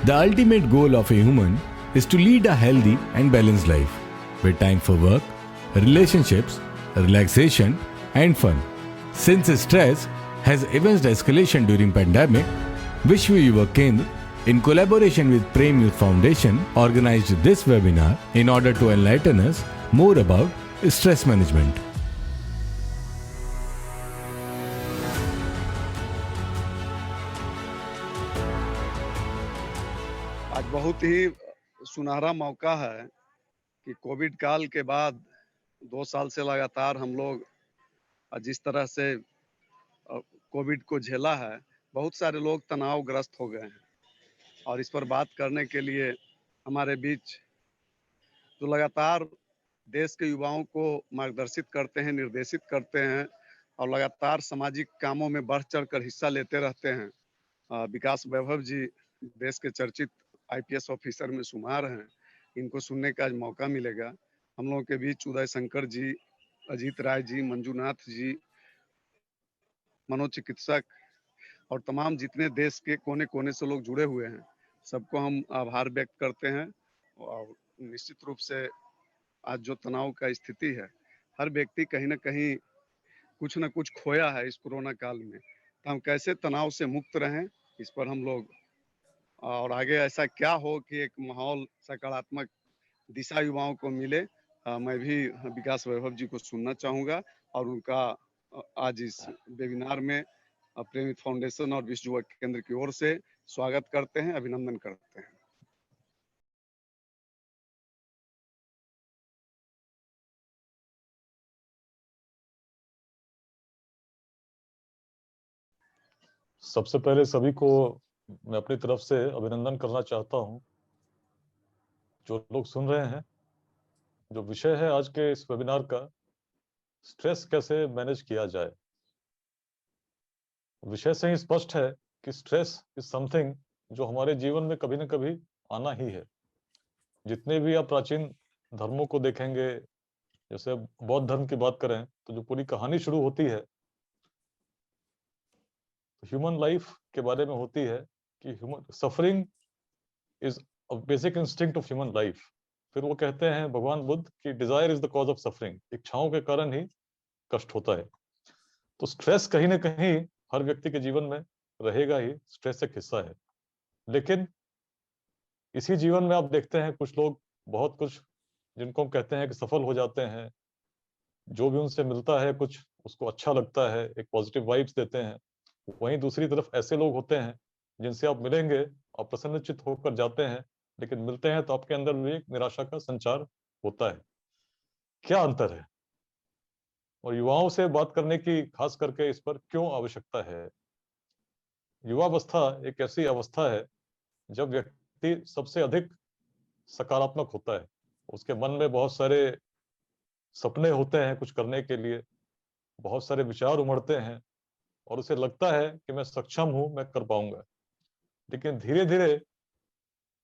The ultimate goal of a human is to lead a healthy and balanced life with time for work, relationships, relaxation and fun. Since stress has evinced escalation during pandemic, Vishwa Yuva Kendra in collaboration with Prem Youth Foundation organized this webinar in order to enlighten us more about stress management. आज बहुत ही सुनहरा मौका है कि Covid काल के बाद 2 साल से लगातार हम लोग जिस तरह से कोविड को झेला है, बहुत सारे लोग तनावग्रस्त हो गए हैं और इस पर बात करने के लिए हमारे बीच जो लगातार देश के युवाओं को मार्गदर्शित करते हैं, निर्देशित करते हैं और लगातार सामाजिक कामों में बढ़-चढ़ कर हिस्सा लेते रहते हैं, विकास वैभव जी देश के चर्चित आईपीएस ऑफिसर में शुमार हैं। इनको सुनने का आज मौका मिलेगा। हम लोगों के बीच उदय शंकर जी, अजीत राय जी, मंजूनाथ जी, मनोचिकित्सक और तमाम जितने देश के कोने-कोने से लोग जुड़े हुए हैं, सबको हम आभार व्यक्त करते हैं। और निश्चित रूप से आज जो तनाव का स्थिति है, हर व्यक्ति कहीं न कहीं कुछ न कुछ खोया है इस कोरोना काल में। तो हम कैसे तनाव से मुक्त रहें, इस पर हम लोग और आगे ऐसा क्या हो कि एक माहौल सकारात्मक दिशा युवाओं को मिले। मैं भी विकास वैभव जी को सुनना चाहूँगा और उनका आज इस वेबिनार में प्रेम यूथ फाउंडेशन और विश्व युवा केंद्र की ओर से स्वागत करते हैं, अभिनंदन करते हैं। सबसे पहले सभी को मैं अपनी तरफ से अभिनंदन करना चाहता हूं। जो लोग सुन रहे हैं, जो विषय है आज के इस वेबिनार का, स्ट्रेस कैसे मैनेज किया जाए। विषय से ही स्पष्ट है कि स्ट्रेस इज समथिंग जो हमारे जीवन में कभी न कभी आना ही है। जितने भी आप प्राचीन धर्मों को देखेंगे, जैसे बौद्ध धर्म की बात करें तो जो पूरी कहानी शुरू होती है ह्यूमन लाइफ के बारे में होती है कि human suffering is a basic instinct of human life. फिर वो कहते हैं भगवान बुद्ध कि desire is the cause of suffering, इच्छाओं के कारण ही कष्ट होता है। तो स्ट्रेस कहीं ना कहीं हर व्यक्ति के जीवन में रहेगा ही, स्ट्रेस एक हिस्सा है। लेकिन इसी जीवन में आप देखते हैं कुछ लोग बहुत कुछ जिनको हम कहते हैं कि सफल हो जाते हैं, जो भी उनसे मिलता है कुछ उसको अच्छा लगता है, एक पॉजिटिव वाइब्स देते हैं। वहीं दूसरी तरफ ऐसे लोग होते हैं जिनसे आप मिलेंगे और प्रसन्नचित्त होकर जाते हैं, लेकिन मिलते हैं तो आपके अंदर भी एक निराशा का संचार होता है। क्या अंतर है और युवाओं से बात करने की खास करके इस पर क्यों आवश्यकता है। युवावस्था एक ऐसी अवस्था है जब व्यक्ति सबसे अधिक सकारात्मक होता है। उसके मन में बहुत सारे सपने होते हैं कुछ करने के लिए, बहुत सारे विचार उमड़ते हैं और उसे लगता है कि मैं सक्षम हूं, मैं कर पाऊंगा। लेकिन धीरे धीरे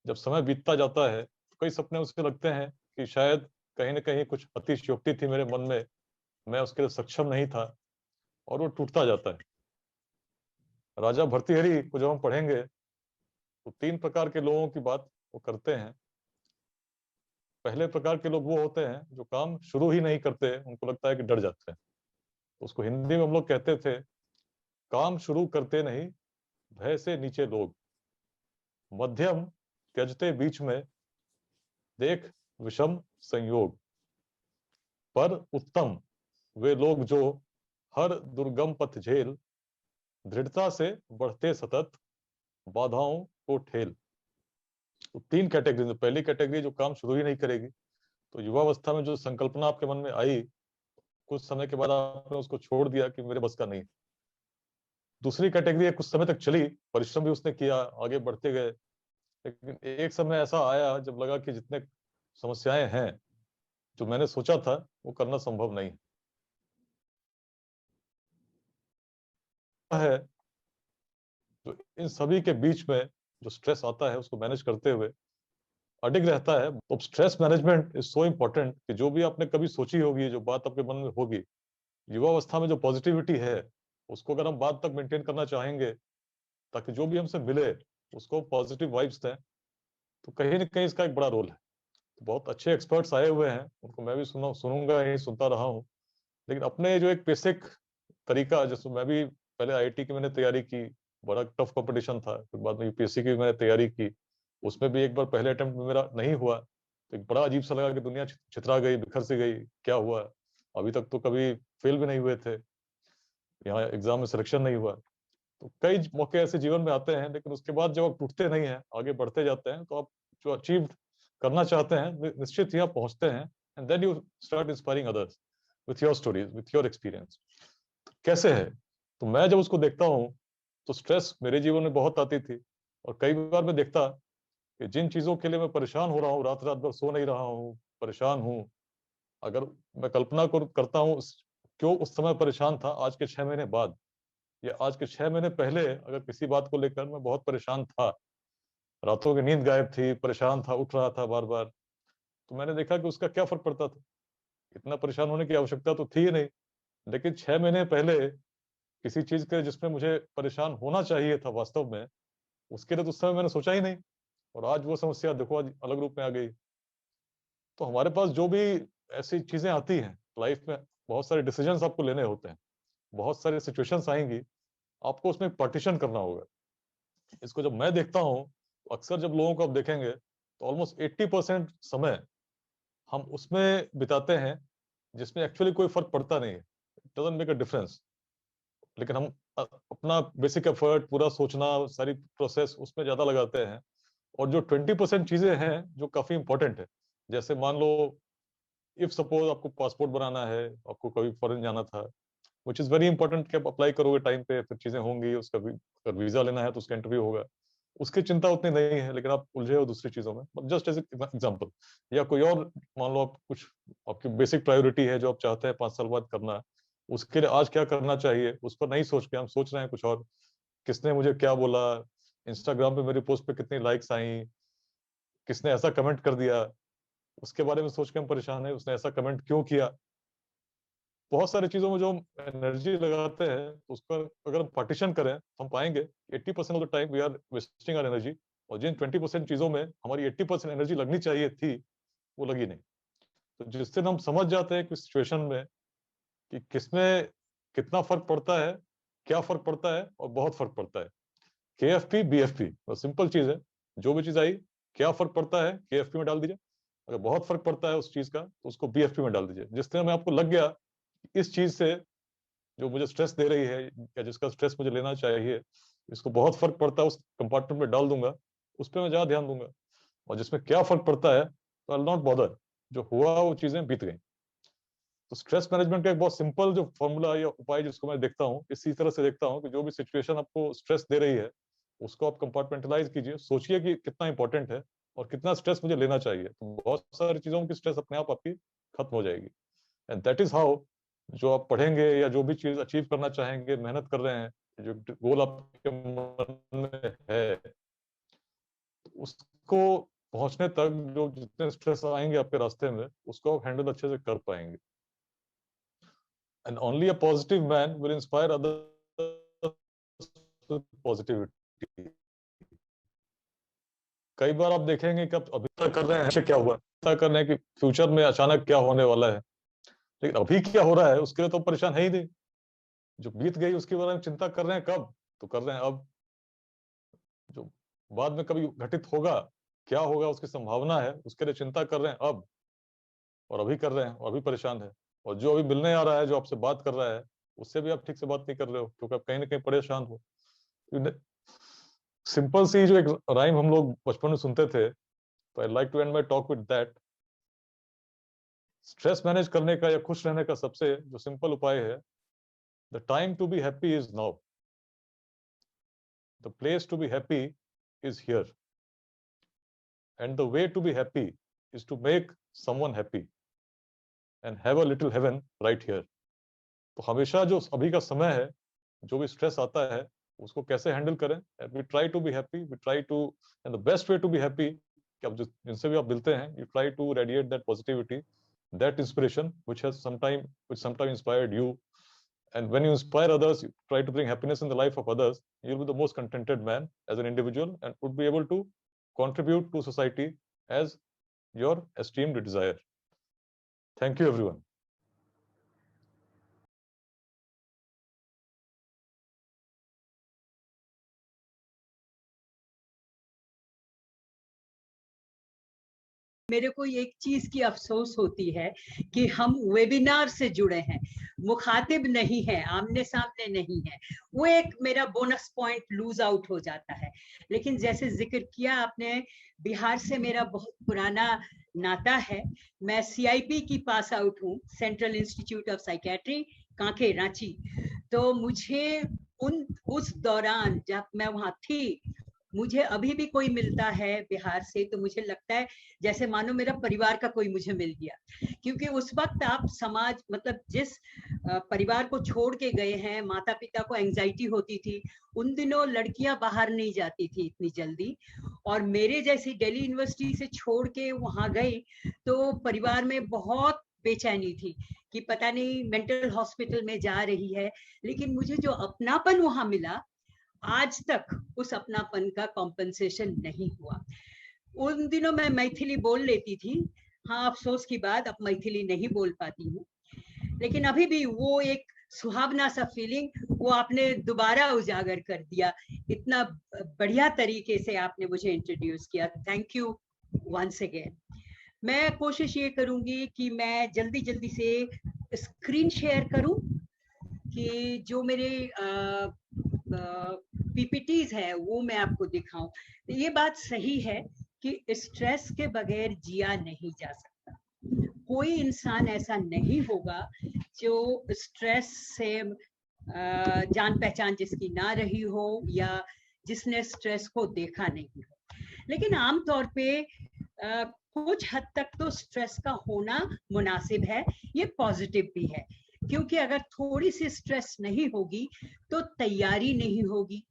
जब समय बीतता जाता है तो कई सपने उसे लगते हैं कि शायद कहीं ना कहीं कुछ अतिशयोक्ति थी मेरे मन में, मैं उसके लिए सक्षम नहीं था, और वो टूटता जाता है। राजा भर्तृहरि को जब हम पढ़ेंगे तो 3 प्रकार के लोगों की बात वो करते हैं। पहले प्रकार के लोग वो होते हैं जो काम शुरू ही नहीं करते, उनको लगता है कि डर जाते हैं। तो उसको हिंदी में हम लोग कहते थे काम शुरू करते नहीं, भय से नीचे लोग, मध्यम त्यजते बीच में, देख विषम संयोग, पर उत्तम वे लोग जो हर दुर्गम पथ झेल, दृढ़ता से बढ़ते सतत, बाधाओं को ठेल। तो 3 कैटेगरी। पहली कैटेगरी जो काम शुरू ही नहीं करेगी, तो युवावस्था में जो संकल्पना आपके मन में आई, कुछ समय के बाद आपने उसको छोड़ दिया कि मेरे बस का नहीं। दूसरी कैटेगरी है कुछ समय तक चली, परिश्रम भी उसने किया, आगे बढ़ते गए, लेकिन एक समय ऐसा आया जब लगा कि जितने समस्याएं हैं जो मैंने सोचा था वो करना संभव नहीं है। तो इन सभी के बीच में जो स्ट्रेस आता है उसको मैनेज करते हुए अडिग रहता है। तो stress management is so important कि जो भी आपने कभी सोची होगी, जो बात आपके मन में होगी, युवावस्था में जो पॉजिटिविटी है उसको अगर हम बाद तक मेंटेन करना चाहेंगे ताकि जो भी हमसे मिले उसको पॉजिटिव वाइब्स दें, तो कहीं ना कहीं इसका एक बड़ा रोल है। तो बहुत अच्छे एक्सपर्ट्स आए हुए हैं, उनको मैं भी सुनूंगा ही, सुनता रहा हूँ। लेकिन अपने जो एक बेसिक तरीका, जैसे मैं भी पहले आईआईटी की मैंने तैयारी की, बड़ा टफ कंपटीशन था, फिर बाद में यूपीएससी की मैंने तैयारी की, उसमें भी एक बार पहले अटेम्प्ट में मेरा नहीं हुआ, तो एक बड़ा अजीब सा लगा कि दुनिया छितरा गई, बिखर सी गई, क्या हुआ, अभी तक तो कभी फेल भी नहीं हुए थे, यहाँ एग्जाम में सिलेक्शन नहीं हुआ। तो कई मौके ऐसे जीवन में आते हैं, लेकिन उसके बाद जब आप टूटते नहीं हैं, आगे बढ़ते जाते हैं, तो आप जो अचीव करना चाहते हैं निश्चित ही आप पहुंचते हैं। And then you start inspiring others with your stories, with your experience. कैसे है, तो मैं जब उसको देखता हूँ तो स्ट्रेस मेरे जीवन में बहुत आती थी, और कई बार मैं देखता कि जिन चीजों के लिए मैं परेशान हो रहा हूँ, रात रात भर सो नहीं रहा हूँ, परेशान हूँ, अगर मैं कल्पना करता हूँ क्यों उस समय परेशान था, आज के 6 महीने बाद या आज के 6 महीने पहले अगर किसी बात को लेकर मैं बहुत परेशान था, रातों की नींद गायब थी, परेशान था, उठ रहा था बार बार, तो मैंने देखा कि उसका क्या फर्क पड़ता था। इतना परेशान होने की आवश्यकता तो थी ही नहीं, लेकिन 6 महीने पहले किसी चीज के जिसमें मुझे परेशान होना चाहिए था वास्तव में, उसके लिए तो उस समय मैंने सोचा ही नहीं, और आज वो समस्या देखो आज अलग रूप में आ गई। तो हमारे पास जो भी ऐसी चीजें आती हैं लाइफ में, बहुत सारे डिसीजंस आपको लेने होते हैं, बहुत सारी सिचुएशंस आएंगी, आपको उसमें पार्टीशन करना होगा। इसको जब मैं देखता हूँ, तो अक्सर जब लोगों को आप देखेंगे तो ऑलमोस्ट 80% समय हम उसमें बिताते हैं जिसमें एक्चुअली कोई फर्क पड़ता नहीं है, it doesn't make a difference. लेकिन हम अपना बेसिक एफर्ट, पूरा सोचना, सारी प्रोसेस उसमें ज्यादा लगाते हैं। और जो 20% चीजें हैं जो काफी इंपॉर्टेंट है, जैसे मान लो इफ सपोज आपको पासपोर्ट बनाना है, आपको कभी फॉरेन जाना था, विच इज वेरी इंपॉर्टेंट कि आप अप्लाई करोगे टाइम पे, फिर चीजें होंगी, उसका भी अगर वीजा लेना है तो उसका इंटरव्यू होगा, उसकी चिंता उतनी नहीं है, लेकिन आप उलझे हो दूसरी चीजों में। जस्ट एज एग्जाम्पल, या कोई और मान लो आप कुछ, आपकी बेसिक प्रायोरिटी है जो आप चाहते हैं 5 साल बाद करना, उसके लिए आज क्या करना चाहिए उस पर नहीं सोच के हम सोच रहे हैं कुछ और। किसने मुझे क्या बोला, इंस्टाग्राम पे मेरी पोस्ट पे कितनी लाइक्स आई, किसने ऐसा कमेंट कर दिया, उसके बारे में सोच के हम परेशान है, उसने ऐसा कमेंट क्यों किया। बहुत सारी चीजों में जो हम एनर्जी लगाते हैं उसका अगर हम पार्टीशन करें तो हम पाएंगे 80% of the time we are wasting our energy, और जिन 20% चीजों में हमारी 80% एनर्जी लगनी चाहिए थी वो लगी नहीं। तो जिस दिन हम समझ जाते हैं कि सिचुएशन में कि किसमें कितना फर्क पड़ता है, क्या फर्क पड़ता है, और बहुत फर्क पड़ता है, KFP BFP, बस सिंपल चीज है। जो भी चीज आई, क्या फर्क पड़ता है KFP में डाल दीजिए, अगर बहुत फर्क पड़ता है उस चीज का तो उसको BFP में डाल दीजिए। जिस दिन में आपको लग गया इस चीज से जो मुझे स्ट्रेस दे रही है या जिसका स्ट्रेस मुझे लेना चाहिए, इसको बहुत फर्क पड़ता है, उस कंपार्टमेंट में डाल दूंगा, उस पर मैं ज्यादा ध्यान दूंगा। और जिसमें क्या फर्क पड़ता है तो आई नॉट बॉदर, जो हुआ वो चीजें बीत गई। तो स्ट्रेस मैनेजमेंट का एक बहुत सिंपल जो फॉर्मूला या उपाय जिसको मैं देखता हूँ, इसी तरह से देखता हूँ कि जो भी सिचुएशन आपको स्ट्रेस दे रही है उसको आप कंपार्टमेंटलाइज कीजिए, सोचिए कि कितना इंपॉर्टेंट है और कितना स्ट्रेस मुझे लेना चाहिए, तो बहुत सारी चीजों की स्ट्रेस अपने आप आपकी खत्म हो जाएगी। एंड दैट इज हाउ जो आप पढ़ेंगे या जो भी चीज अचीव करना चाहेंगे, मेहनत कर रहे हैं, जो गोल आपके मन में है, उसको पहुंचने तक जो जितने स्ट्रेस आएंगे आपके रास्ते में उसको आप हैंडल अच्छे से कर पाएंगे। And only a positive man will inspire others with positivity. कई बार आप देखेंगे कि आप अभी तक कर रहे हैं ऐसे क्या हुआ, तय कर रहे हैं कि फ्यूचर में अचानक क्या होने वाला है, लेकिन अभी क्या हो रहा है उसके लिए तो परेशान है ही नहीं। जो बीत गई उसके बारे में चिंता कर रहे हैं कब, तो कर रहे हैं अब। जो बाद में कभी घटित होगा, क्या होगा उसकी संभावना है, उसके लिए चिंता कर रहे हैं अब, और अभी कर रहे हैं और अभी परेशान है। और जो अभी मिलने आ रहा है, जो आपसे बात कर रहा है, उससे भी आप ठीक से बात नहीं कर रहे हो क्योंकि आप कहीं ना कहीं परेशान हो। सिंपल सी जो एक राइम हम लोग बचपन में सुनते थे, तो I like to end my talk with that. Stress manage करने का या खुश रहने का सबसे जो सिंपल उपाय है, the time to be happy is now, the place to be happy is here, and the way to be happy is to make someone happy and have a little heaven right here. तो हमेशा जो अभी का समय है, जो भी stress आता है उसको कैसे हैंडल करें, we try to be happy, we try to, and the best way to be happy कि आप जिनसे भी आप मिलते हैं, you try to radiate that positivity, that inspiration which sometime inspired you. And when you inspire others, you try to bring happiness in the life of others, you'll be the most contented man as an individual and would be able to contribute to society as your esteemed desire. Thank you, everyone. मेरे को एक चीज की अफसोस होती है कि हम वेबिनार से जुड़े हैं, मुखातिब नहीं है, आमने सामने नहीं है, वो एक मेरा बोनस पॉइंट लूज आउट हो जाता है। लेकिन जैसे जिक्र किया आपने, बिहार से मेरा बहुत पुराना नाता है। मैं CIP की पास आउट हूँ, central institute of psychiatry, Kanke, Ranchi. तो मुझे उस दौरान जब मैं वहां थी, मुझे अभी भी कोई मिलता है बिहार से तो मुझे लगता है जैसे मानो मेरा परिवार का कोई मुझे मिल गया, क्योंकि उस वक्त आप समाज, मतलब जिस परिवार को छोड़ के गए हैं, माता पिता को एंजाइटी होती थी। उन दिनों लड़कियां बाहर नहीं जाती थी इतनी जल्दी, और मेरे जैसी दिल्ली यूनिवर्सिटी से छोड़ के वहां गई तो परिवार में बहुत बेचैनी थी कि पता नहीं मेंटल हॉस्पिटल में जा रही है। लेकिन मुझे जो अपनापन वहां मिला, आज तक उस अपनापन का कॉम्पेंसेशन नहीं हुआ। उन दिनों मैं मैथिली बोल लेती थी, हाँ अफसोस की बात अब मैथिली नहीं बोल पाती हूँ, लेकिन अभी भी वो एक सुहावना सा फीलिंग वो आपने दोबारा उजागर कर दिया। इतना बढ़िया तरीके से आपने मुझे इंट्रोड्यूस किया, थैंक यू वंस अगेन। मैं कोशिश ये करूंगी कि मैं जल्दी जल्दी से स्क्रीन शेयर करूं कि जो मेरे PPTs है वो मैं आपको दिखाऊं। तो ये बात सही है कि स्ट्रेस के बगैर जिया नहीं जा सकता। कोई इंसान ऐसा नहीं होगा जो स्ट्रेस से जान पहचान जिसकी ना रही हो या जिसने स्ट्रेस को देखा नहीं हो। लेकिन आमतौर पे कुछ हद तक तो स्ट्रेस का होना मुनासिब है, ये पॉजिटिव भी है, क्योंकि अगर थोड़ी सी स्ट्रेस नहीं होगी तो तैयारी नहीं होगी,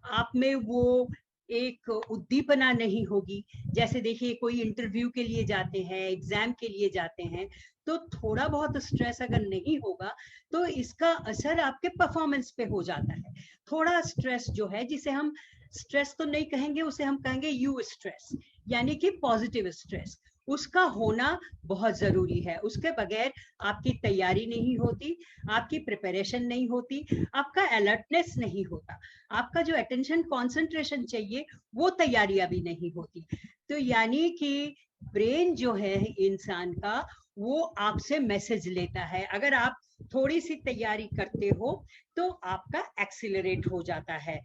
आप में वो एक उद्दीपना नहीं होगी। जैसे देखिए कोई इंटरव्यू के लिए जाते हैं, एग्जाम के लिए जाते हैं, तो थोड़ा बहुत स्ट्रेस अगर नहीं होगा तो इसका असर आपके परफॉर्मेंस पे हो जाता है। थोड़ा स्ट्रेस जो है, जिसे हम स्ट्रेस तो नहीं कहेंगे, उसे हम कहेंगे यू स्ट्रेस, यानी कि पॉजिटिव स्ट्रेस, उसका होना बहुत जरूरी है। उसके बगैर आपकी तैयारी नहीं होती, आपकी प्रिपरेशन नहीं होती, आपका अलर्टनेस नहीं होता, आपका जो अटेंशन कंसंट्रेशन चाहिए वो तैयारियां भी नहीं होती। तो यानी कि ब्रेन जो है इंसान का, वो आपसे मैसेज लेता है। अगर आप थोड़ी सी तैयारी करते हो तो आपका एक्सीलरेट हो जाता है।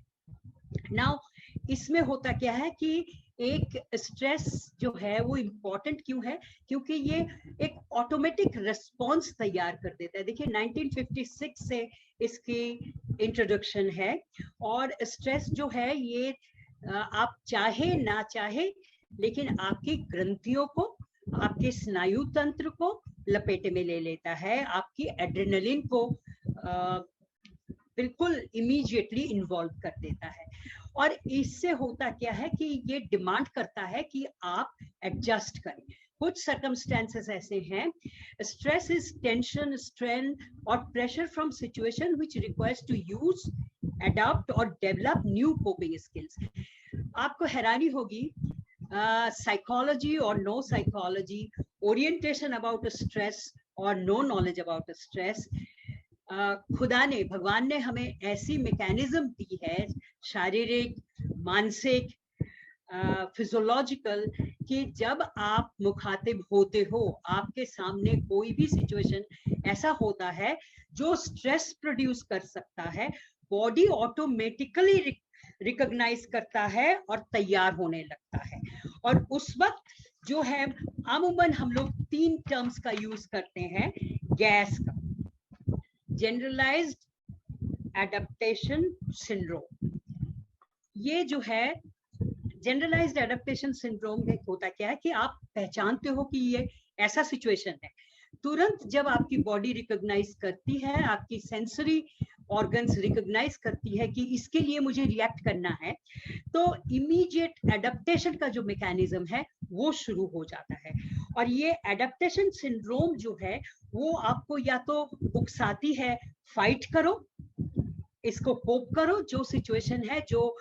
नाउ इसमें होता क्या है कि एक स्ट्रेस जो है वो इम्पोर्टेंट क्यों है, क्योंकि ये एक ऑटोमेटिक रिस्पॉन्स तैयार कर देता है। देखिए 1956 से इसकी इंट्रोडक्शन है, और स्ट्रेस जो है ये आप चाहे ना चाहे लेकिन आपकी ग्रंथियों को, आपके स्नायु तंत्र को लपेटे में ले लेता है, आपकी एड्रेनलिन को बिल्कुल इमीडिएटली इन्वॉल्व कर देता है। और इससे होता क्या है कि ये डिमांड करता है कि आप एडजस्ट करें। कुछ सर्कमस्टेंसेस ऐसे हैं, स्ट्रेस इज टेंशन, स्ट्रेन और pressure from situation which requires to use, adopt और डेवलप न्यू कोपिंग स्किल्स। आपको हैरानी होगी, साइकोलॉजी और no psychology, orientation about stress और नो नॉलेज अबाउट स्ट्रेस, खुदा ने, भगवान ने हमें ऐसी मैकेनिज्म दी है, शारीरिक, मानसिक, फिजियोलॉजिकल, कि जब आप मुखातिब होते हो, आपके सामने कोई भी सिचुएशन ऐसा होता है जो स्ट्रेस प्रोड्यूस कर सकता है, बॉडी ऑटोमेटिकली रिकॉग्नाइज करता है और तैयार होने लगता है। और उस वक्त जो है अमूमन हम लोग 3 टर्म्स का यूज करते हैं गैस का, जनरलाइज्ड एडेप्टेशन सिंड्रोम। ये जो है जनरलाइज्ड एडेप्टेशन सिंड्रोम में होता क्या है कि आप पहचानते हो कि ये ऐसा सिचुएशन है, तुरंत जब आपकी बॉडी रिकॉग्नाइज करती है, आपकी सेंसरी ऑर्गन्स रिकॉग्नाइज करती है कि इसके लिए मुझे रिएक्ट करना है, तो इमीडिएट एडेप्टेशन का जो मैकेनिज्म है वो शुरू हो जाता है। और ये एडेप्टेशन सिंड्रोम जो है वो आपको या तो उकसाती है, फाइट करो, इसको कोप करो, जो सिचुएशन है, जो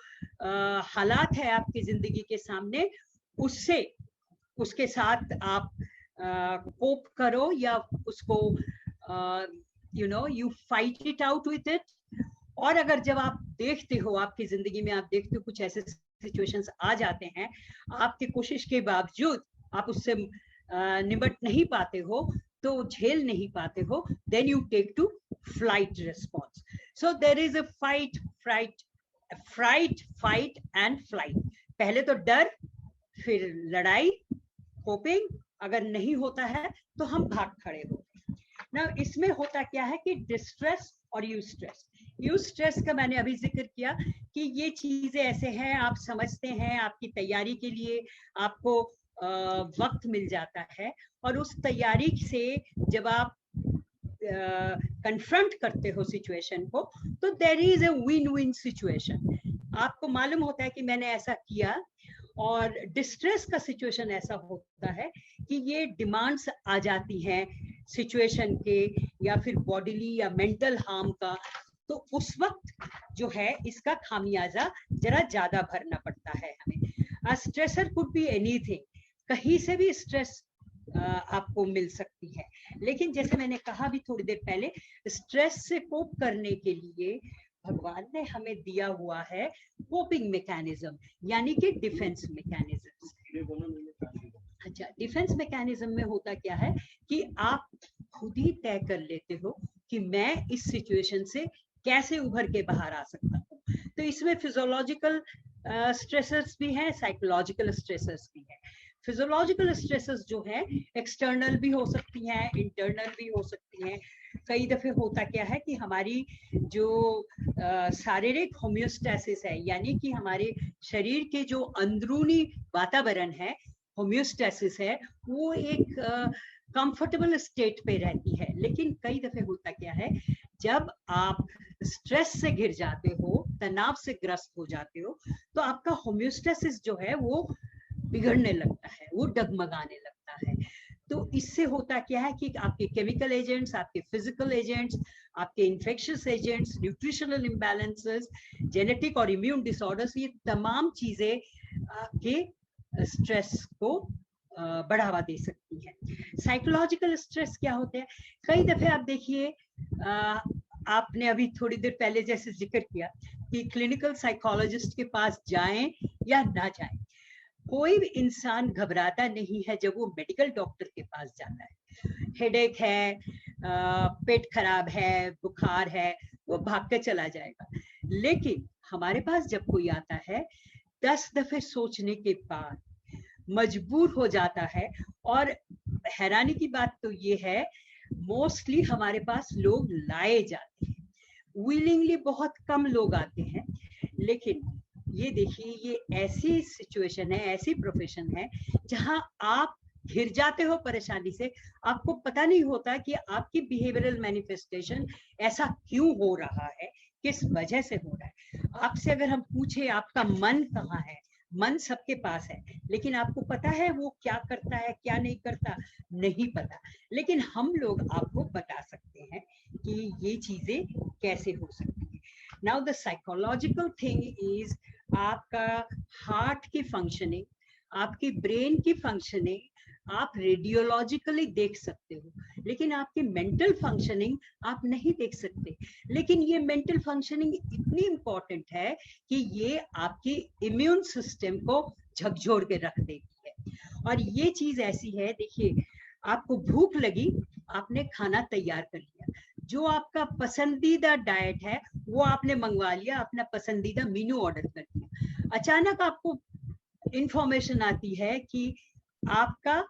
हालात है आपकी जिंदगी के सामने, उससे उसके साथ आप कोप करो या उसको you fight it out with it. और अगर जब आप देखते हो, आपकी जिंदगी में आप देखते हो कुछ ऐसे सिचुएशंस आ जाते हैं, आपकी कोशिश के बावजूद आप उससे निपट नहीं पाते हो, तो झेल नहीं पाते हो, then you take to flight response. So there is a fight and flight. पहले तो डर, फिर लड़ाई, कोपिंग। अगर नहीं होता है तो हम भाग खड़े हो। ना इसमें होता क्या है कि डिस्ट्रेस और यूज स्ट्रेस का मैंने अभी जिक्र किया कि ये चीजें ऐसे हैं, आप समझते हैं, आपकी तैयारी के लिए आपको वक्त मिल जाता है, और उस तैयारी से जब आप कन्फ्रंट करते हो सिचुएशन को, तो there is a win win situation. आपको मालूम होता है कि मैंने ऐसा किया। और डिस्ट्रेस का सिचुएशन ऐसा होता है कि ये डिमांड्स आ जाती हैं सिचुएशन के, या फिर बॉडीली या मेंटल हार्म का, तो उस वक्त जो है इसका खामियाजा जरा ज्यादा भरना पड़ता है हमें। स्ट्रेसर कुड बी एनीथिंग, कहीं से भी स्ट्रेस आपको मिल सकती है। लेकिन जैसे मैंने कहा भी थोड़ी देर पहले, स्ट्रेस से कोप करने के लिए भगवान ने हमें दिया हुआ है कोपिंग मैकेनिज्म, यानी कि डिफेंस मैकेनिज्म। अच्छा, डिफेंस मैकेनिज्म में होता क्या है कि आप खुद ही तय कर लेते हो कि मैं इस सिचुएशन से कैसे उभर के बाहर आ सकता हूँ। तो इसमें फिजियोलॉजिकल स्ट्रेसर्स भी हैं, साइकोलॉजिकल स्ट्रेसर्स भी हैं। फिजियोलॉजिकल स्ट्रेसेस जो है एक्सटर्नल भी हो सकती हैं, इंटरनल भी हो सकती हैं। कई दफे होता क्या है कि हमारी जो शारीरिक होम्योस्टेसिस है, यानी कि हमारे शरीर के जो अंदरूनी वातावरण है, होम्योस्टेसिस है, वो एक कंफर्टेबल स्टेट पे रहती है। लेकिन कई दफे होता क्या है, जब आप स्ट्रेस से घिर जाते हो, तनाव से ग्रस्त हो जाते हो, तो आपका होम्योस्टेसिस जो है वो बिगड़ने लगता है, वो डगमगाने लगता है। तो इससे होता क्या है कि आपके केमिकल एजेंट्स, आपके फिजिकल एजेंट्स, आपके infectious agents, nutritional imbalances, genetic और इम्यून डिसऑर्डर्स, ये तमाम चीजें आपके स्ट्रेस को बढ़ावा दे सकती है। साइकोलॉजिकल स्ट्रेस क्या होते हैं? कई दफे आप देखिए, आपने अभी थोड़ी देर पहले जैसे जिक्र किया कि क्लिनिकल साइकोलॉजिस्ट के पास जाएं या ना जाएं, कोई भी इंसान घबराता नहीं है जब वो मेडिकल डॉक्टर के पास जाता है। हेडेक है, पेट खराब है, बुखार है, वो भाग के चला जाएगा। लेकिन हमारे पास जब कोई आता है, 10 दफे सोचने के बाद मजबूर हो जाता है। और हैरानी की बात तो ये है, मोस्टली हमारे पास लोग लाए जाते हैं, विलिंगली बहुत कम लोग आते हैं। लेकिन ये देखिए, ये ऐसी सिचुएशन है, ऐसी प्रोफेशन है जहां आप घिर जाते हो परेशानी से। आपको पता नहीं होता कि आपकी बिहेवियरल मैनिफेस्टेशन ऐसा क्यों हो रहा है, किस वजह से हो रहा है। आपसे अगर हम पूछे आपका मन कहाँ है, मन सबके पास है, लेकिन आपको पता है वो क्या करता है, क्या नहीं करता, नहीं पता। लेकिन हम लोग आपको बता सकते हैं कि ये चीजें कैसे हो सकती है। Now the psychological thing is आपका हार्ट की फंक्शनिंग, आपकी ब्रेन की फंक्शनिंग आप रेडियोलॉजिकली देख सकते हो, लेकिन आपकी मेंटल फंक्शनिंग आप नहीं देख सकते। लेकिन ये मेंटल फंक्शनिंग इतनी इंपॉर्टेंट है कि ये आपकी इम्यून सिस्टम को झकझोर के रख देती है। और ये चीज ऐसी है, देखिए, आपको भूख लगी, आपने खाना तैयार कर लिया, जो आपका पसंदीदा डाइट है वो आपने मंगवा लिया, अपना पसंदीदा मेनू ऑर्डर कर दिया। अचानक आपको इंफॉर्मेशन आती है कि आपका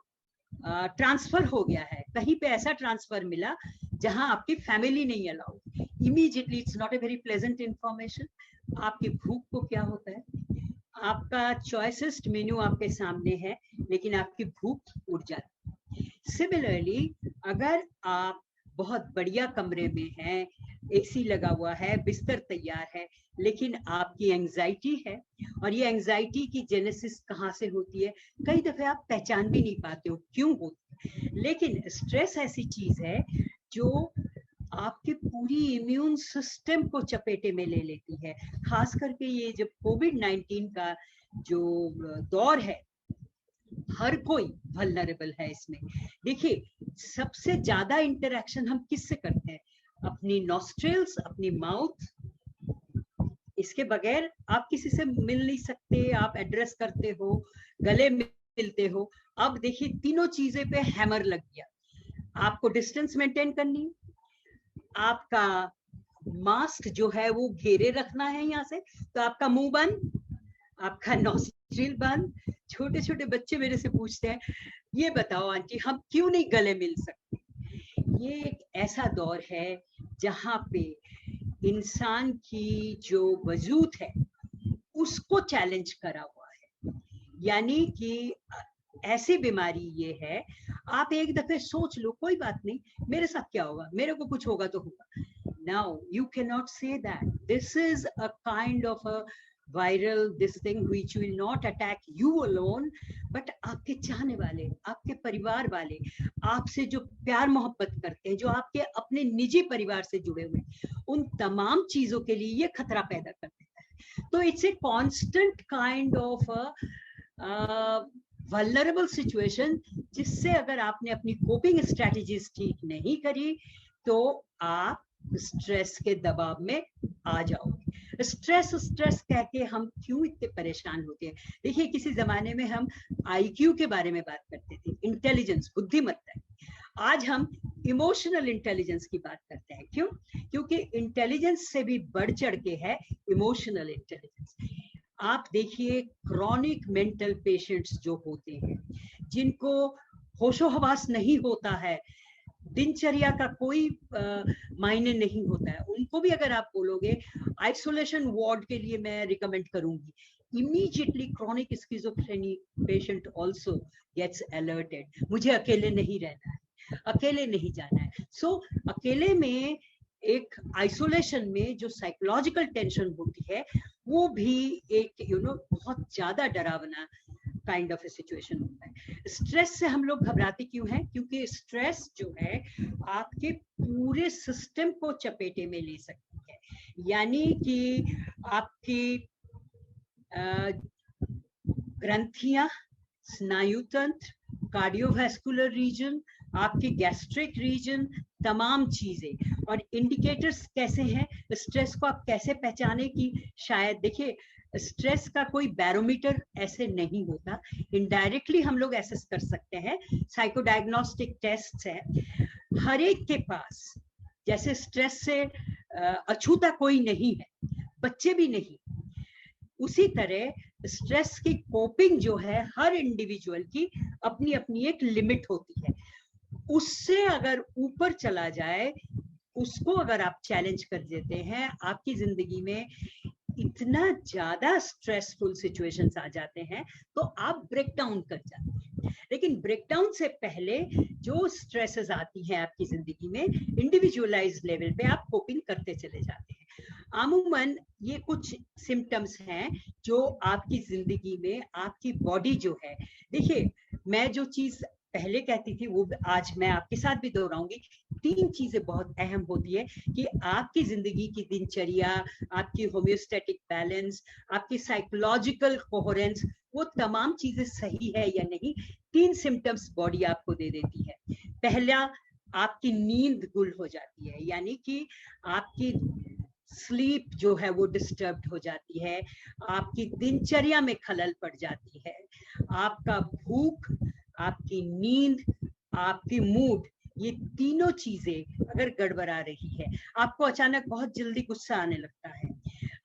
ट्रांसफर हो गया है, कहीं पे ऐसा ट्रांसफर मिला जहां आपकी फैमिली नहीं allowed. Immediately it's not a very pleasant information. आपकी भूख को क्या होता है, आपका चॉइसेस्ट मेन्यू आपके सामने है, लेकिन आपकी भूख उड़ जाती है। सिमिलरली, अगर आप बहुत बढ़िया कमरे में हैं, एसी लगा हुआ है, बिस्तर तैयार है, लेकिन आपकी एंजाइटी है, और ये एंजाइटी की जेनेसिस कहाँ से होती है, कई दफे आप पहचान भी नहीं पाते हो क्यों होती है। लेकिन स्ट्रेस ऐसी चीज है जो आपकी पूरी इम्यून सिस्टम को चपेटे में ले लेती है। खास करके ये जब कोविड-19 का जो दौर है, हर कोई वल्नरेबल है इसमें। देखिए, सबसे ज्यादा इंटरेक्शन हम किससे करते हैं? अपनी नॉस्ट्रिल्स, अपनी माउथ, इसके बगैर आप किसी से मिल नहीं सकते, आप एड्रेस करते हो, गले मिलते हो। अब देखिए तीनों चीजें पे हैमर लग गया। आपको डिस्टेंस मेंटेन करनी है, आपका मास्क जो है वो घेरे रखना है यहाँ से, तो आपका मुंह बंद, आपका नॉस्ट्रिल बंद। छोटे छोटे बच्चे मेरे से पूछते हैं, ये बताओ आंटी हम क्यों नहीं गले मिल सकते? ये एक ऐसा दौर है जहाँ पे इंसान की जो वजूद है उसको चैलेंज करा हुआ है। यानी कि ऐसी बीमारी ये है, आप एक दफे सोच लो कोई बात नहीं, मेरे साथ क्या होगा, मेरे को कुछ होगा तो होगा। Now you cannot say that. This is a kind of a viral this thing which will not attack you alone, but आपके चाहने वाले, आपके परिवार वाले, आपसे जो प्यार मोहब्बत करते हैं, जो आपके अपने निजी परिवार से जुड़े हुए हैं, उन तमाम चीजों के लिए ये खतरा पैदा कर देता है। तो it's a constant kind of vulnerable situation, जिससे अगर आपने अपनी कोपिंग स्ट्रेटजीज ठीक नहीं करी तो आप स्ट्रेस के दबाव में आ जाओगे। स्ट्रेस स्ट्रेस कह के हम क्यों इतने परेशान होते हैं? देखिए, किसी जमाने में हम आईक्यू के बारे में बात करते थे, इंटेलिजेंस, बुद्धिमत्ता। आज हम इमोशनल इंटेलिजेंस की बात करते हैं। क्यों? क्योंकि इंटेलिजेंस से भी बढ़ चढ़ के है इमोशनल इंटेलिजेंस। आप देखिए, क्रॉनिक मेंटल पेशेंट्स जो होते हैं, जिनको होशो हवास नहीं होता है, दिनचर्या का कोई मायने नहीं होता है, उनको भी अगर आप बोलोगे आइसोलेशन वार्ड के लिए मैं रिकमेंड करूंगी, immediately chronic schizophrenia patient also gets alerted. मुझे अकेले नहीं रहना है, अकेले नहीं जाना है। सो अकेले में एक आइसोलेशन में जो साइकोलॉजिकल टेंशन होती है वो भी एक बहुत ज्यादा डरावना काइंड ऑफ ए सिचुएशन होता है। स्ट्रेस से हम लोग घबराते क्यों हैं? क्योंकि स्ट्रेस जो है आपके पूरे सिस्टम को चपेटे में ले सकती है। यानी कि आपकी ग्रंथियां, स्नायु तंत्र, कार्डियोवैस्कुलर रीजन, आपकी गैस्ट्रिक रीजन, तमाम चीजें। और इंडिकेटर्स कैसे हैं स्ट्रेस को आप कैसे पहचाने? कि शायद देखिए, स्ट्रेस का कोई बैरोमीटर ऐसे नहीं होता, इनडायरेक्टली हम लोग एसेस कर सकते हैं। साइकोडायग्नोस्टिक टेस्ट है हर एक के पास। जैसे स्ट्रेस से अछूता कोई नहीं है, बच्चे भी नहीं, उसी तरह स्ट्रेस की कोपिंग जो है हर इंडिविजुअल की अपनी अपनी एक लिमिट होती है। उससे अगर ऊपर चला जाए, उसको अगर आप चैलेंज कर देते हैं, आपकी जिंदगी में इतना ज्यादा स्ट्रेसफुल सिचुएशंस आ जाते हैं तो आप ब्रेक डाउन कर जाते हैं। लेकिन ब्रेक डाउन से पहले जो स्ट्रेसेस आती हैं आपकी जिंदगी में, इंडिविजुअलाइज्ड लेवल पे आप कोपिंग करते चले जाते हैं। अमूमन ये कुछ सिम्टम्स हैं जो आपकी जिंदगी में आपकी बॉडी जो है, देखिए मैं जो चीज पहले कहती थी वो आज मैं आपके साथ भी दोहराऊंगी। 3 चीजें बहुत अहम होती है कि आपकी जिंदगी की दिनचर्या, आपकी होम्योस्टैटिक बैलेंस, आपकी साइकोलॉजिकल कोहेरेंस, वो तमाम चीजें सही है या नहीं। 3 सिम्टम्स बॉडी आपको दे देती है। पहला, आपकी नींद गुल हो जाती है, यानी कि आपकी स्लीप जो है वो डिस्टर्ब्ड हो जाती है, आपकी दिनचर्या में खलल पड़ जाती है, आपका भूख, आपकी नींद, आपकी मूड, ये तीनों चीजें अगर गड़बड़ा रही है, आपको अचानक बहुत जल्दी गुस्सा आने लगता है,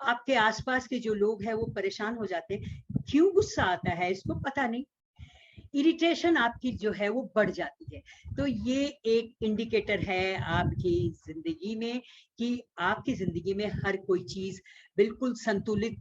आपके आसपास के जो लोग हैं वो परेशान हो जाते हैं, क्यों गुस्सा आता है इसको पता नहीं, इरिटेशन आपकी जो है वो बढ़ जाती है। तो ये एक इंडिकेटर है आपकी जिंदगी में कि आपकी जिंदगी में हर कोई चीज बिल्कुल संतुलित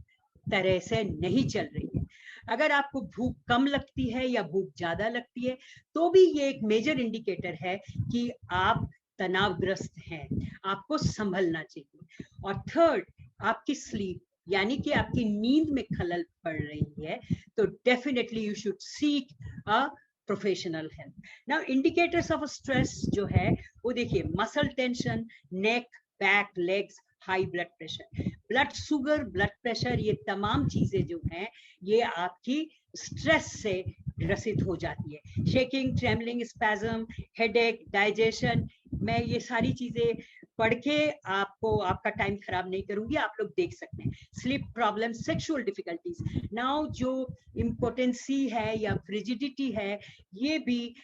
तरह से नहीं चल रही है। अगर आपको भूख कम लगती है या भूख ज्यादा लगती है तो भी ये एक मेजर इंडिकेटर है कि आप तनावग्रस्त हैं, आपको संभलना चाहिए। और थर्ड, आपकी स्लीप, यानी कि आपकी नींद में खलल पड़ रही है, तो definitely you should seek a professional help. Now indicators of stress जो है वो देखिए, muscle tension, neck, back, legs, high blood pressure, blood sugar, blood pressure, ये तमाम चीजें जो हैं ये आपकी स्ट्रेस से ग्रसित हो जाती है। Shaking, trembling, spasm, headache, digestion, मैं ये सारी चीजें पढ़ के आपको आपका टाइम खराब नहीं करूंगी, आप लोग देख सकते हैं। Sleep problem, sexual difficulties. Now जो इम्पोटेंसी है या फ्रिजिडिटी है, ये भी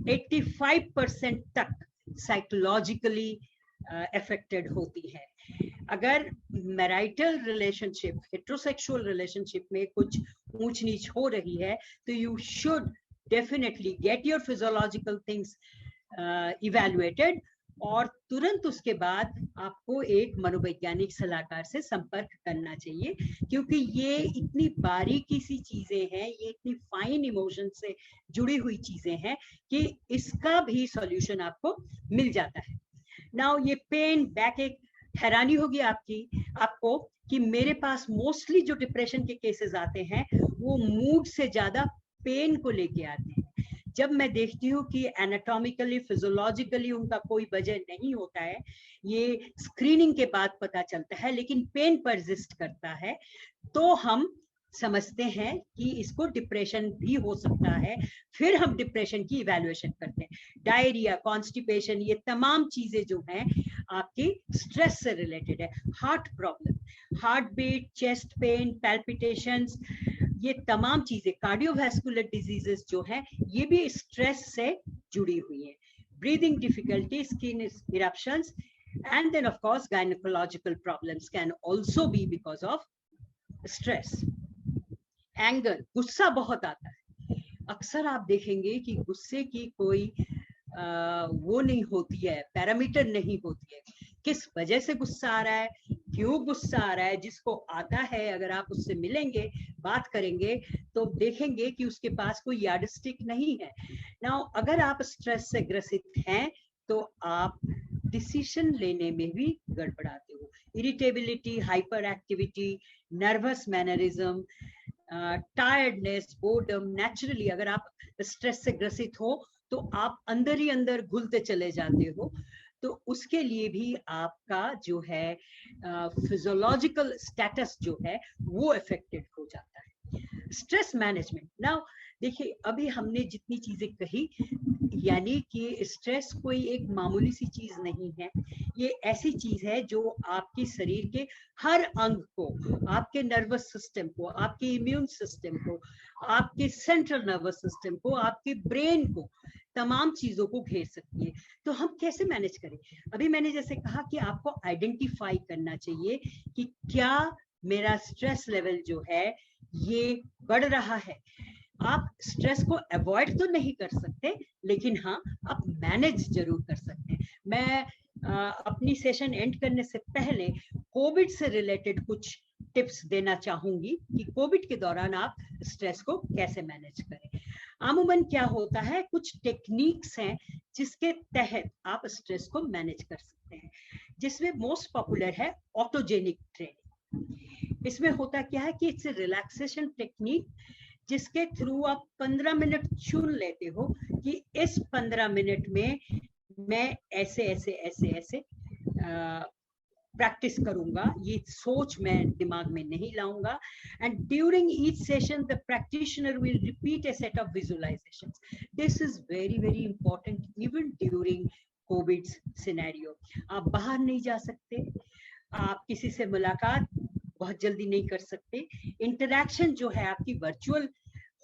85% तक साइकोलॉजिकली अफेक्टेड होती है। अगर मैरिटल रिलेशनशिप, हेट्रोसेक्सुअल रिलेशनशिप में कुछ ऊंच नीच हो रही है, तो you should definitely get your physiological things evaluated, और तुरंत उसके बाद आपको एक मनोवैज्ञानिक सलाहकार से संपर्क करना चाहिए, क्योंकि ये इतनी बारीकी सी चीजें हैं, ये इतनी फाइन इमोशन से जुड़ी हुई चीजें हैं कि इसका भी सॉल्यूशन आपको मिल जाता है। नाउ ये पेन, बैक एक, हैरानी होगी आपको कि मेरे पास मोस्टली जो डिप्रेशन के केसेस आते हैं वो मूड से ज्यादा पेन को लेके आते हैं। जब मैं देखती हूँ कि एनाटॉमिकली, फिजियोलॉजिकली उनका कोई वजह नहीं होता है, ये स्क्रीनिंग के बाद पता चलता है, लेकिन पेन परसिस्ट करता है, तो हम समझते हैं कि इसको डिप्रेशन भी हो सकता है। फिर हम डिप्रेशन की इवैल्यूएशन करते हैं। डायरिया, कॉन्स्टिपेशन, ये तमाम चीजें जो हैं आपकी स्ट्रेस से रिलेटेड है। Heart problem, heart beat, chest pain, palpitations, ये तमाम चीजें, कार्डियोवैस्कुलर डिजीजेस जो हैं, ये भी स्ट्रेस से जुड़ी हुई है। Breathing difficulty, skin eruptions, and then of course gynecological problems can also be because of stress. Anger, गुस्सा बहुत आता है। अक्सर आप देखेंगे कि गुस्से की कोई वो नहीं होती है, पैरामीटर नहीं होती है, किस वजह से गुस्सा आ रहा है, क्यों गुस्सा आ रहा है। जिसको आता है, अगर आप उससे मिलेंगे, बात करेंगे, तो देखेंगे कि उसके पास कोई यार्डस्टिक नहीं है। नाउ अगर आप स्ट्रेस से ग्रसित हैं तो आप डिसीजन लेने में भी गड़बड़ाते हो। Irritability, hyper activity, nervous mannerism, tiredness, boredom. Naturally अगर आप स्ट्रेस से ग्रसित हो तो आप अंदर ही अंदर घुलते चले जाते हो, तो उसके लिए भी आपका जो है फिजियोलॉजिकल स्टेटस जो है वो अफेक्टेड हो जाता है। स्ट्रेस मैनेजमेंट, नाउ देखिए, अभी हमने जितनी चीजें कही, यानी कि स्ट्रेस कोई एक मामूली सी चीज नहीं है, ये ऐसी चीज है जो आपके शरीर के हर अंग को, आपके नर्वस सिस्टम को, आपके इम्यून सिस्टम को, आपके सेंट्रल नर्वस सिस्टम को, आपके ब्रेन को, तमाम चीजों को घेर सकती है। तो हम कैसे मैनेज करें? अभी मैंने जैसे कहा कि आपको आइडेंटिफाई करना चाहिए कि क्या मेरा स्ट्रेस लेवल जो है ये बढ़ रहा है। आप स्ट्रेस को अवॉइड तो नहीं कर सकते, लेकिन हाँ, आप मैनेज जरूर कर सकते हैं। मैं अपनी सेशन एंड करने से पहले कोविड से रिलेटेड कुछ टिप्स देना चाहूंगी कि कोविड के दौरान आप स्ट्रेस को कैसे मैनेज करें। अमूमन क्या होता है, कुछ टेक्निक्स हैं जिसके तहत आप स्ट्रेस को मैनेज कर सकते हैं, जिसमें मोस्ट पॉपुलर है ऑटोजेनिक ट्रेनिंग। इसमें होता क्या है कि इट्स रिलैक्सेशन टेक्निक, जिसके थ्रू आप 15 मिनट चुन लेते हो कि इस 15 मिनट में मैं ऐसे ऐसे ऐसे ऐसे प्रैक्टिस करूंगा, ये सोच मैं दिमाग में नहीं लाऊंगा। And during each session the practitioner will repeat A set of visualisations. This is very very important even during Covid scenario. आप बाहर नहीं जा सकते, आप किसी से मुलाकात बहुत जल्दी नहीं कर सकते, इंटरैक्शन जो है आपकी वर्चुअल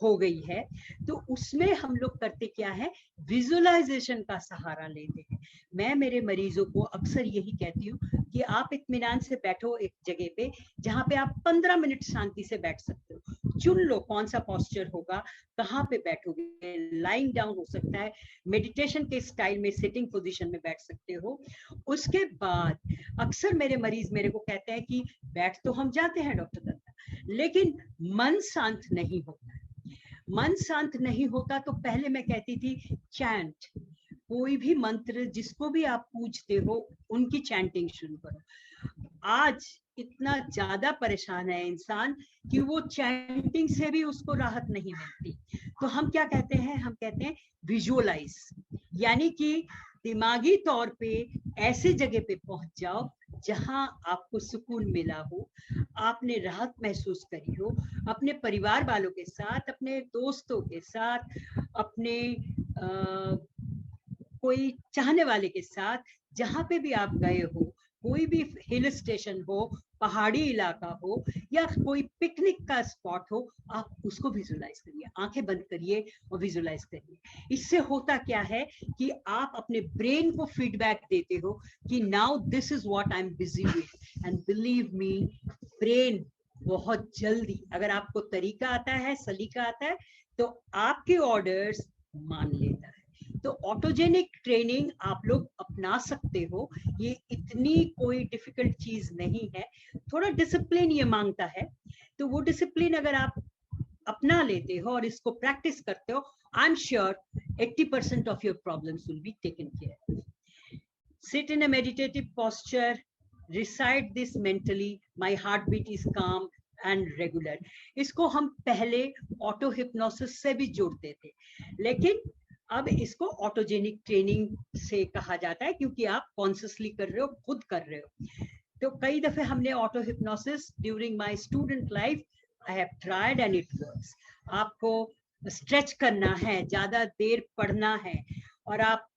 हो गई है, तो उसमें हम लोग करते क्या है, विजुअलाइजेशन का सहारा लेते हैं। मैं मेरे मरीजों को अक्सर यही कहती हूँ कि आप इत्मीनान से बैठो एक जगह पे जहाँ पे आप 15 मिनट शांति से बैठ सकते हो। चुन लो कौन सा पोस्चर होगा, कहाँ पे बैठोगे, लाइंग डाउन हो सकता है, मेडिटेशन के स्टाइल में सिटिंग पोजीशन में बैठ सकते हो। उसके बाद अक्सर मेरे मरीज मेरे को कहते हैं कि बैठ तो हम जाते हैं डॉक्टर दत्ता, लेकिन मन शांत नहीं होता। मन शांत नहीं होता तो पहले मैं कहती थी चैंट, कोई भी मंत्र जिसको भी आप पूजते हो उनकी चैंटिंग शुरू करो। आज इतना ज्यादा परेशान है इंसान कि वो चैंटिंग से भी उसको राहत नहीं मिलती। तो हम क्या कहते हैं, हम कहते हैं विजुअलाइज, यानी कि दिमागी तौर पे ऐसे जगह पे पहुंच जाओ जहां आपको सुकून मिला हो, आपने राहत महसूस करी हो, अपने परिवार वालों के साथ, अपने दोस्तों के साथ, अपने कोई चाहने वाले के साथ, जहां पे भी आप गए हो, कोई भी हिल स्टेशन हो, पहाड़ी इलाका हो या कोई पिकनिक का स्पॉट हो, आप उसको विजुलाइज करिए, आंखें बंद करिए और विजुलाइज करिए। इससे होता क्या है कि आप अपने ब्रेन को फीडबैक देते हो कि now this is what I am busy with, and believe me, brain बहुत जल्दी, अगर आपको तरीका आता है, सलीका आता है, तो आपके ऑर्डर्स मान लेता है। तो ऑटोजेनिक ट्रेनिंग आप लोग अपना सकते हो, ये इतनी कोई डिफिकल्ट चीज नहीं है, थोड़ा डिसिप्लिन ये मांगता है। तो वो डिसिप्लिन अगर आप अपना लेते हो और इसको प्रैक्टिस करते हो, I am sure 80% of your problems will be taken care. Sit in a meditative posture, recite this mentally, my heartbeat is calm and regular. इसको हम पहले ऑटो हिप्नोसिस से भी जोड़ते थे, लेकिन अब इसको ऑटोजेनिक ट्रेनिंग से कहा जाता है, क्योंकि आप कॉन्शियसली कर रहे हो, खुद कर रहे हो। तो कई दफे हमने auto hypnosis during my student life, I have tried and it works. आपको स्ट्रेच करना है, ज्यादा देर पढ़ना है और आप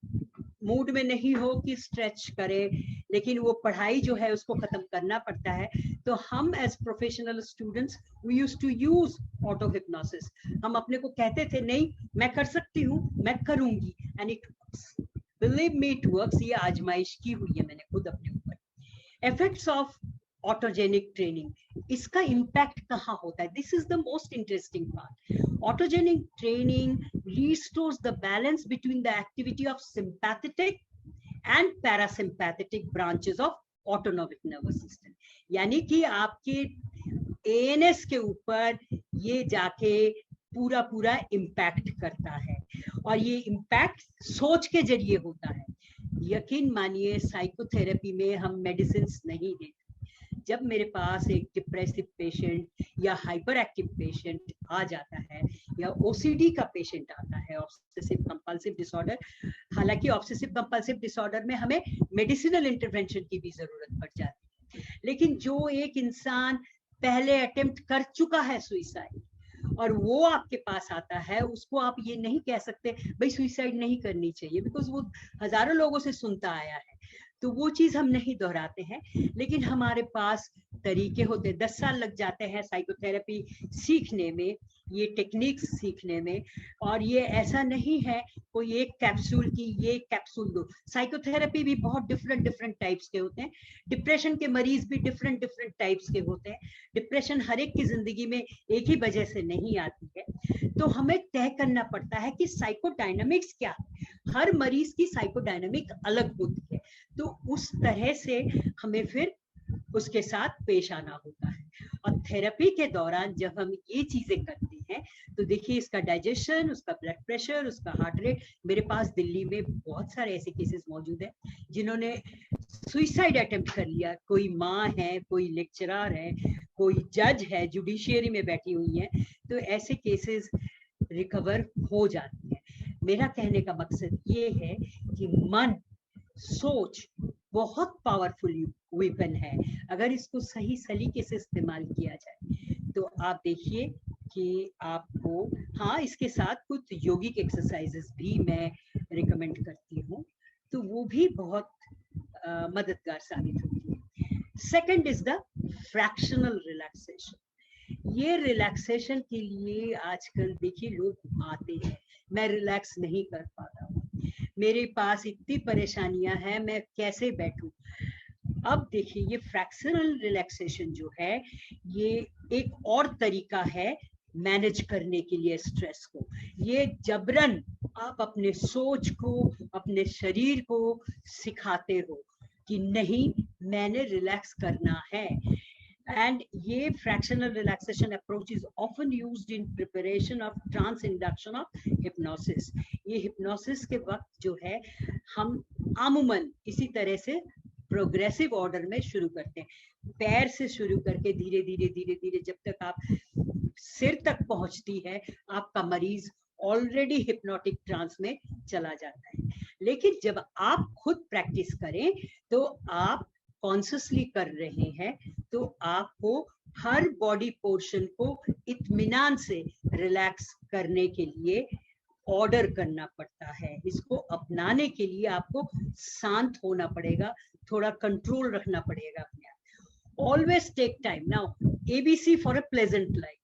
मूड में नहीं हो कि स्ट्रेच करें, लेकिन वो पढ़ाई जो है उसको खत्म करना पड़ता है, तो हम as professional students we used to use auto hypnosis. हम अपने को कहते थे नहीं मैं कर सकती हूँ, मैं करूंगी, and it works, believe me it works. ये आजमाइश की हुई है मैंने खुद अपने ऊपर। इफेक्ट्स ऑफ ऑटोजेनिक ट्रेनिंग, इसका इम्पैक्ट कहाँ होता है? This is the most interesting part. Autogenic training restores the balance between the activity of sympathetic and parasympathetic branches of autonomic nervous system। यानी कि आपके ANS के ऊपर ये जाके पूरा पूरा इम्पैक्ट करता है, और ये इम्पैक्ट सोच के जरिए होता है। यकीन मानिए साइकोथेरेपी में हम मेडिसिन नहीं देते। जब मेरे पास एक डिप्रेसिव पेशेंट या हाइपर एक्टिव पेशेंट आ जाता है, या OCD का पेशेंट आता है, ऑब्सेसिव कंपल्सिव डिसऑर्डर, हालांकि ऑब्सेसिव कंपल्सिव डिसऑर्डर में हमें मेडिसिनल इंटरवेंशन की भी जरूरत पड़ जाती है, लेकिन जो एक इंसान पहले अटेम्प्ट कर चुका है सुइसाइड और वो आपके पास आता है, उसको आप ये नहीं कह सकते भाई सुइसाइड नहीं करनी चाहिए, बिकॉज वो हजारों लोगों से सुनता आया है, तो वो चीज हम नहीं दोहराते हैं। लेकिन हमारे पास तरीके होते, 10 साल लग जाते हैं साइकोथेरेपी सीखने में, ये टेक्निक्स सीखने में, और ये ऐसा नहीं है कोई एक कैप्सूल की ये कैप्सूल दो। साइकोथेरेपी भी बहुत डिफरेंट टाइप्स के होते हैं, डिप्रेशन के मरीज भी डिफरेंट टाइप्स के होते हैं। डिप्रेशन हर एक की जिंदगी में एक ही वजह से नहीं आती है, तो हमें तय करना पड़ता है कि साइकोडायनामिक्स क्या है। हर मरीज की साइकोडायनामिक अलग होती है, तो उस तरह से हमें फिर उसके साथ पेश आना होता है। और थेरेपी के दौरान जब हम ये चीजें करते हैं, तो देखिए इसका डाइजेशन, उसका ब्लड प्रेशर, उसका हार्ट रेट, मेरे पास दिल्ली में बहुत सारे ऐसे केसेस मौजूद हैं जिन्होंने सुइसाइड अटेम्प्ट कर लिया। कोई माँ है, कोई लेक्चरर है, कोई जज है, जुडिशियरी में बैठी हुई है, तो ऐसे केसेस रिकवर हो जाती है। मेरा कहने का मकसद ये है कि मन, सोच बहुत पावरफुल वेपन है, अगर इसको सही सलीके से इस्तेमाल किया जाए तो आप देखिए कि आपको, हाँ इसके साथ कुछ योगिक एक्सरसाइजेस भी मैं रिकमेंड करती हूँ, तो वो भी बहुत मददगार साबित होती है। Second is the fractional relaxation. ये रिलैक्सेशन के लिए आजकल देखिए लोग आते हैं, मैं रिलैक्स नहीं कर पाता हूँ, मेरे पास इतनी परेशानियां हैं, मैं कैसे बैठूं। अब देखिए ये फ्रैक्शनल रिलैक्सेशन जो है, ये एक और तरीका है मैनेज करने के लिए स्ट्रेस को। ये जबरन आप अपने सोच को, अपने शरीर को सिखाते हो कि नहीं मैंने रिलैक्स करना है। And ये fractional relaxation approach is often used in preparation of trance induction of hypnosis। ये hypnosis के वक्त जो है हम आमुमन इसी तरह से प्रोग्रेसिव ऑर्डर में शुरू करते हैं, पैर से शुरू करके धीरे धीरे जब तक आप सिर तक पहुंचती है, आपका मरीज ऑलरेडी हिप्नोटिक ट्रांस में चला जाता है। लेकिन जब आप खुद प्रैक्टिस करें तो आप कॉन्शियसली कर रहे हैं तो आपको हर बॉडी पोर्शन को इत्मीनान से रिलैक्स करने के लिए ऑर्डर करना पड़ता है। इसको अपनाने के लिए आपको शांत होना पड़ेगा, थोड़ा कंट्रोल रखना पड़ेगा अपने आप। Always take time. Now ABC for a pleasant life.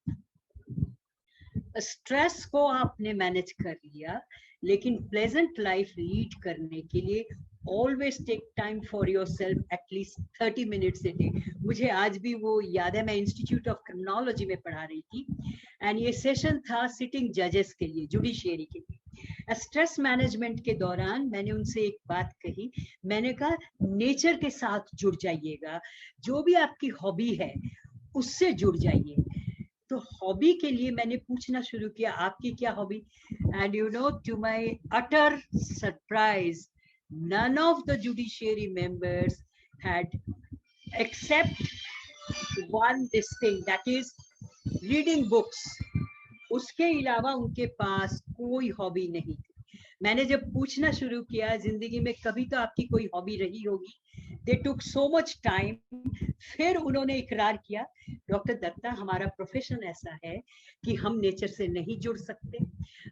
Stress को आपने मैनेज कर लिया, लेकिन प्लेजेंट लाइफ लीड करने के लिए always take time for yourself, at least 30 minutes a day. मुझे आज भी वो याद है, मैं इंस्टीट्यूट ऑफ क्रिमिनोलॉजी में पढ़ा रही थी एंड ये सेशन था सिटिंग जजेस के लिए, जुडिशियरी के लिए। स्ट्रेस मैनेजमेंट के दौरान मैंने उनसे एक बात कही, मैंने कहा नेचर के साथ जुड़ जाइएगा, जो भी आपकी हॉबी है उससे जुड़ जाइए। तो हॉबी के लिए मैंने पूछना शुरू किया, आपकी क्या hobby? And you know, to my utter surprise, none of the judiciary members had except one this thing, that is reading books. उसके अलावा उनके पास कोई हॉबी नहीं थी। मैंने जब पूछना शुरू किया, जिंदगी में कभी तो आपकी कोई हॉबी रही होगी, they took so much time, फिर उन्होंने इकरार किया, डॉक्टर दत्ता हमारा प्रोफेशन ऐसा है कि हम नेचर से नहीं जुड़ सकते,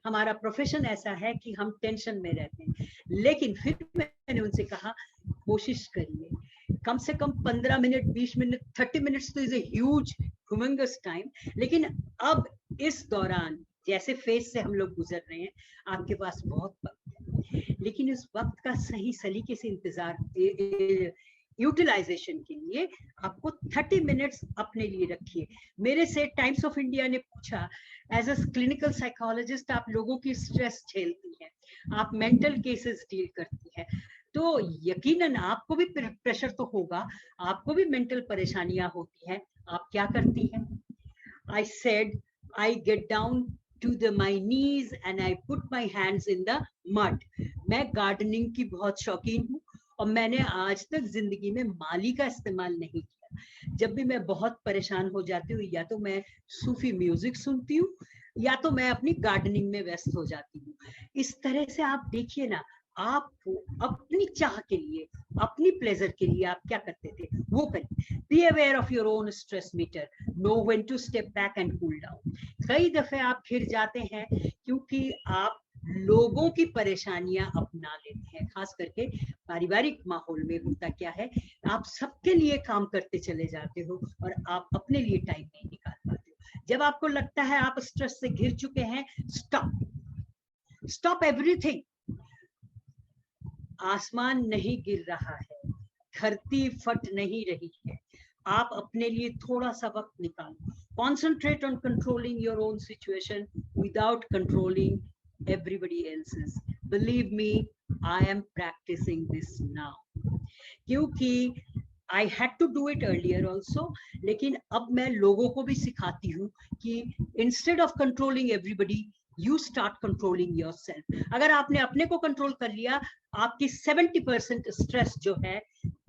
हमारा प्रोफेशन ऐसा है कि हम टेंशन में रहते हैं। लेकिन फिर मैंने उनसे कहा कोशिश करिए, कम से कम 15 मिनट, 20 मिनट, 30 मिनट्स तो is a huge humongous time. लेकिन अब इस दौरान जैसे फेज से हम लोग गुजर रहे हैं, आपके पास बहुत वक्त है, लेकिन उस वक्त का सही सलीके से इंतजार, यूटिलाइजेशन के लिए आपको 30 मिनट्स अपने लिए रखिए। मेरे से टाइम्स ऑफ इंडिया ने पूछा, एज अ क्लिनिकल साइकोलॉजिस्ट आप लोगों की स्ट्रेस झेलती हैं, आप मेंटल केसेस डील करती हैं, तो यकीनन आपको भी प्रेशर तो होगा, आपको भी मेंटल परेशानियां होती हैं, आप क्या करती हैं? I said, I get down to my knees and I put my hands in the mud. मैं गार्डनिंग की बहुत शौकीन हूँ और मैंने आज तक जिंदगी में माली का इस्तेमाल नहीं किया। जब भी मैं बहुत परेशान हो जाती हूँ, या तो मैं सूफी म्यूजिक सुनती हूँ या तो मैं अपनी गार्डनिंग में व्यस्त हो जाती हूँ। इस तरह से आप देखिए ना, आप अपनी चाह के लिए, अपनी प्लेजर के लिए आप क्या करते थे वो करिए। Be aware of your own stress meter, know when to step back and cool down. कई दफे आप फिर जाते हैं क्योंकि आप लोगों की परेशानियां अपना लेते हैं, खास करके पारिवारिक माहौल में होता क्या है, आप सबके लिए काम करते चले जाते हो और आप अपने लिए टाइम नहीं निकाल पाते हो। जब आपको लगता है आप स्ट्रेस से घिर चुके हैं, स्टॉप एवरीथिंग। आसमान नहीं गिर रहा है, धरती फट नहीं रही है, आप अपने लिए थोड़ा सा वक्त निकालो। Concentrate on controlling your own situation without controlling everybody else's. Believe me, I am practicing this now. क्योंकि I had to do it earlier also, लेकिन अब मैं लोगों को भी सिखाती हूँ कि instead of controlling everybody, you start controlling yourself. अगर आपने अपने को कंट्रोल कर लिया, आपकी 70% स्ट्रेस जो है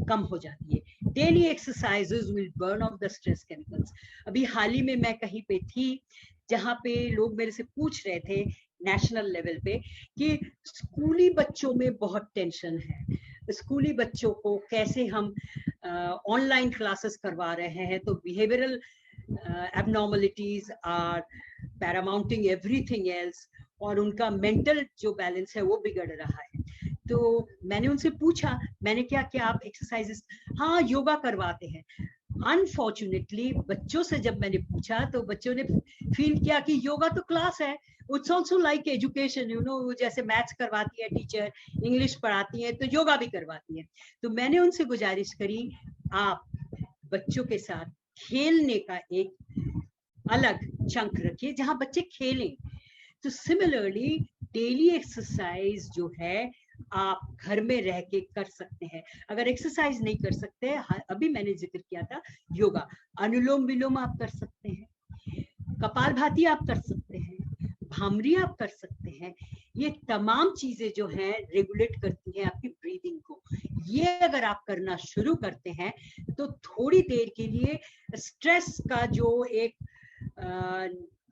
कम हो जाती है। Daily exercises will burn of the stress chemicals. अभी हाल ही में मैं कहीं पे थी जहाँ पे लोग मेरे से पूछ रहे थे नेशनल लेवल पे कि स्कूली बच्चों में बहुत टेंशन है, स्कूली बच्चों को कैसे हम ऑनलाइन क्लासेस करवा रहे हैं, तो behavioural abnormalities are paramounting everything else, और उनका मेंटल जो बैलेंस है वो बिगड़ रहा है। तो मैंने उनसे पूछा, मैंने क्या क्या आप एक्सरसाइजेस, हाँ योगा करवाते हैं। अनफॉर्चुनेटली बच्चों से जब मैंने पूछा तो बच्चों ने फील किया कि योगा तो क्लास है, it's also like education, you know, जैसे मैथ्स करवाती है टीचर, इंग्लिश पढ़ाती है, तो योगा भी करवाती है। तो मैंने उनसे गुजारिश करी, आप बच्चों के साथ खेलने का एक अलग चंक रखिए जहां बच्चे खेलें। तो सिमिलरली डेली एक्सरसाइज जो है आप घर में रह के कर सकते हैं। अगर एक्सरसाइज नहीं कर सकते, अभी मैंने जिक्र किया था योगा, अनुलोम विलोम आप कर सकते हैं, कपालभाति आप कर सकते हैं, भामरी आप कर सकते हैं। ये तमाम चीजें जो हैं रेगुलेट करती हैं आपकी ब्रीदिंग को। ये अगर आप करना शुरू करते हैं तो थोड़ी देर के लिए स्ट्रेस का जो एक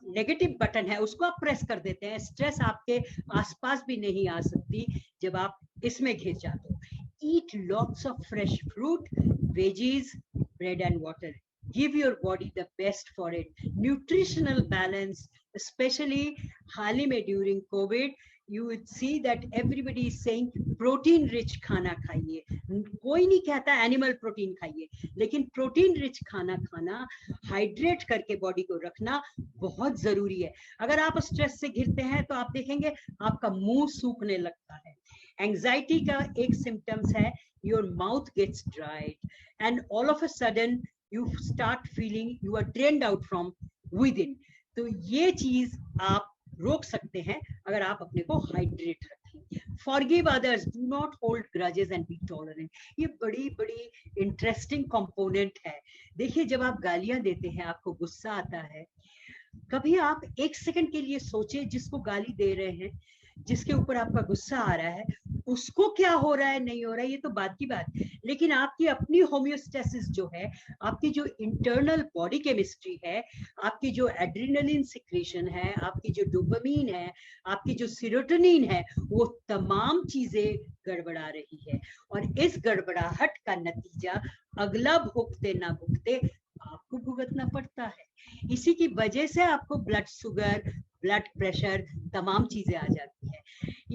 नेगेटिव बटन है उसको आप प्रेस कर देते हैं। स्ट्रेस आपके आसपास भी नहीं आ सकती जब आप इसमें घिर जाते हो। Eat lots of fresh fruit, veggies, bread and water. Give your body the best for it. Nutritional balance, especially हाल ही में during COVID, you would see that everybody is saying protein rich खाना खाइए. कोई नहीं कहता animal protein खाइए, लेकिन protein rich खाना खाना, hydrate करके body को रखना बहुत जरूरी है. अगर आप stress से घिरते हैं तो आप देखेंगे आपका मुंह सूखने लगता है. Anxiety का एक symptoms है your mouth gets dried and all of a sudden you start feeling you are drained out from within. तो ये चीज आप रोक सकते हैं अगर आप अपने को हाइड्रेट रखें. Forgive others, do not hold grudges and be tolerant. ये बड़ी बड़ी इंटरेस्टिंग कंपोनेंट है. देखिए जब आप गालियां देते हैं आपको गुस्सा आता है, कभी आप एक सेकंड के लिए सोचे जिसको गाली दे रहे हैं, जिसके ऊपर आपका गुस्सा आ रहा है, उसको क्या हो रहा है नहीं हो रहा है ये तो बात की बात, लेकिन आपकी अपनी होम्योस्टेसिस जो है, आपकी जो इंटरनल बॉडी केमिस्ट्री है, आपकी जो एड्रेनलिन सिक्रेशन है, आपकी जो डोपामीन है, आपकी जो सेरोटोनिन है, वो तमाम चीजें गड़बड़ा रही है. और इस गड़बड़ाहट का नतीजा अगला भुगते ना भुगते आपको भुगतना पड़ता है. इसी की वजह से आपको ब्लड शुगर, ब्लड प्रेशर, तमाम चीजें आ जाती है.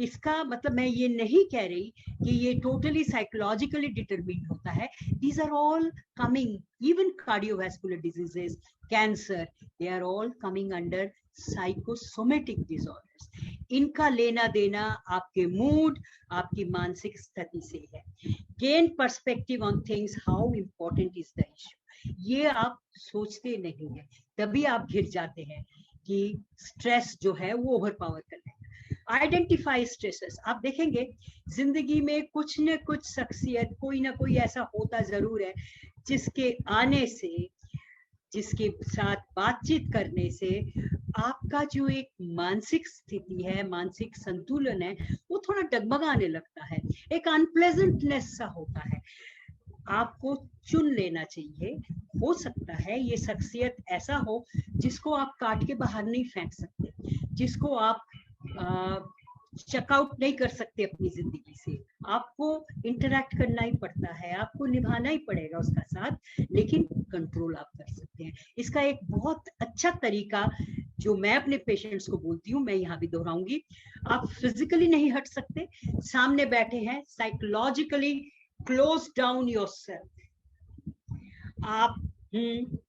इसका मतलब मैं ये नहीं कह रही कि ये टोटली साइकोलॉजिकली डिटरमिन्ड होता है. These are all coming, even cardiovascular diseases, cancer, they are all coming under psychosomatic disorders. इनका लेना देना आपके मूड, आपकी मानसिक स्थिति से है. Gain perspective on things, how important is the issue, ये आप सोचते नहीं है, तभी आप घिर जाते हैं कि स्ट्रेस जो है वो ओवर पावर कर लेगा. Identify stresses. आप देखेंगे जिंदगी में कुछ न कुछ शख्सियत, कोई ना कोई ऐसा होता जरूर है जिसके आने से, जिसके साथ बातचीत करने से आपका जो एक मानसिक स्थिति है, मानसिक संतुलन है, वो थोड़ा डगमगाने लगता है. एक अनप्लेजेंटनेस सा होता है. आपको चुन लेना चाहिए. हो सकता है ये शख्सियत ऐसा हो जिसको आप काट के बाहर नहीं फेंक सकते, जिसको आप चेकआउट नहीं कर सकते अपनी जिंदगी से. आपको इंटरैक्ट करना ही पड़ता है, आपको निभाना ही पड़ेगा उसका साथ, लेकिन कंट्रोल आप कर सकते हैं. इसका एक बहुत अच्छा तरीका जो मैं अपने पेशेंट्स को बोलती हूँ, मैं यहाँ भी दोहराऊंगी. आप फिजिकली नहीं हट सकते, सामने बैठे हैं, साइकोलॉजिकली क्लोज डाउन योरसेल्फ. आप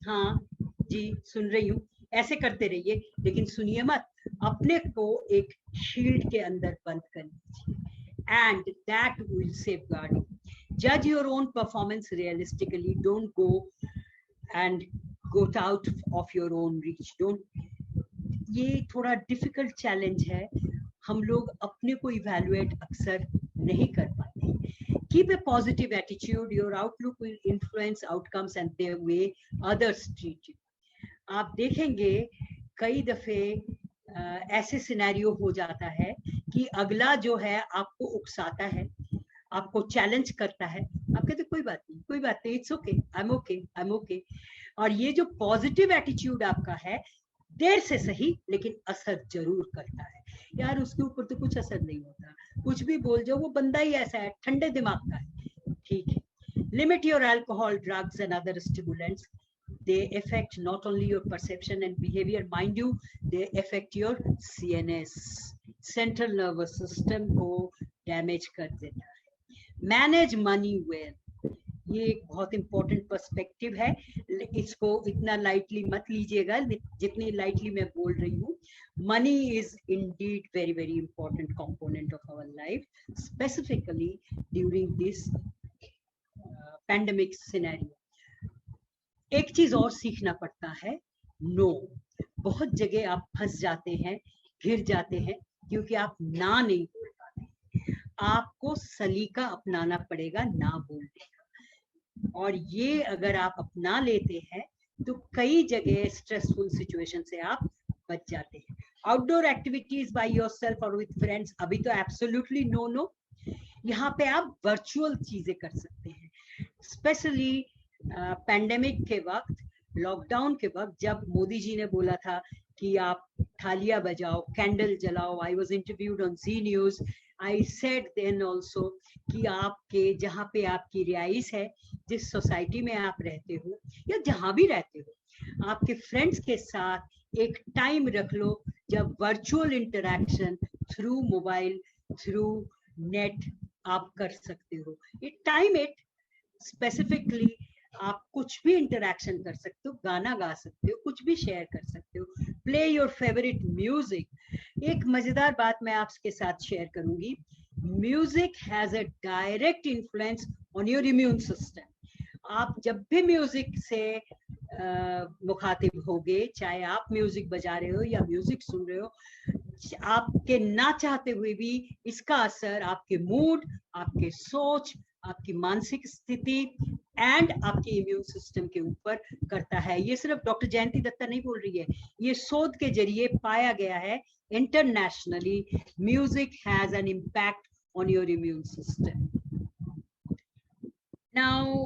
हाँ जी सुन रही हूँ ऐसे करते रहिए, लेकिन सुनिए मत, अपने को एक शील्ड के अंदर बंद कर लीजिए. And that will safeguard you. जज your own performance realistically. Don't go and go out of your own reach. Don't. ये थोड़ा डिफिकल्ट चैलेंज है, हम लोग अपने को इवैल्यूएट अक्सर नहीं कर पाते. Keep a positive attitude. Your outlook will influence outcomes and the way others treat you. आप देखेंगे कई दफे ऐसे सिनेरियो हो जाता है कि अगला जो है आपको उकसाता है, आपको चैलेंज करता है, आप कहते कोई बात नहीं, कोई बात नहीं, it's okay, I am okay, I am okay. और ये जो पॉजिटिव एटीट्यूड आपका है, देर से सही लेकिन असर जरूर करता है. यार उसके ऊपर तो कुछ असर नहीं होता, कुछ भी बोल जाओ, वो बंदा ही ऐसा है, ठंडे दिमाग का है. ठीक है. Limit your alcohol, drugs and other stimulants. They affect not only your perception and behavior, mind you, they affect your CNS, central nervous system को damage कर देता है. Manage money well. ये एक बहुत इंपॉर्टेंट पर्सपेक्टिव है, इसको इतना लाइटली मत लीजिएगा जितनी लाइटली मैं बोल रही हूँ. Money is indeed very very important component of our life, specifically during this pandemic scenario. एक चीज और सीखना पड़ता है, नो. बहुत जगह आप फंस जाते हैं, घिर जाते हैं, क्योंकि आप ना नहीं बोल पाते. आपको सलीका अपनाना पड़ेगा ना बोलने का, और ये अगर आप अपना लेते हैं तो कई जगह स्ट्रेसफुल सिचुएशन से आप बच जाते हैं. आउटडोर एक्टिविटीज बाय योरसेल्फ और विद फ्रेंड्स, अभी तो एब्सोल्युटली नो नो. यहाँ पे आप वर्चुअल चीजें कर सकते हैं. स्पेशली पैंडेमिक के वक्त, लॉकडाउन के वक्त, जब मोदी जी ने बोला था कि आप थालियां बजाओ, कैंडल जलाओ. I was interviewed on Zee news. I said then also कि आपके जहाँ पे आपकी रिहाइश है, जिस सोसाइटी में आप रहते हो या जहाँ भी रहते हो, आपके फ्रेंड्स के साथ एक टाइम रख लो जब virtual interaction through mobile, through net आप कर सकते हो। इट टाइम इट स्पेसिफिकली, आप कुछ भी इंटरेक्शन कर सकते हो, गाना गा सकते हो, कुछ भी शेयर कर सकते हो, प्ले योर फेवरेट म्यूजिक। एक मजेदार बात मैं आपके साथ शेयर करूंगी, music has a direct influence on your immune system. आप जब भी म्यूजिक से मुखातिब होगे, चाहे आप म्यूजिक बजा रहे हो या म्यूजिक सुन रहे हो, आपके ना चाहते हुए भी इसका असर आपके मूड, आपके सोच, आपकी मानसिक स्थिति एंड आपके इम्यून सिस्टम के ऊपर करता है। ये सिर्फ डॉक्टर जयंती दत्ता नहीं बोल रही है, ये शोध के जरिए पाया गया है internationally, music has an impact on your immune system. Now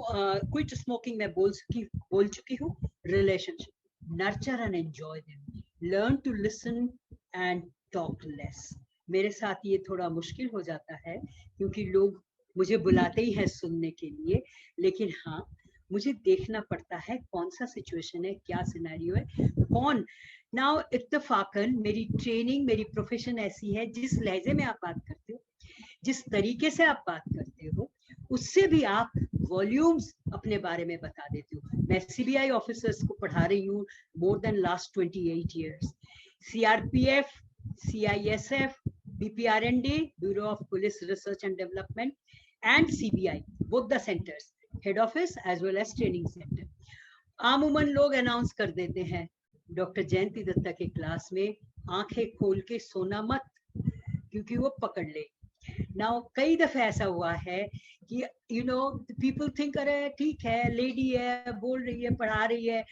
quit smoking मैं बोल चुकी हूँ। Relationship, nurture and enjoy them, learn to listen and talk less. मेरे साथ ये थोड़ा मुश्किल हो जाता है क्योंकि लोग मुझे बुलाते ही हैं सुनने के लिए, लेकिन हाँ, मुझे देखना पड़ता है कौन सा सिचुएशन है, क्या सिनेरियो है, कौन। नाउ इत्तेफाकन मेरी ट्रेनिंग, मेरी प्रोफेशन ऐसी है, जिस लहजे में आप बात करते हो, जिस तरीके से आप बात करते हो, उससे भी आप वॉल्यूम्स अपने बारे में बता देते हो। मैं सीबीआई ऑफिसर्स को पढ़ा रही हूँ more than last 28 years। CRPF, CISF, BPRND, Bureau of Police Research and Development, and CBI, both the centers, head office as well as training center। आमूमन लोग अनाउंस कर देते हैं, डॉक्टर जयंती दत्ता के क्लास में आंखें खोल के सोना मत, क्योंकि वो पकड़ ले। नाउ कई दफे ऐसा हुआ है कि यू नो पीपल थिंक, अरे ठीक है, लेडी है, बोल रही है, पढ़ा रही है,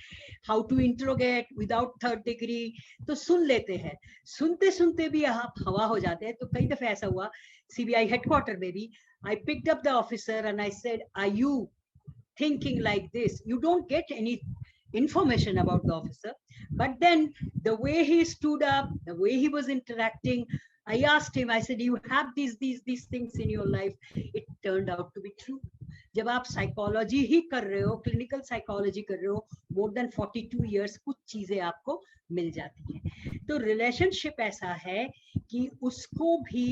how to interrogate without 3rd degree, तो सुन लेते हैं। सुनते सुनते भी आप हवा हो जाते हैं। तो कई दफे ऐसा हुआ सीबीआई हेडक्वार्टर में भी, I picked up the officer and I said, are you thinking like this? You don't get any information about the officer, but then the way he stood up, the way he was interacting, I asked him, I said, you have these things in your life? It turned out to be true। जब आप psychology ही कर रहे हो, clinical psychology कर रहे हो more than 42 years, कुछ चीजें आपको मिल जाती हैं। तो रिलेशनशिप ऐसा है कि उसको भी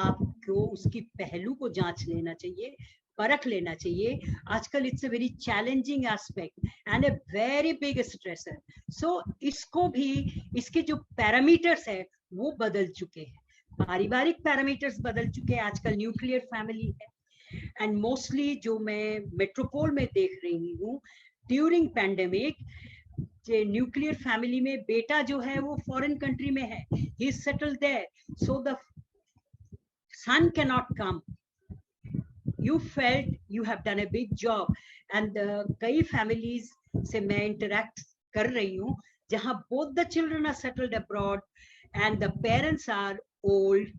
आपको उसकी पहलू को जांच लेना चाहिए, परख लेना चाहिए। आजकल it's a very challenging aspect and a very big stressor. So इसको भी, इसके जो पैरामीटर्स है वो बदल चुके हैं, पारिवारिक पैरामीटर्स बदल चुके हैं। आजकल न्यूक्लियर फैमिली है एंड मोस्टली जो मैं मेट्रोपोल में देख रही हूँ, ड्यूरिंग पैंडेमिक, न्यूक्लियर फैमिली में बेटा जो है वो फॉरेन कंट्री में है, he is settled there, so the son can not come. You felt you have done a big job, and कई families से मैं interact कर रही हूँ जहाँ both the children are settled abroad and the parents are old,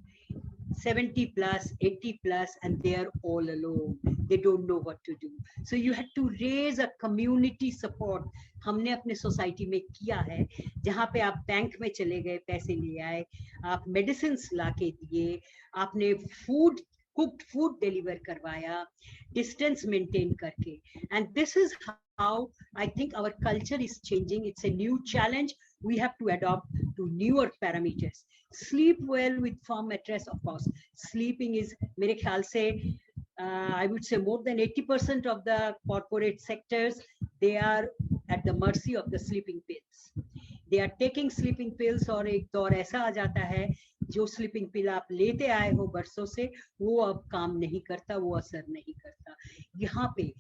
70 plus, 80 plus, and they are all alone. They don't know what to do. So you had to raise a community support. हमने अपने society में किया है, जहाँ पे आप bank में चले गए, पैसे ले आए, आप मेडिसिन ला के दिए, आपने फूड, cooked food deliver करवाया, distance maintain करके, and this is how I think our culture is changing. It's a new challenge. We have to adopt to newer parameters. Sleep well with firm mattress, of course. Sleeping is, मेरे ख्याल से, I would say more than 80% of the corporate sectors, they are at the mercy of the sleeping pills. They are taking sleeping pills, और एक दौर ऐसा आ जाता है जो स्लीपिंग पिल आप लेते आए हो बरसों से, वो अब काम नहीं करता, वो असर नहीं करता। यहाँ पे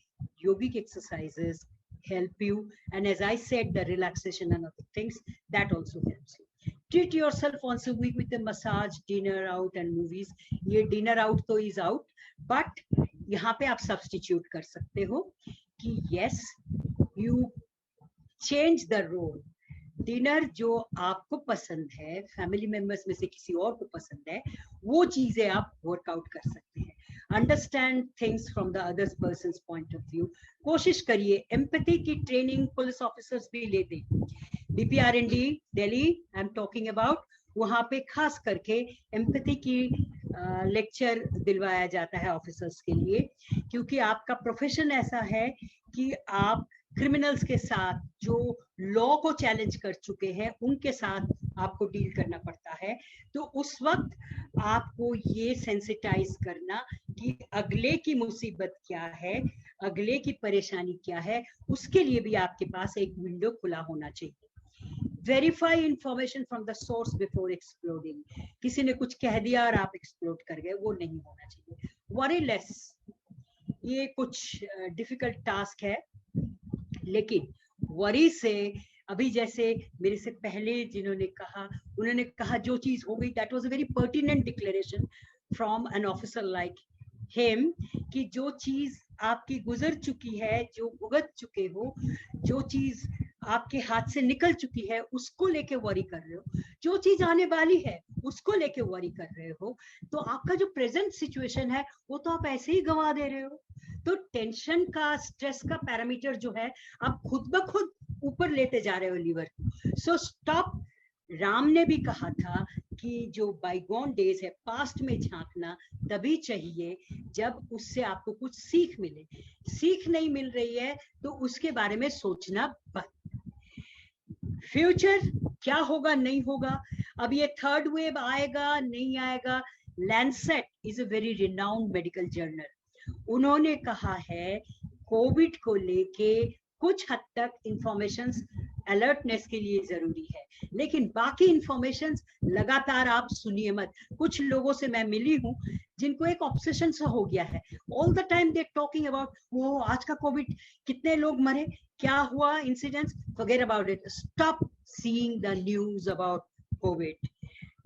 योगिक exercises help you, and as I said, the relaxation and other things, that also helps you. Treat yourself once a week with a massage, dinner out and movies. ये dinner out तो is out, but यहाँ पे आप substitute कर सकते हो कि yes, you change the role. Dinner जो आपको पसंद है, फैमिली मेंबर्स में से किसी और को पसंद है, वो चीजें आप वर्कआउट कर सकते हैं। Understand things from the others persons point of view. कोशिश करिए, एम्पैथी की ट्रेनिंग पुलिस ऑफिसर्स भी लेते हैं। BPRND Delhi, I am talking about, वहां पे खास करके एम्पैथी की लेक्चर दिलवाया जाता है ऑफिसर्स के लिए, क्योंकि आपका प्रोफेशन ऐसा है कि आप क्रिमिनल्स के साथ जो लॉ को चैलेंज कर चुके हैं उनके साथ आपको डील करना पड़ता है। तो उस वक्त आपको ये सेंसिटाइज करना कि अगले की मुसीबत क्या है, अगले की परेशानी क्या है, उसके लिए भी आपके पास एक विंडो खुला होना चाहिए। Verify information from the source before exploding. किसी ने कुछ कह दिया और आप एक्सप्लोड कर गए, वो नहीं होना चाहिए। वरी लेस, ये कुछ डिफिकल्ट टास्क है, लेकिन वरी से, अभी जैसे मेरे से पहले जिन्होंने कहा, उन्होंने कहा जो चीज हो गई, that was a very pertinent declaration from an officer like him, कि जो चीज आपकी गुजर चुकी है, जो भुगत चुके हो, जो चीज आपके हाथ से निकल चुकी है, उसको लेके वरी कर रहे हो, जो चीज आने वाली है उसको लेके वरी कर रहे हो, तो आपका जो प्रेजेंट सिचुएशन है वो तो आप ऐसे ही गंवा दे रहे हो। तो टेंशन का, स्ट्रेस का पैरामीटर जो है आप खुद ब खुद ऊपर लेते जा रहे हो लीवर को। So stop. राम ने भी कहा था कि जो बाइगॉन डेज है, पास्ट में झांकना तभी चाहिए जब उससे आपको कुछ सीख मिले। सीख नहीं मिल रही है तो उसके बारे में सोचना बंद। फ्यूचर क्या होगा नहीं होगा, अब ये थर्ड वेव आएगा नहीं आएगा, Lancet is a very renowned medical journal, उन्होंने कहा है कोविड को लेके कुछ हद तक इंफॉर्मेशंस अलर्टनेस के लिए जरूरी है, लेकिन बाकी इंफॉर्मेशंस लगातार आप सुनिए मत। कुछ लोगों से मैं मिली हूँ जिनको एक ऑब्सेशन सा हो गया है, all the time they talking about वो आज का कोविड, कितने लोग मरे, क्या हुआ, incidents, forget about it. Stop seeing the news about Covid.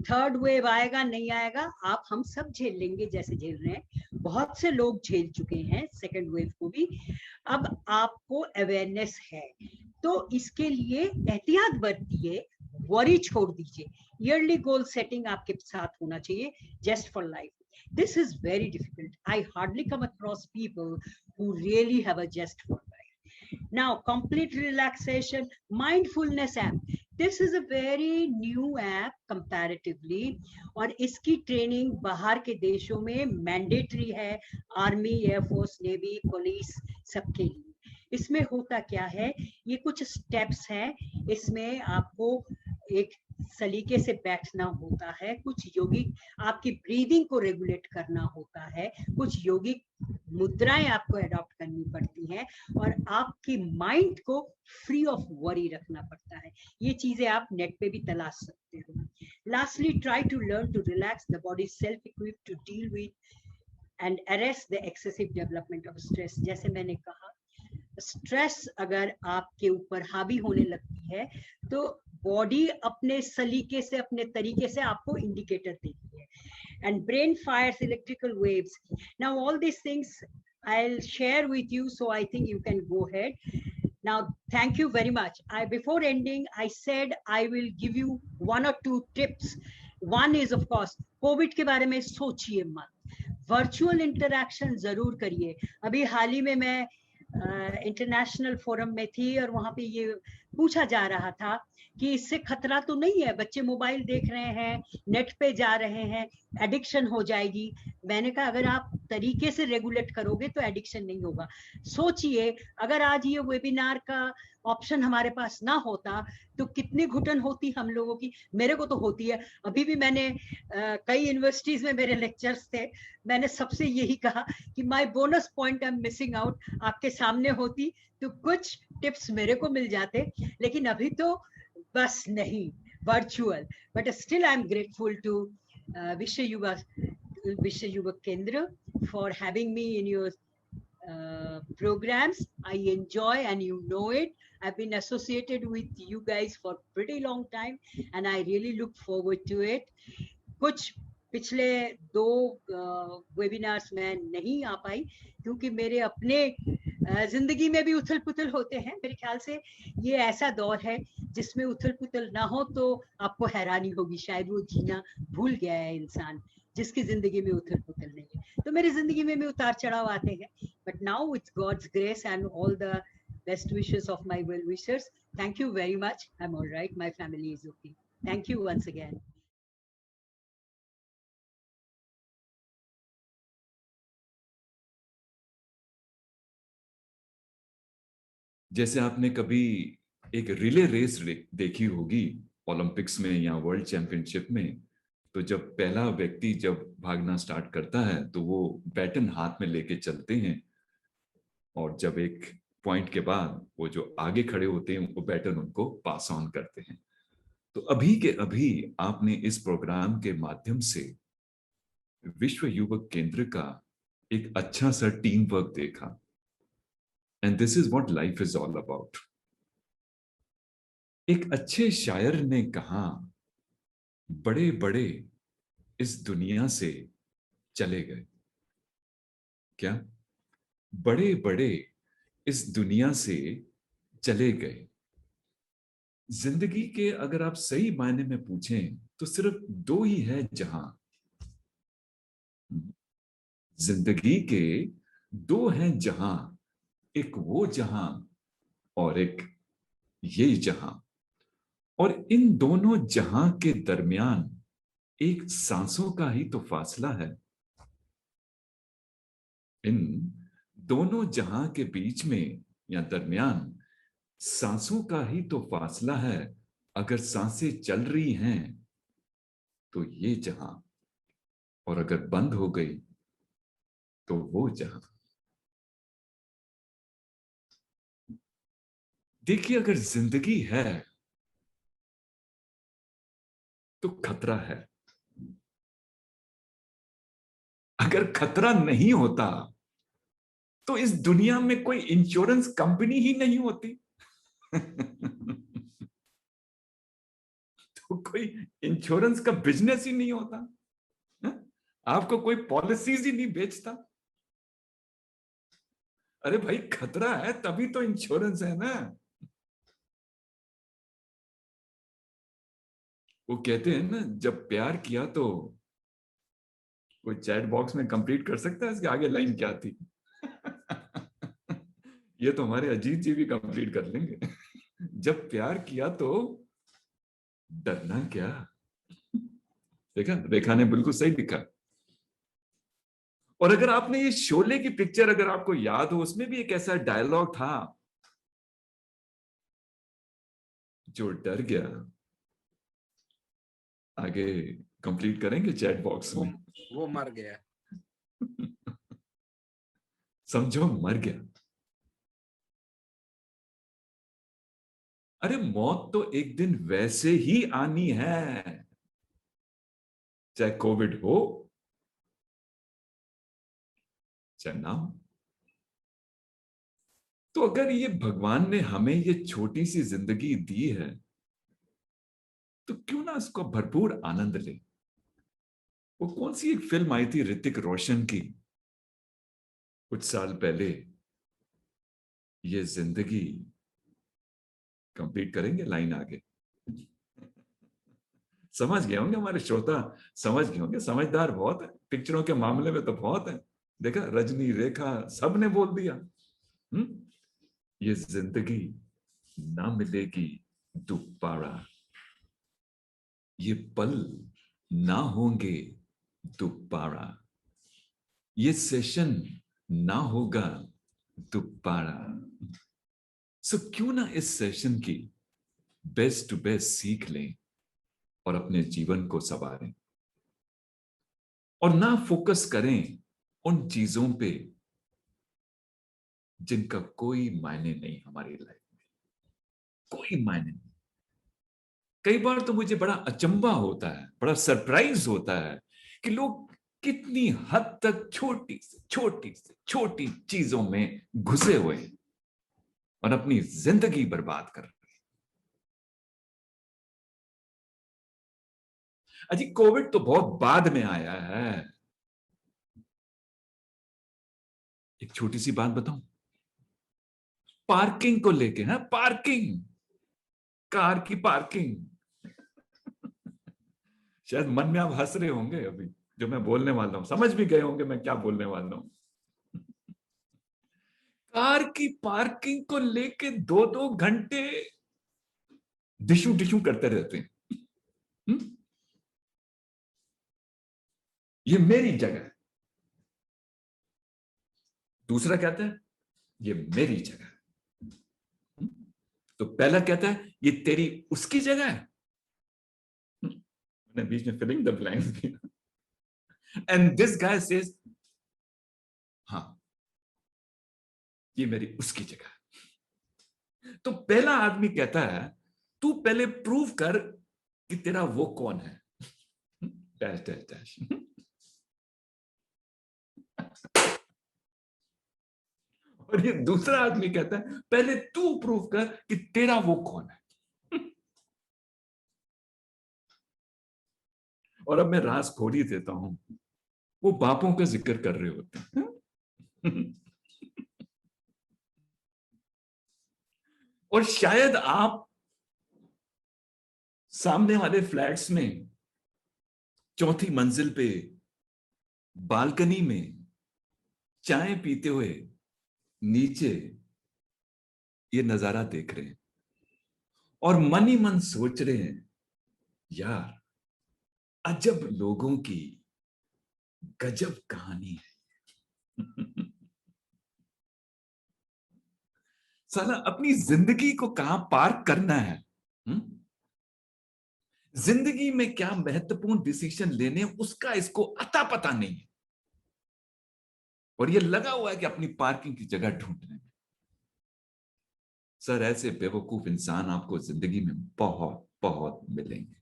Third wave आएगा नहीं आएगा, आप हम सब झेल लेंगे जैसे झेल रहे हैं, बहुत से लोग झेल चुके हैं सेकेंड वेव को भी। अब आपको अवेयरनेस है तो इसके लिए एहतियात बरतिए, वरी छोड़ दीजिए। ईयरली गोल सेटिंग आपके साथ होना चाहिए, just for life. This is very difficult. I hardly come across people who really have a just for life. Now, complete relaxation, mindfulness app. This is a very new app comparatively, और इसकी training बाहर के देशों में mandatory है, army, air force, navy, police, सबके लिए। इसमें होता क्या है, ये कुछ स्टेप्स हैं, इसमें आपको एक सलीके से बैठना होता है, कुछ योगिक आपकी ब्रीदिंग को रेगुलेट करना होता है, कुछ योगिक मुद्राएं आपको अडॉप्ट करनी पड़ती हैं, और आपकी माइंड को फ्री ऑफ वरी रखना पड़ता है। ये चीजें आप नेट पे भी तलाश सकते हो। Lastly, try to learn to relax the body, self equipped to deal with and arrest the excessive development of stress. जैसे मैंने कहा, स्ट्रेस अगर आपके ऊपर हावी होने लगती है तो बॉडी अपने सलीके से, अपने तरीके से आपको इंडिकेटर देती है। And brain fires electrical waves. Now all this things I'll share with you, so I think you can go ahead. Now, thank you very much. Before ending, I said I will give you 1 or 2 tips. One is, of course, COVID के बारे में सोचिए मत, virtual interaction जरूर करिए। अभी हाल ही में मैं इंटरनेशनल फोरम में थी और वहां पे ये पूछा जा रहा था कि इससे खतरा तो नहीं है, बच्चे मोबाइल देख रहे हैं, नेट पे जा रहे हैं, एडिक्शन हो जाएगी। मैंने कहा अगर आप तरीके से रेगुलेट करोगे तो एडिक्शन नहीं होगा। सोचिए अगर आज ये वेबिनार का ऑप्शन हमारे पास ना होता तो कितनी घुटन होती हम लोगों की। मेरे को तो होती है, अभी भी मैंने कई यूनिवर्सिटीज में मेरे लेक्चर्स थे, मैंने सबसे यही कहा कि my bonus point I am missing out, आपके सामने होती तो कुछ टिप्स मेरे को मिल जाते, लेकिन अभी तो बस नहीं, virtual. But still I am grateful to Vishwa Yuva केंद्र for having me in your programs. I enjoy, and you know it. I've been associated with you guys for pretty long time and I really look forward to it. कुछ पिछले 2 webinars में नहीं आ पाई क्योंकि मेरे अपने जिंदगी में भी उथल पुथल होते हैं। मेरे ख्याल से ये ऐसा दौर है जिसमें उथल पुथल ना हो तो आपको हैरानी होगी, शायद वो जीना भूल गया है इंसान जिसकी जिंदगी में उथल पुथल नहीं है। तो मेरी जिंदगी में भी उतार चढ़ाव आते हैं, but now with God's grace and all the best wishes of my well wishers, thank you very much. I am all right, my family is okay. Thank you once again. जैसे आपने कभी एक रिले रेस देखी होगी Olympics में या world championship में, तो जब पहला व्यक्ति जब भागना स्टार्ट करता है तो वो बैटन हाथ में लेके चलते हैं, और जब एक पॉइंट के बाद वो जो आगे खड़े होते हैं वो बैटन उनको पास ऑन करते हैं। तो अभी के अभी आपने इस प्रोग्राम के माध्यम से विश्व युवक केंद्र का एक अच्छा सा टीम वर्क देखा, and this is what life is all about. एक अच्छे शायर ने कहा, बड़े बड़े इस दुनिया से चले गए। क्या? बड़े बड़े इस दुनिया से चले गए। जिंदगी के अगर आप सही मायने में पूछें तो सिर्फ दो ही है जहां। जिंदगी के दो हैं जहां, एक वो जहां और एक ये जहां। और इन दोनों जहां के दरमियान एक सांसों का ही तो फासला है। इन दोनों जहां के बीच में या दरमियान सांसों का ही तो फासला है। अगर सांसें चल रही हैं तो ये जहां, और अगर बंद हो गई तो वो जहां। देखिए, अगर जिंदगी है तो खतरा है। अगर खतरा नहीं होता तो इस दुनिया में कोई इंश्योरेंस कंपनी ही नहीं होती। तो कोई इंश्योरेंस का बिजनेस ही नहीं होता। आपको कोई पॉलिसीज ही नहीं बेचता। अरे भाई, खतरा है तभी तो इंश्योरेंस है ना। वो कहते हैं ना, जब प्यार किया तो कोई चैट बॉक्स में कंप्लीट कर सकता है इसके आगे लाइन क्या थी? ये तो हमारे अजीत जी भी कंप्लीट कर लेंगे। जब प्यार किया तो डरना क्या। देखा, रेखा ने बिल्कुल सही लिखा। और अगर आपने ये शोले की पिक्चर अगर आपको याद हो, उसमें भी एक ऐसा डायलॉग था, जो डर गया आगे कंप्लीट करेंगे चैट बॉक्स में। वो मर गया। समझो, मर गया। अरे मौत तो एक दिन वैसे ही आनी है, चाहे कोविड हो चाहे ना हो। तो अगर ये भगवान ने हमें ये छोटी सी जिंदगी दी है तो क्यों ना इसको भरपूर आनंद ले। वो कौन सी एक फिल्म आई थी ऋतिक रोशन की कुछ साल पहले, ये जिंदगी, कंप्लीट करेंगे लाइन आगे। समझ गए होंगे हमारे श्रोता, समझ गए होंगे, समझदार बहुत है पिक्चरों के मामले में तो बहुत है। देखा, रजनी, रेखा, सब ने बोल दिया। ये जिंदगी ना मिलेगी दोबारा, ये पल ना होंगे दोबारा, ये सेशन ना होगा दोबारा। सो क्यों ना इस सेशन की बेस्ट टू बेस्ट सीख लें और अपने जीवन को संवारें, और ना फोकस करें उन चीजों पे जिनका कोई मायने नहीं हमारी लाइफ में, कोई मायने नहीं। कई बार तो मुझे बड़ा अचंभा होता है, बड़ा सरप्राइज होता है कि लोग कितनी हद तक छोटी से छोटी चीजों में घुसे हुए हैं और अपनी जिंदगी बर्बाद कर रहे हैं। अजी, कोविड तो बहुत बाद में आया है। एक छोटी सी बात बताऊं, पार्किंग को लेके है, पार्किंग, कार की पार्किंग। शायद मन में आप हंस रहे होंगे अभी जो मैं बोलने वाला हूं, समझ भी गए होंगे मैं क्या बोलने वाला हूं। कार की पार्किंग को लेके 2-2 घंटे डिशू डिशू करते रहते हैं। ये मेरी जगह है। दूसरा कहता है ये मेरी जगह है। तो पहला कहता है ये तेरी उसकी जगह है, मैंने बीच में फिलिंग द ब्लैंक्स किया, एंड दिस गाय सेज हाँ ये मेरी उसकी जगह है। तो पहला आदमी कहता है तू पहले प्रूव कर कि तेरा वो कौन है, डैश डैश डैश। और ये दूसरा आदमी कहता है पहले तू प्रूव कर कि तेरा वो कौन है। और अब मैं राज खोल ही देता हूं, वो बापों का जिक्र कर रहे होते हैं। और शायद आप सामने वाले फ्लैट्स में चौथी मंजिल पे बालकनी में चाय पीते हुए नीचे ये नजारा देख रहे हैं और मन ही मन सोच रहे हैं यार अजब लोगों की गजब कहानी है। साला अपनी जिंदगी को कहां पार्क करना है, जिंदगी में क्या महत्वपूर्ण डिसीजन लेने उसका इसको अता पता नहीं है, और ये लगा हुआ है कि अपनी पार्किंग की जगह ढूंढने में। सर ऐसे बेवकूफ इंसान आपको जिंदगी में बहुत बहुत मिलेंगे।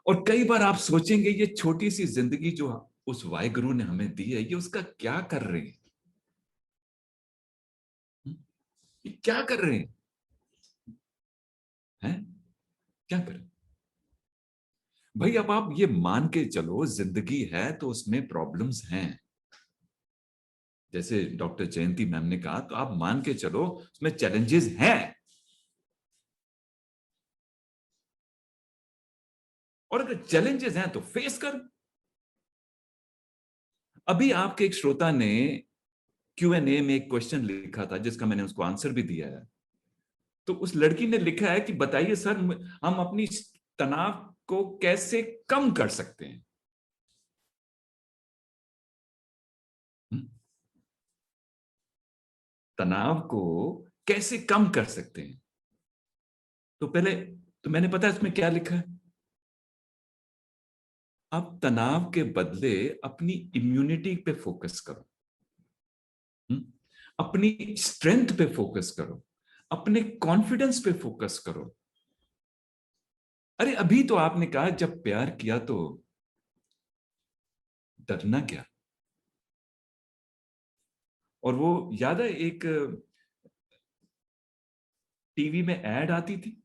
और कई बार आप सोचेंगे ये छोटी सी जिंदगी जो उस वाहिगुरु ने हमें दी है ये उसका क्या कर रहे हैं, ये क्या कर रहे हैं, क्या कर रहे हैं? भाई अब आप ये मान के चलो जिंदगी है तो उसमें प्रॉब्लम्स हैं, जैसे डॉक्टर जयंती मैम ने कहा, तो आप मान के चलो उसमें चैलेंजेस हैं, और अगर चैलेंजेस हैं तो फेस कर। अभी आपके एक श्रोता ने Q&A में एक क्वेश्चन लिखा था जिसका मैंने उसको आंसर भी दिया है। तो उस लड़की ने लिखा है कि बताइए सर हम अपनी तनाव को कैसे कम कर सकते हैं। तनाव को कैसे कम कर सकते हैं, तो पहले तो मैंने पता है इसमें क्या लिखा है, आप तनाव के बदले अपनी इम्यूनिटी पे फोकस करो, अपनी स्ट्रेंथ पे फोकस करो, अपने कॉन्फिडेंस पे फोकस करो। अरे अभी तो आपने कहा जब प्यार किया तो डरना क्या। और वो याद है एक टीवी में एड आती थी,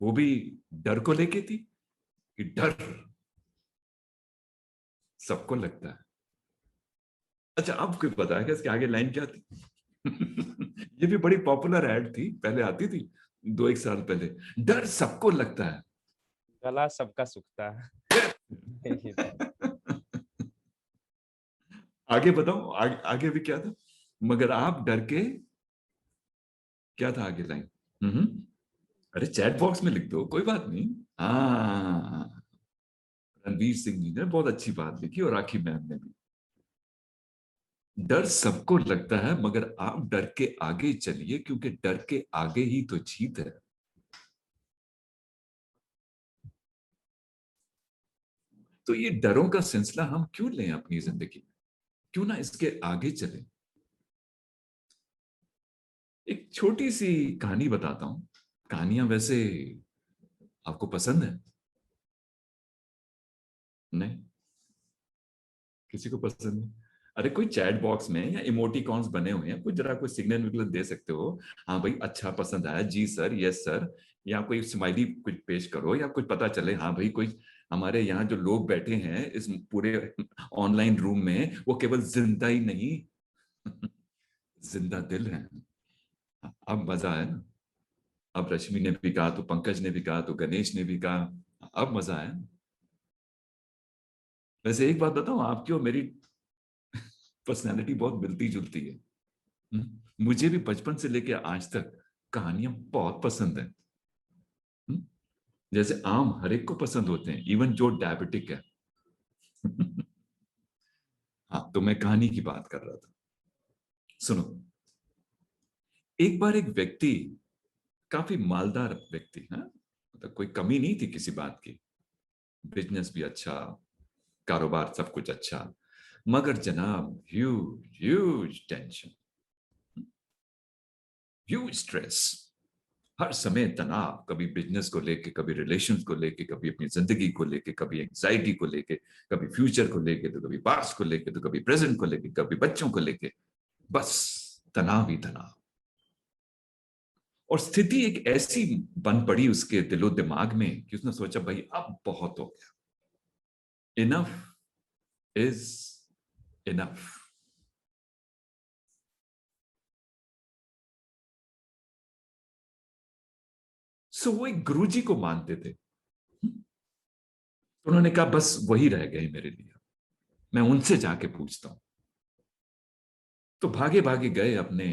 वो भी डर को लेके थी कि डर सबको लगता है। अच्छा आपको पता है कि इसके आगे लाइन क्या थी? ये भी बड़ी पॉपुलर एड थी, पहले आती थी 2-1 साल पहले, डर सबको लगता है गला सबका सूखता है। आगे बताओ, आगे भी क्या था, मगर आप डर के, क्या था आगे लाइन? अरे चैट बॉक्स में लिख दो कोई बात नहीं। हाँ रणवीर सिंह जी ने बहुत अच्छी बात लिखी और राखी मैम ने भी, डर सबको लगता है मगर आप डर के आगे चलिए क्योंकि डर के आगे ही तो जीत है। तो ये डरों का सिलसिला हम क्यों लें अपनी जिंदगी में, क्यों ना इसके आगे चले। एक छोटी सी कहानी बताता हूं, कहानियां वैसे आपको पसंद है? नहीं, किसी को पसंद नहीं? अरे कोई चैट बॉक्स में या इमोटिकॉन्स बने हुए हैं, कुछ जरा कोई सिग्नल विग्नल दे सकते हो, हाँ भाई अच्छा पसंद आया जी सर, यस सर, या कोई स्माइली कुछ पेश करो, या कुछ पता चले हाँ भाई कोई हमारे यहाँ जो लोग बैठे हैं इस पूरे ऑनलाइन रूम में वो केवल जिंदा ही नहीं जिंदा दिल है। अब मजा आया ना, अब रश्मि ने भी कहा तो पंकज ने भी कहा तो गणेश ने भी कहा, अब मजा आया। वैसे एक बात बताऊं, आपकी और मेरी पर्सनैलिटी बहुत मिलती जुलती है। मुझे भी बचपन से लेकर आज तक कहानियां बहुत पसंद है। जैसे आम हर एक को पसंद होते हैं, इवन जो डायबिटिक है। हाँ तो मैं कहानी की बात कर रहा था। सुनो, एक बार एक व्यक्ति, काफी मालदार व्यक्ति, हाँ, मतलब कोई कमी नहीं थी किसी बात की, बिजनेस भी अच्छा, कारोबार सब कुछ अच्छा, मगर जनाब huge huge tension, huge stress, हर समय तनाव, कभी बिजनेस को लेके, कभी रिलेशंस को लेके, कभी अपनी जिंदगी को लेके, कभी एंजाइटी को लेके, कभी फ्यूचर को लेके, तो कभी पास्ट को लेके, तो कभी प्रेजेंट को लेके, कभी बच्चों को लेके, बस तनाव ही तनाव। और स्थिति एक ऐसी बन पड़ी उसके दिलो दिमाग में कि उसने सोचा भाई अब बहुत हो गया, इनफ इज इनफ। सो वो एक गुरुजी को मानते थे। उन्होंने कहा बस वही रह गए मेरे लिए, मैं उनसे जाके पूछता हूं। तो भागे भागे गए अपने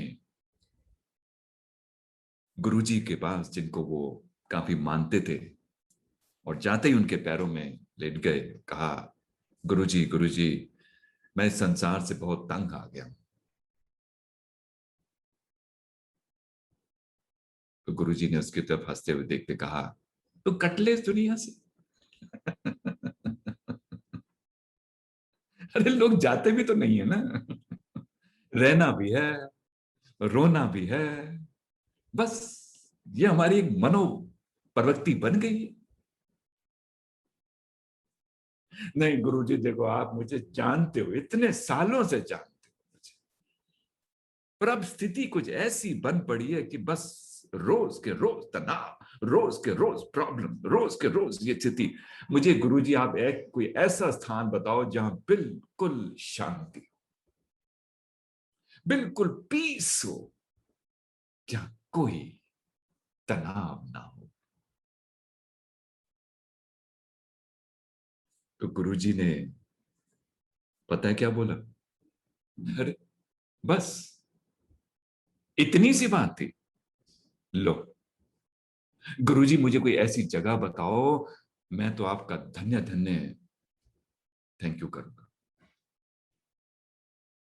गुरुजी के पास, जिनको वो काफी मानते थे, और जाते ही उनके पैरों में लेट गए। कहा, गुरुजी गुरुजी, मैं इस संसार से बहुत तंग आ गया हूं। तो गुरुजी ने उसकी तरफ हंसते हुए देखते कहा, तो कट ले इस दुनिया से। अरे लोग जाते भी तो नहीं है ना, रहना भी है, रोना भी है, बस ये हमारी एक मनो प्रवृत्ति बन गई है। नहीं गुरुजी देखो, आप मुझे जानते हो, इतने सालों से जानते हो मुझे, पर अब स्थिति कुछ ऐसी बन पड़ी है कि बस रोज के रोज तनाव, रोज के रोज प्रॉब्लम, रोज के रोज ये स्थिति। मुझे गुरुजी आप एक कोई ऐसा स्थान बताओ जहां बिल्कुल शांति हो, बिल्कुल पीस हो, जहां कोई तनाव ना हो। तो गुरुजी ने पता है क्या बोला? अरे बस इतनी सी बात थी, लो गुरुजी मुझे कोई ऐसी जगह बताओ, मैं तो आपका धन्य धन्य थैंक यू करूंगा।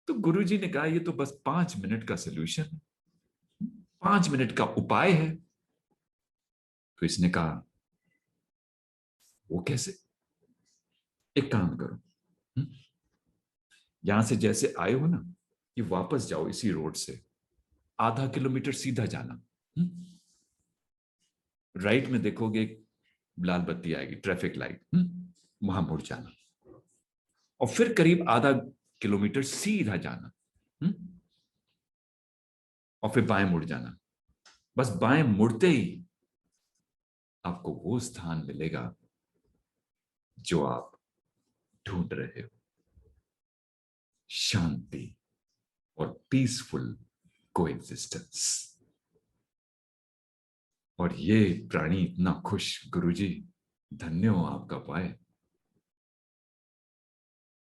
तो गुरुजी ने कहा, ये तो बस 5 मिनट का सोल्यूशन है, 5 मिनट का उपाय है। तो इसने कहा, वो कैसे? एक काम करो, यहां से जैसे आए हो ना, ये वापस जाओ इसी रोड से, आधा किलोमीटर सीधा जाना, राइट में देखोगे एक लाल बत्ती आएगी, ट्रैफिक लाइट, वहां मुड़ जाना, और फिर करीब आधा किलोमीटर सीधा जाना, और फिर बाएं मुड़ जाना। बस बाएं मुड़ते ही आपको वो स्थान मिलेगा जो आप ढूंढ रहे हो, शांति और पीसफुल कोएग्जिस्टेंस। और ये प्राणी इतना खुश, गुरुजी धन्य हो आपका उपाय।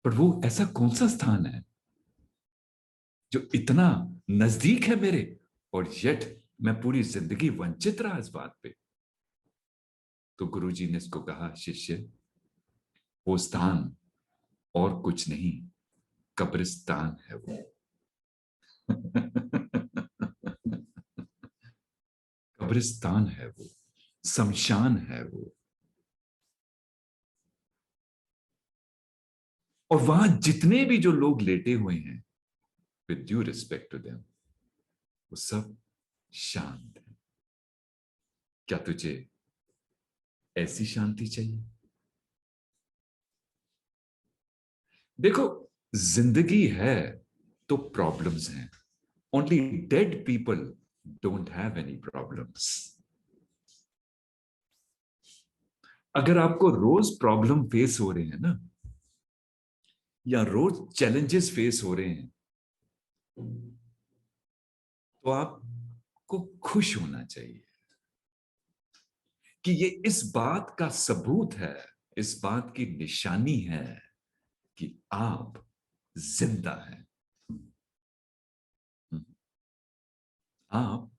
पर वो ऐसा कौन सा स्थान है जो इतना नजदीक है मेरे, और येट मैं पूरी जिंदगी वंचित रहा इस बात पे? तो गुरुजी ने इसको कहा, शिष्य वो स्थान और कुछ नहीं, कब्रिस्तान है वो। कब्रिस्तान है वो, शमशान है वो। और वहां जितने भी जो लोग लेटे हुए हैं, with due respect to them, वो सब शांत है। क्या तुझे ऐसी शांति चाहिए? देखो, जिंदगी है तो प्रॉब्लम्स हैं, only dead people don't have any problems. अगर आपको रोज प्रॉब्लम फेस हो रहे हैं ना, या रोज चैलेंजेस फेस हो रहे हैं, तो आपको खुश होना चाहिए कि ये इस बात का सबूत है, इस बात की निशानी है कि आप जिंदा हैं, आप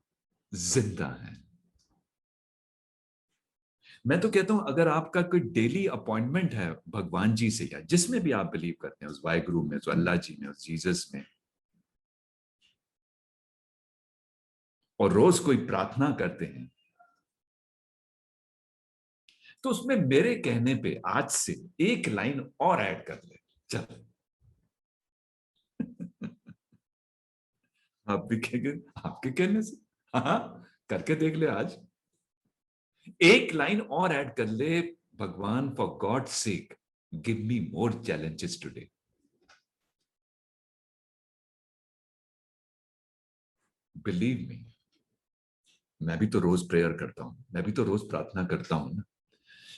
जिंदा हैं। मैं तो कहता हूं, अगर आपका कोई डेली अपॉइंटमेंट है भगवान जी से, या जिसमें भी आप बिलीव करते हैं, उस वाहिगुरु में, उस अल्लाह जी में, उस जीसस में, और रोज कोई प्रार्थना करते हैं, तो उसमें मेरे कहने पे आज से एक लाइन और ऐड कर ले। चल आप भी कहेंगे आपके कहने से, हाँ करके देख ले। आज एक लाइन और ऐड कर ले, भगवान for God sake give me more challenges today. Believe me, मैं भी तो रोज प्रेयर करता हूं, मैं भी तो रोज प्रार्थना करता हूं ना।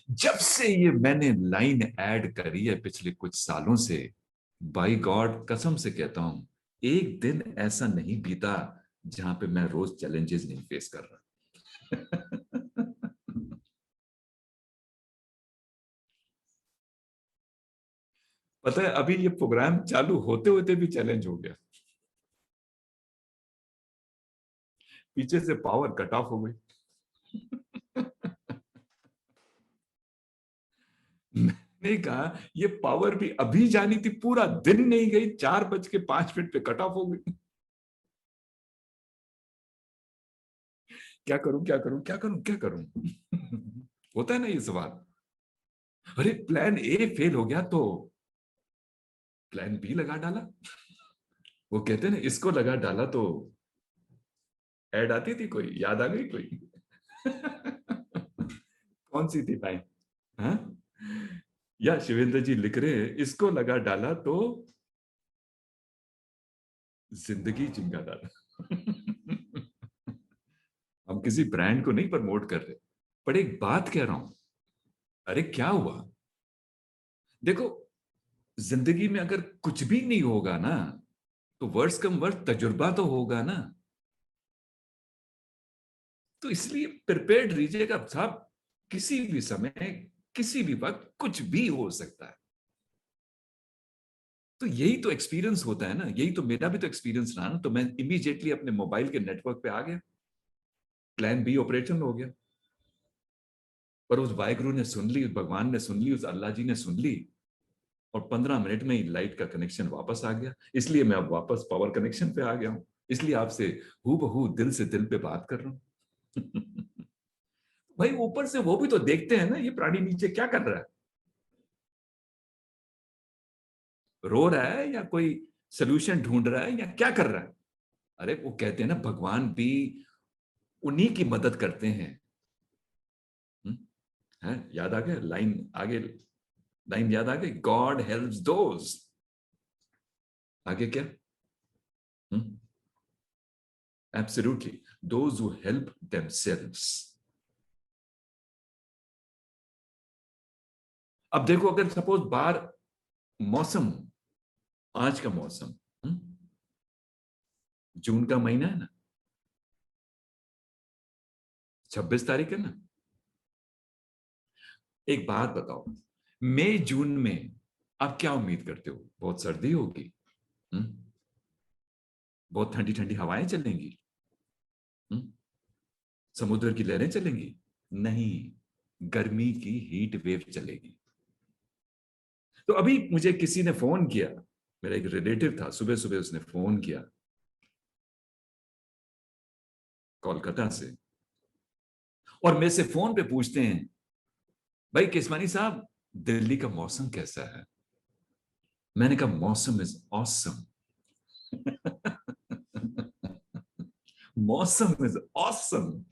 जब से ये मैंने लाइन ऐड करी है पिछले कुछ सालों से, बाय गॉड कसम से कहता हूं, एक दिन ऐसा नहीं बीता जहां पे मैं रोज चैलेंजेस नहीं फेस कर रहा। पता है अभी ये प्रोग्राम चालू होते होते भी चैलेंज हो गया, पीछे से पावर कट ऑफ हो गई। मैंने कहा ये पावर भी अभी जानी थी, पूरा दिन नहीं गई, 4:05 पे कट ऑफ हो गई। क्या करूं क्या करूं क्या करूं क्या करूं। होता है ना ये सवाल। अरे प्लान ए फेल हो गया तो प्लान बी लगा डाला। वो कहते हैं ना इसको लगा डाला तो ऐड आती थी, कोई याद आ गई कोई। कौन सी थी लाइन? हाँ या शिवेंद्र जी लिख रहे हैं इसको लगा डाला तो जिंदगी जिंगा डाला। हम किसी ब्रांड को नहीं प्रमोट कर रहे, पर एक बात कह रहा हूं। अरे क्या हुआ, देखो जिंदगी में अगर कुछ भी नहीं होगा ना, तो वर्ष कम वर्ष तजुर्बा तो होगा ना। तो इसलिए प्रिपेयर्ड रहिएगा साहब, किसी भी समय किसी भी वक्त कुछ भी हो सकता है। तो यही तो एक्सपीरियंस होता है ना, यही तो मेरा भी तो एक्सपीरियंस रहा ना। तो मैं इमीडिएटली अपने मोबाइल के नेटवर्क पे आ गया, प्लान बी ऑपरेशन हो गया। पर उस वाहिगुरु ने सुन ली, उस भगवान ने सुन ली, उस अल्लाह जी ने सुन ली, और 15 मिनट में ही लाइट का कनेक्शन वापस आ गया। इसलिए मैं अब वापस पावर कनेक्शन पे आ गया हूं, इसलिए आपसे हूबहू दिल से दिल पे बात कर रहा हूं। भाई ऊपर से वो भी तो देखते हैं ना, ये प्राणी नीचे क्या कर रहा है, रो रहा है या कोई सोल्यूशन ढूंढ रहा है या क्या कर रहा है। अरे वो कहते हैं ना भगवान भी उन्हीं की मदद करते हैं। है याद आ गया लाइन, आगे लाइन याद आ गई, गॉड हेल्प्स दोज। आगे क्या? Absolutely those who help themselves. अब देखो अगर सपोज बाहर मौसम, आज का मौसम जून का महीना है ना, 26 तारीख है ना। एक बात बताओ, मई जून में आप क्या उम्मीद करते हो? बहुत सर्दी होगी, बहुत ठंडी ठंडी हवाएं चलेंगी, समुद्र की लहरें चलेंगी? नहीं, गर्मी की हीट वेव चलेगी। तो अभी मुझे किसी ने फोन किया, मेरा एक रिलेटिव था, सुबह सुबह उसने फोन किया कोलकाता से, और मेरे से फोन पे पूछते हैं भाई केसवानी साहब दिल्ली का मौसम कैसा है? मैंने कहा मौसम इज ऑसम। मौसम इज ऑसम।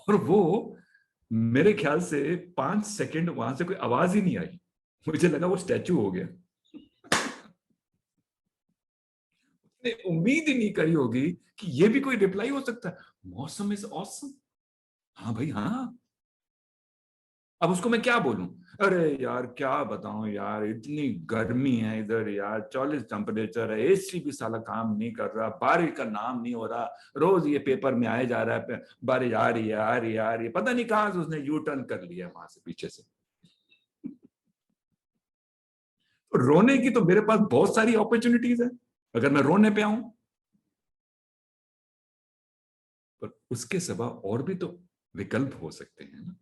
और वो मेरे ख्याल से 5 सेकंड वहां से कोई आवाज ही नहीं आई, मुझे लगा वो स्टैचू हो गया। उसने उम्मीद ही नहीं करी होगी कि ये भी कोई रिप्लाई हो सकता है, मौसम इज ऑसम। हाँ भाई हाँ। अब उसको मैं क्या बोलूं? अरे यार क्या बताऊं यार, इतनी गर्मी है इधर यार, 40 टेम्परेचर है, एसी भी साला काम नहीं कर रहा, बारिश का नाम नहीं हो रहा, रोज ये पेपर में आए जा रहा है बारिश आ रही है आ रही है आ रही है, पता नहीं कहां से उसने यू टर्न कर लिया वहां से पीछे से। तो रोने की तो मेरे पास बहुत सारी अपॉर्चुनिटीज है अगर मैं रोने पे आऊं, पर उसके सिवा और भी तो विकल्प हो सकते हैं ना।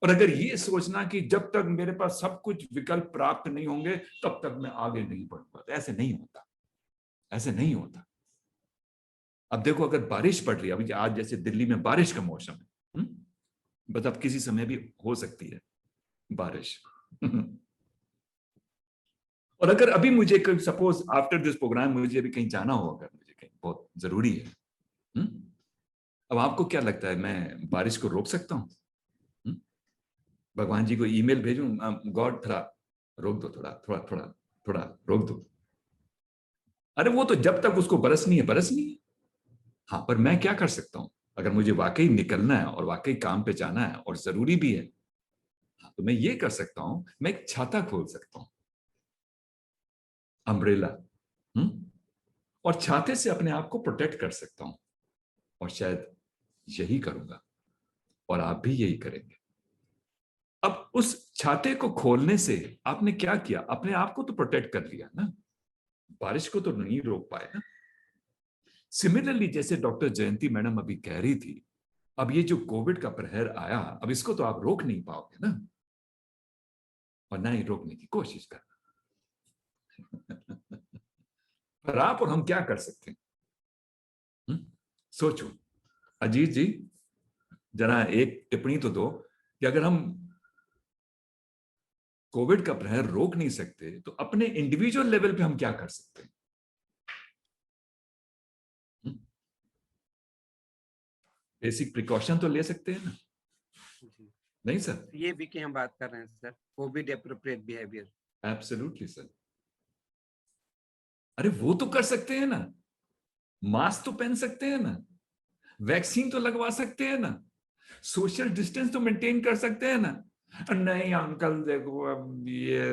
और अगर ये सोचना कि जब तक मेरे पास सब कुछ विकल्प प्राप्त नहीं होंगे तब तक मैं आगे नहीं बढ़ पाता, ऐसे नहीं होता, ऐसे नहीं होता। अब देखो अगर बारिश पड़ रही है, अभी आज जैसे दिल्ली में बारिश का मौसम है, बस अब किसी समय भी हो सकती है बारिश। और अगर अभी मुझे सपोज आफ्टर दिस प्रोग्राम मुझे अभी कहीं जाना हो, अगर मुझे कहीं बहुत जरूरी है, अब आपको क्या लगता है मैं बारिश को रोक सकता हूं? भगवान जी को ईमेल भेजूं, गॉड थोड़ा रोक दो, थोड़ा थोड़ा थोड़ा थोड़ा रोक दो। अरे वो तो जब तक उसको बरसनी है बरसनी है। हाँ, पर मैं क्या कर सकता हूं? अगर मुझे वाकई निकलना है और वाकई काम पे जाना है और जरूरी भी है, हाँ, तो मैं ये कर सकता हूं, मैं एक छाता खोल सकता हूं, अम्ब्रेला, और छाते से अपने आप को प्रोटेक्ट कर सकता हूं। और शायद यही करूंगा और आप भी यही करेंगे। अब उस छाते को खोलने से आपने क्या किया? अपने आप को तो प्रोटेक्ट कर लिया ना, बारिश को तो नहीं रोक पाए ना। सिमिलरली जैसे डॉक्टर जयंती मैडम अभी कह रही थी, अब ये जो कोविड का प्रहर आया, अब इसको तो आप रोक नहीं पाओगे ना, और ना ही रोकने की कोशिश करना। पर आप और हम क्या कर सकते हैं? सोचो अजीत जी, जरा एक टिप्पणी तो दो कि अगर हम कोविड का प्रहर रोक नहीं सकते तो अपने इंडिविजुअल लेवल पे हम क्या कर सकते हैं? बेसिक प्रिकॉशन तो ले सकते हैं ना? जी। नहीं सर? ये भी कि हम बात कर रहे हैं sir, Covid appropriate behaviour. Absolutely sir. अरे वो तो कर सकते हैं ना, मास्क तो पहन सकते हैं ना, वैक्सीन तो लगवा सकते हैं ना, सोशल डिस्टेंस तो मेंटेन कर सकते हैं ना। नहीं अंकल देखो अब ये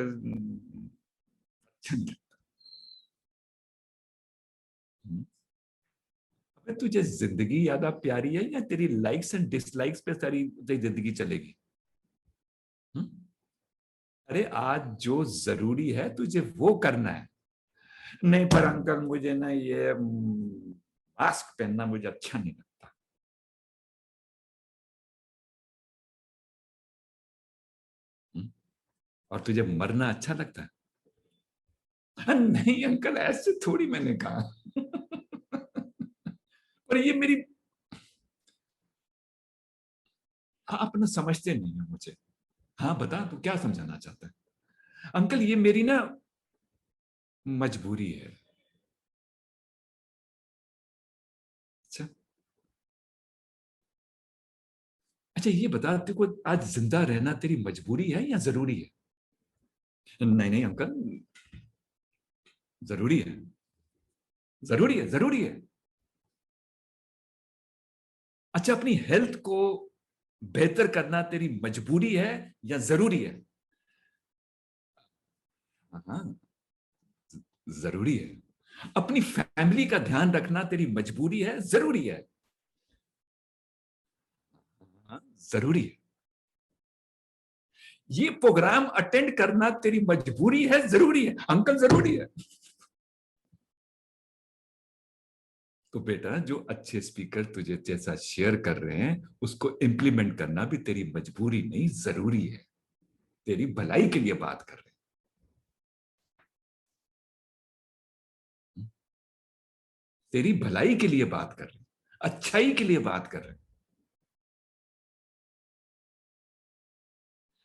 अबे तुझे जिंदगी ज्यादा प्यारी है या तेरी लाइक्स एंड डिसलाइक्स पे सारी तेरी जिंदगी चलेगी? अरे आज जो जरूरी है तुझे वो करना है। नहीं पर अंकल मुझे ना ये मास्क पहनना मुझे अच्छा नहीं लगता। और तुझे मरना अच्छा लगता है? नहीं अंकल ऐसे थोड़ी मैंने कहा। पर ये मेरी, हाँ अपना समझते नहीं है मुझे। हाँ बता तू क्या समझाना चाहता है? अंकल ये मेरी ना मजबूरी है। अच्छा अच्छा, ये बता तेरे को आज जिंदा रहना तेरी मजबूरी है या जरूरी है? नहीं नहीं अंकल, जरूरी है, जरूरी है, जरूरी है। अच्छा, अपनी हेल्थ को बेहतर करना तेरी मजबूरी है या जरूरी है? हाँ, जरूरी है। अपनी फैमिली का ध्यान रखना तेरी मजबूरी है, जरूरी है? हाँ, जरूरी है। ये प्रोग्राम अटेंड करना तेरी मजबूरी है, जरूरी है? अंकल जरूरी है। तो बेटा जो अच्छे स्पीकर तुझे जैसा शेयर कर रहे हैं उसको इंप्लीमेंट करना भी तेरी मजबूरी नहीं, जरूरी है। तेरी भलाई के लिए बात कर रहे हैं, तेरी भलाई के लिए बात कर रहे हैं, अच्छाई के लिए बात कर रहे हैं।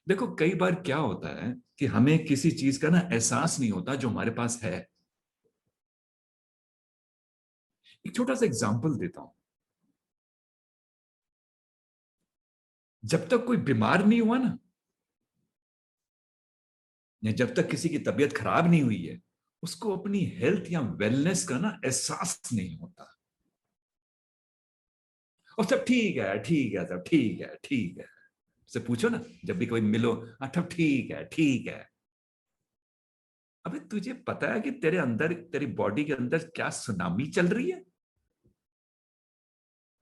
देखो कई बार क्या होता है कि हमें किसी चीज का ना एहसास नहीं होता जो हमारे पास है। एक छोटा सा एग्जांपल देता हूं। जब तक कोई बीमार नहीं हुआ ना, या जब तक किसी की तबीयत खराब नहीं हुई है, उसको अपनी हेल्थ या वेलनेस का ना एहसास नहीं होता। और सब ठीक है, ठीक है, सब ठीक है, ठीक है से पूछो ना, जब भी कोई मिलो, हाँ सब ठीक है, ठीक है। अबे तुझे पता है कि तेरे अंदर, तेरी बॉडी के अंदर क्या सुनामी चल रही है?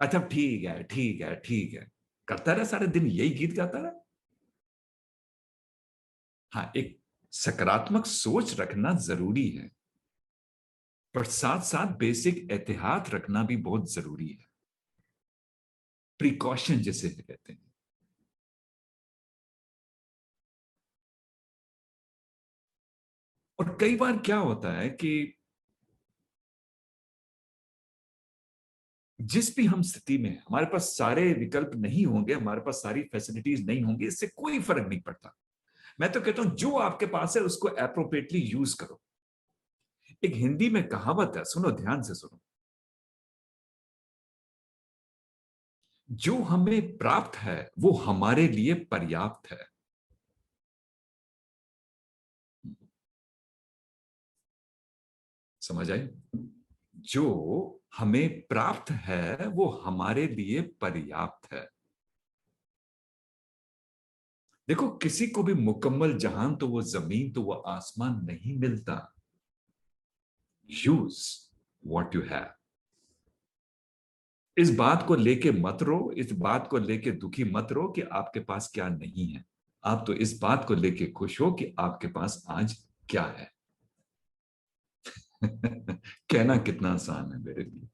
अच्छा ठीक है, ठीक है, ठीक है करता रहा, सारे दिन यही गीत गाता रहा। हाँ, एक सकारात्मक सोच रखना जरूरी है, पर साथ साथ बेसिक एहतियात रखना भी बहुत जरूरी है। प्रिकॉशन जिसे कहते हैं। और कई बार क्या होता है कि जिस भी हम स्थिति में, हमारे पास सारे विकल्प नहीं होंगे, हमारे पास सारी फैसिलिटीज नहीं होंगी, इससे कोई फर्क नहीं पड़ता। मैं तो कहता हूं जो आपके पास है उसको एप्रोप्रिएटली यूज करो। एक हिंदी में कहावत है, सुनो ध्यान से सुनो, जो हमें प्राप्त है वो हमारे लिए पर्याप्त है। समझ आई? जो हमें प्राप्त है वो हमारे लिए पर्याप्त है। देखो, किसी को भी मुकम्मल जहान तो वो जमीन तो वो आसमान नहीं मिलता। Use what you have. इस बात को लेके मत रो, इस बात को लेके दुखी मत रो कि आपके पास क्या नहीं है। आप तो इस बात को लेके खुश हो कि आपके पास आज क्या है। कहना कितना आसान है मेरे लिए,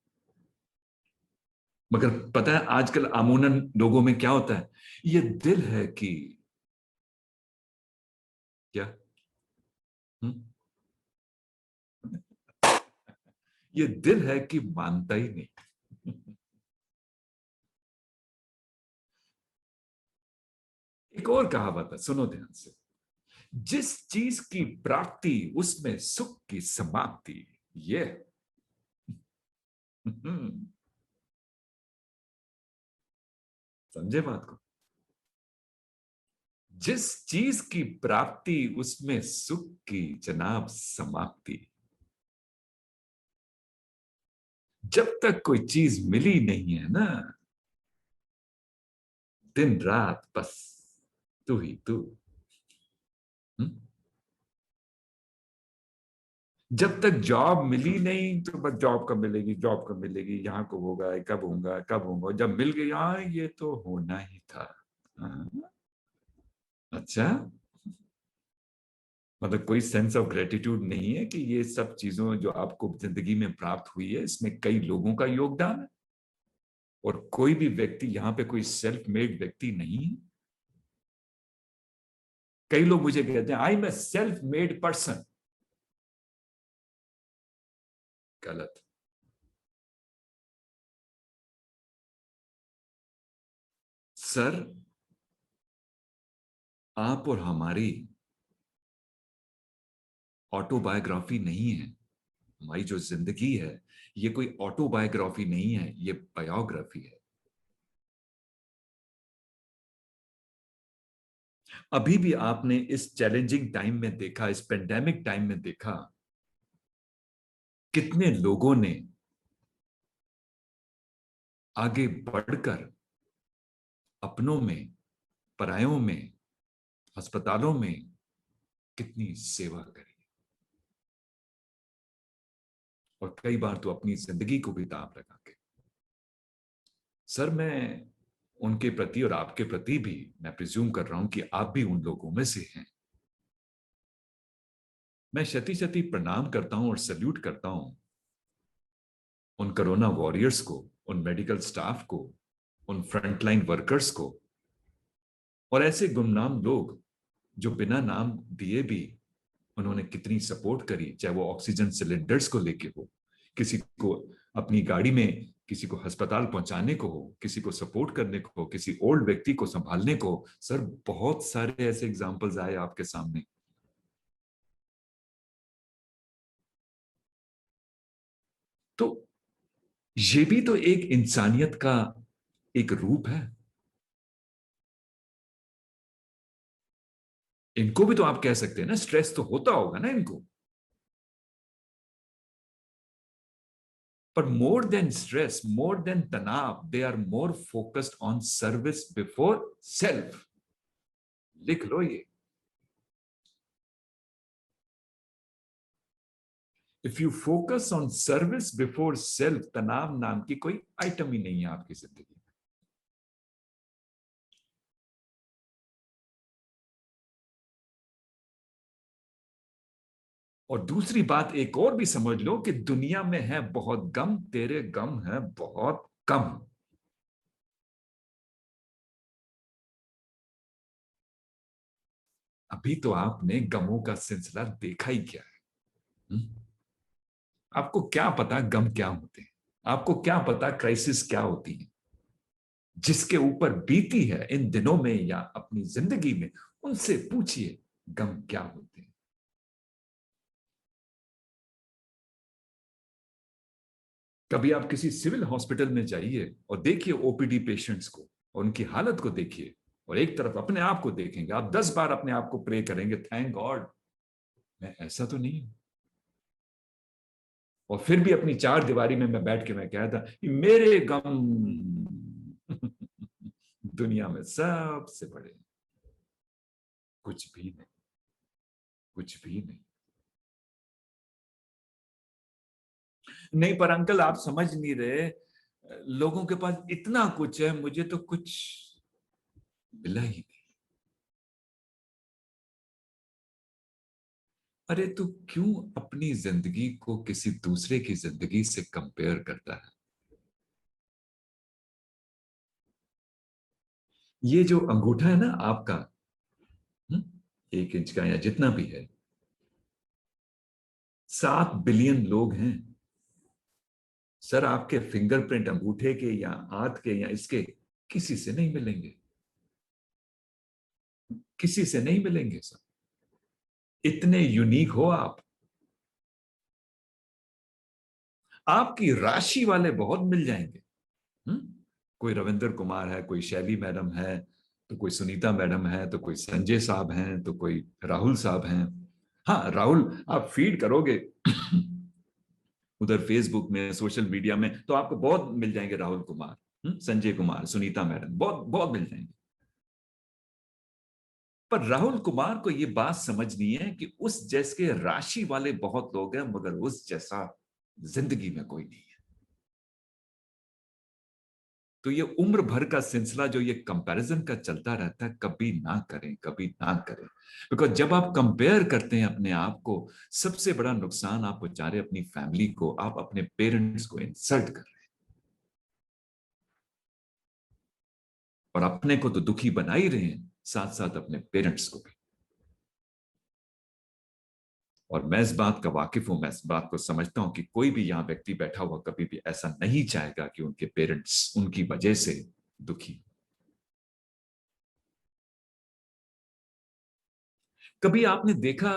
मगर पता है आजकल अमूमन लोगों में क्या होता है, ये दिल है कि क्या, हुँ? ये दिल है कि मानता ही नहीं। एक और कहावत है, सुनो ध्यान से, जिस चीज की प्राप्ति उसमें सुख की समाप्ति। ये समझे बात को? जिस चीज की प्राप्ति उसमें सुख की जनाब समाप्ति। जब तक कोई चीज मिली नहीं है ना, दिन रात बस तू ही तू। जब तक जॉब मिली नहीं तो बस जॉब कब मिलेगी, जॉब कब मिलेगी, यहाँ को होगा, कब होगा, कब होगा। जब मिल गई, हाँ ये तो होना ही था। हाँ, अच्छा, मतलब कोई सेंस ऑफ ग्रेटिट्यूड नहीं है कि ये सब चीजों जो आपको जिंदगी में प्राप्त हुई है इसमें कई लोगों का योगदान है, और कोई भी व्यक्ति यहाँ पे कोई सेल्फ मेड व्यक्ति नहीं है। कई लोग मुझे कहते हैं I am a self made person. गलत। सर, आप और हमारी ऑटोबायोग्राफी नहीं है। हमारी जो जिंदगी है ये कोई ऑटोबायोग्राफी नहीं है, ये बायोग्राफी है। अभी भी आपने इस चैलेंजिंग टाइम में देखा, इस पेंडेमिक टाइम में देखा, कितने लोगों ने आगे बढ़कर अपनों में, परायों में, अस्पतालों में कितनी सेवा करी, और कई बार तो अपनी जिंदगी को भी दांव लगा के। सर, मैं उनके प्रति और आपके प्रति भी मैं प्रिज्यूम कर रहा हूं कि आप भी उन लोगों में से हैं। मैं शती शती प्रणाम करता हूं और सल्यूट करता हूं उन कोरोना वॉरियर्स को, उन मेडिकल स्टाफ को, उन फ्रंटलाइन वर्कर्स को, और ऐसे गुमनाम लोग जो बिना नाम दिए भी उन्होंने कितनी सपोर्ट करी, चाहे वो ऑक्सीजन सिलेंडर्स को लेके हो, किसी को अपनी गाड़ी में किसी को अस्पताल पहुंचाने को हो, किसी को सपोर्ट करने को हो, किसी ओल्ड व्यक्ति को संभालने को हो। सर, बहुत सारे ऐसे एग्जांपल्स आए आपके सामने। तो ये भी तो एक इंसानियत का एक रूप है। इनको भी तो आप कह सकते हैं ना, स्ट्रेस तो होता होगा ना इनको। पर more than stress, more than तनाव, they are more focused on service before self. लिख लो ये। If you focus on service before self, तनाव नाम की कोई आइटम ही नहीं है आपकी जिंदगी में। और दूसरी बात एक और भी समझ लो कि दुनिया में है बहुत गम, तेरे गम है बहुत कम। अभी तो आपने गमों का सिलसिला देखा ही क्या है। आपको क्या पता गम क्या होते हैं? आपको क्या पता क्राइसिस क्या होती है? जिसके ऊपर बीती है इन दिनों में या अपनी जिंदगी में, उनसे पूछिए गम क्या होते हैं। कभी आप किसी सिविल हॉस्पिटल में जाइए और देखिए ओपीडी पेशेंट्स को और उनकी हालत को देखिए, और एक तरफ अपने आप को देखेंगे, आप 10 बार अपने आप को प्रे करेंगे, थैंक गॉड मैं ऐसा तो नहीं हूं। और फिर भी अपनी चार दीवारी में मैं बैठ के मैं कहता कि मेरे गम दुनिया में सबसे बड़े, कुछ भी नहीं, कुछ भी नहीं। नहीं पर अंकल आप समझ नहीं रहे, लोगों के पास इतना कुछ है, मुझे तो कुछ मिला ही नहीं। अरे तू क्यों अपनी जिंदगी को किसी दूसरे की जिंदगी से कंपेयर करता है? ये जो अंगूठा है ना आपका, 1 इंच का या जितना भी है, 7 बिलियन लोग हैं सर। आपके फिंगरप्रिंट अंगूठे के या हाथ के या इसके किसी से नहीं मिलेंगे, किसी से नहीं मिलेंगे सर। इतने यूनिक हो आप। आपकी राशि वाले बहुत मिल जाएंगे। कोई रविंद्र कुमार है, कोई शैली मैडम है, तो कोई सुनीता मैडम है, तो कोई संजय साहब हैं, तो कोई राहुल साहब हैं। हाँ राहुल, आप फीड करोगे उधर फेसबुक में, सोशल मीडिया में, तो आपको बहुत मिल जाएंगे राहुल कुमार, संजय कुमार, सुनीता मैडम, बहुत बहुत मिल जाएंगे। पर राहुल कुमार को यह बात समझनी है कि उस जैसे राशि वाले बहुत लोग हैं, मगर उस जैसा जिंदगी में कोई नहीं है। तो ये उम्र भर का सिलसिला जो ये कंपैरिजन का चलता रहता है, कभी ना करें, कभी ना करें। बिकॉज जब आप कंपेयर करते हैं अपने आप को, सबसे बड़ा नुकसान आप पहुंचा रहे अपनी फैमिली को, आप अपने पेरेंट्स को इंसल्ट कर रहे हैं, और अपने को तो दुखी बना ही रहे हैं, साथ साथ अपने पेरेंट्स को भी। और मैं इस बात का वाकिफ हूं, मैं इस बात को समझता हूं कि कोई भी यहां व्यक्ति बैठा हुआ कभी भी ऐसा नहीं चाहेगा कि उनके पेरेंट्स उनकी वजह से दुखी। कभी आपने देखा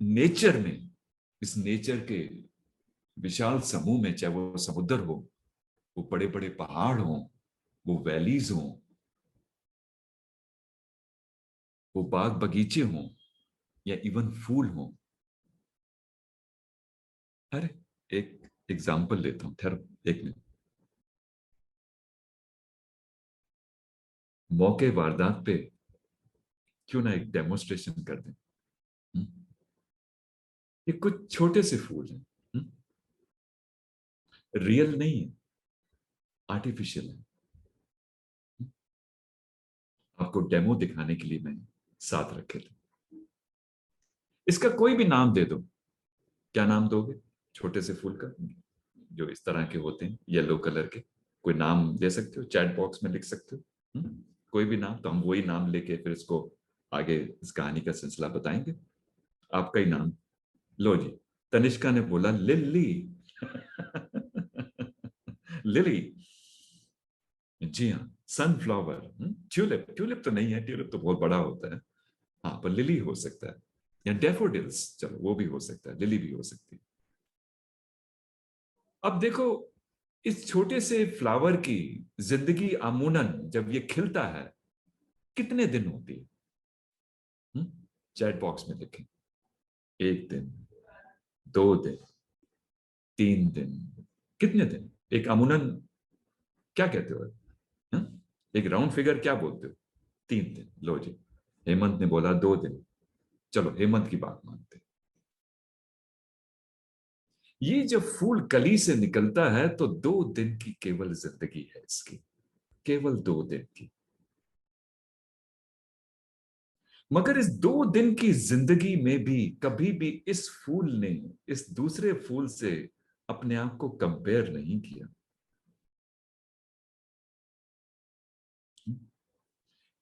नेचर में, इस नेचर के विशाल समूह में, चाहे वो समुद्र हो, वो बड़े बड़े पहाड़ हो, वो वैलीज हो, वो बाग बगीचे हो, या इवन फूल हो। अरे एक एग्जाम्पल लेता हूं, ठहरो एक मिनट। मौके वारदात पे क्यों ना एक डेमोस्ट्रेशन कर दें। ये कुछ छोटे से फूल हैं, रियल नहीं है, आर्टिफिशियल है। आपको डेमो दिखाने के लिए मैंने साथ रखे थे। इसका कोई भी नाम दे दो, क्या नाम दोगे छोटे से फूल का, जो इस तरह के होते हैं येलो कलर के? कोई नाम दे सकते हो, चैट बॉक्स में लिख सकते हो। कोई भी नाम, तो हम वही नाम लेके फिर इसको आगे इस कहानी का सिलसिला बताएंगे। आपका ही नाम लो जी। तनिष्का ने बोला लिली। लिली, जी हाँ, सनफ्लावर, ट्यूलिप, ट्यूलिप तो नहीं है, ट्यूलिप तो बहुत बड़ा होता है। हाँ पर लिली हो सकता है, या डेफोडिल्स, चलो वो भी हो सकता है, लिली भी हो सकती है। अब देखो, इस छोटे से फ्लावर की जिंदगी अमूनन जब ये खिलता है कितने दिन होती है? चैट बॉक्स में लिखें। 1 दिन, 2 दिन, 3 दिन, कितने दिन? एक अमूनन क्या कहते हो? एक राउंड फिगर क्या बोलते हो? 3 दिन। लो जी, हेमंत ने बोला 2 दिन, चलो हेमंत की बात मानते। ये जब फूल कली से निकलता है तो 2 दिन की केवल जिंदगी है इसकी, केवल 2 दिन की। मगर इस 2 दिन की जिंदगी में भी कभी भी इस फूल ने इस दूसरे फूल से अपने आप को कंपेयर नहीं किया।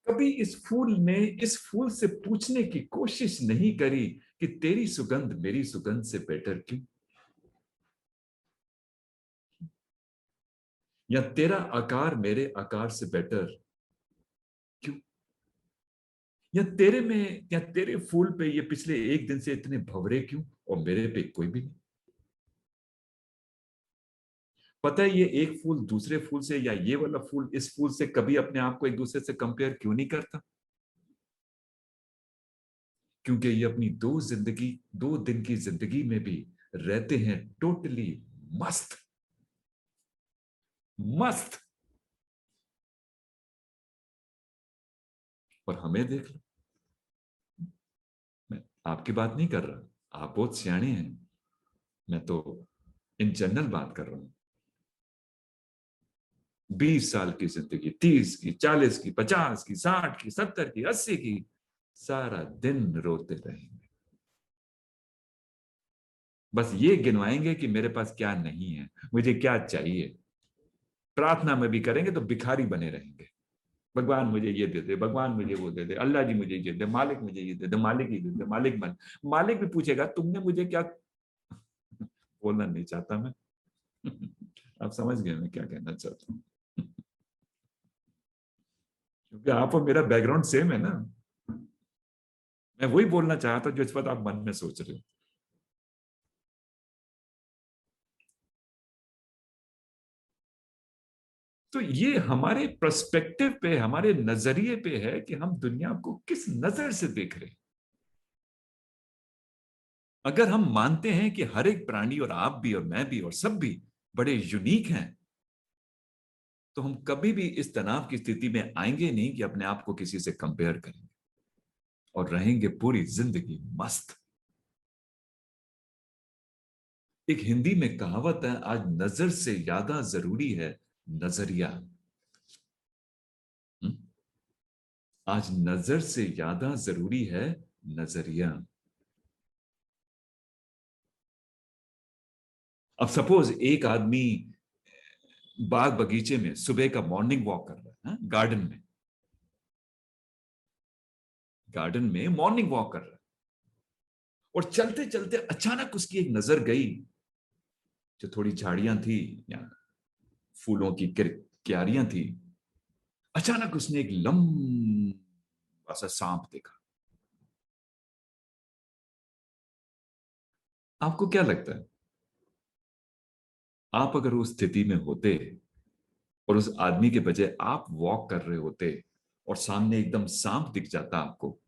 कभी इस फूल ने इस फूल से पूछने की कोशिश नहीं करी कि तेरी सुगंध मेरी सुगंध से बेटर क्यों? या तेरा आकार मेरे आकार से बेटर क्यों, या तेरे में, या तेरे फूल पे ये पिछले एक दिन से इतने भंवरे क्यों और मेरे पे कोई भी नहीं। पता है ये एक फूल दूसरे फूल से, या ये वाला फूल इस फूल से कभी अपने आप को एक दूसरे से कंपेयर क्यों नहीं करता? क्योंकि ये अपनी दो दिन की जिंदगी में भी रहते हैं टोटली मस्त मस्त। और हमें देख लो, मैं आपकी बात नहीं कर रहा, आप बहुत सियाणे हैं, मैं तो इन जनरल बात कर रहा हूं। 20 साल की जिंदगी, 30 की, 40 की, 50 की, 60 की, 70 की, 80 की, सारा दिन रोते रहेंगे, बस ये गिनवाएंगे कि मेरे पास क्या नहीं है, मुझे क्या चाहिए। प्रार्थना में भी करेंगे तो भिखारी बने रहेंगे, भगवान मुझे ये दे दे, भगवान मुझे वो दे दे, अल्लाह जी मुझे ये दे, मालिक मुझे ये दे दे, मालिक ही दे दे, मालिक बन। मालिक भी पूछेगा तुमने मुझे क्या, बोलना नहीं चाहता मैं। आप समझ गए मैं क्या कहना चाहता हूँ। क्योंकि आप और मेरा बैकग्राउंड सेम है ना, मैं वही बोलना चाहता जो इस वक्त आप मन में सोच रहे हो। तो ये हमारे पर्सपेक्टिव पे, हमारे नजरिए पे है कि हम दुनिया को किस नजर से देख रहे हैं। अगर हम मानते हैं कि हर एक प्राणी, और आप भी और मैं भी और सब भी बड़े यूनिक हैं, तो हम कभी भी इस तनाव की स्थिति में आएंगे नहीं कि अपने आप को किसी से कंपेयर करेंगे, और रहेंगे पूरी जिंदगी मस्त। एक हिंदी में कहावत है, आज नजर से ज्यादा जरूरी है नजरिया। आज नजर से ज्यादा जरूरी है नजरिया। अब सपोज एक आदमी बाग बगीचे में सुबह का मॉर्निंग वॉक कर रहा है, गार्डन में मॉर्निंग वॉक कर रहा है, और चलते चलते अचानक उसकी एक नजर गई, जो थोड़ी झाड़ियां थी या फूलों की क्यारियां थी, अचानक उसने एक लंबा सा सांप देखा। आपको क्या लगता है, आप अगर उस स्थिति में होते और उस आदमी के बजाय आप वॉक कर रहे होते और सामने एकदम सांप दिख जाता आपको,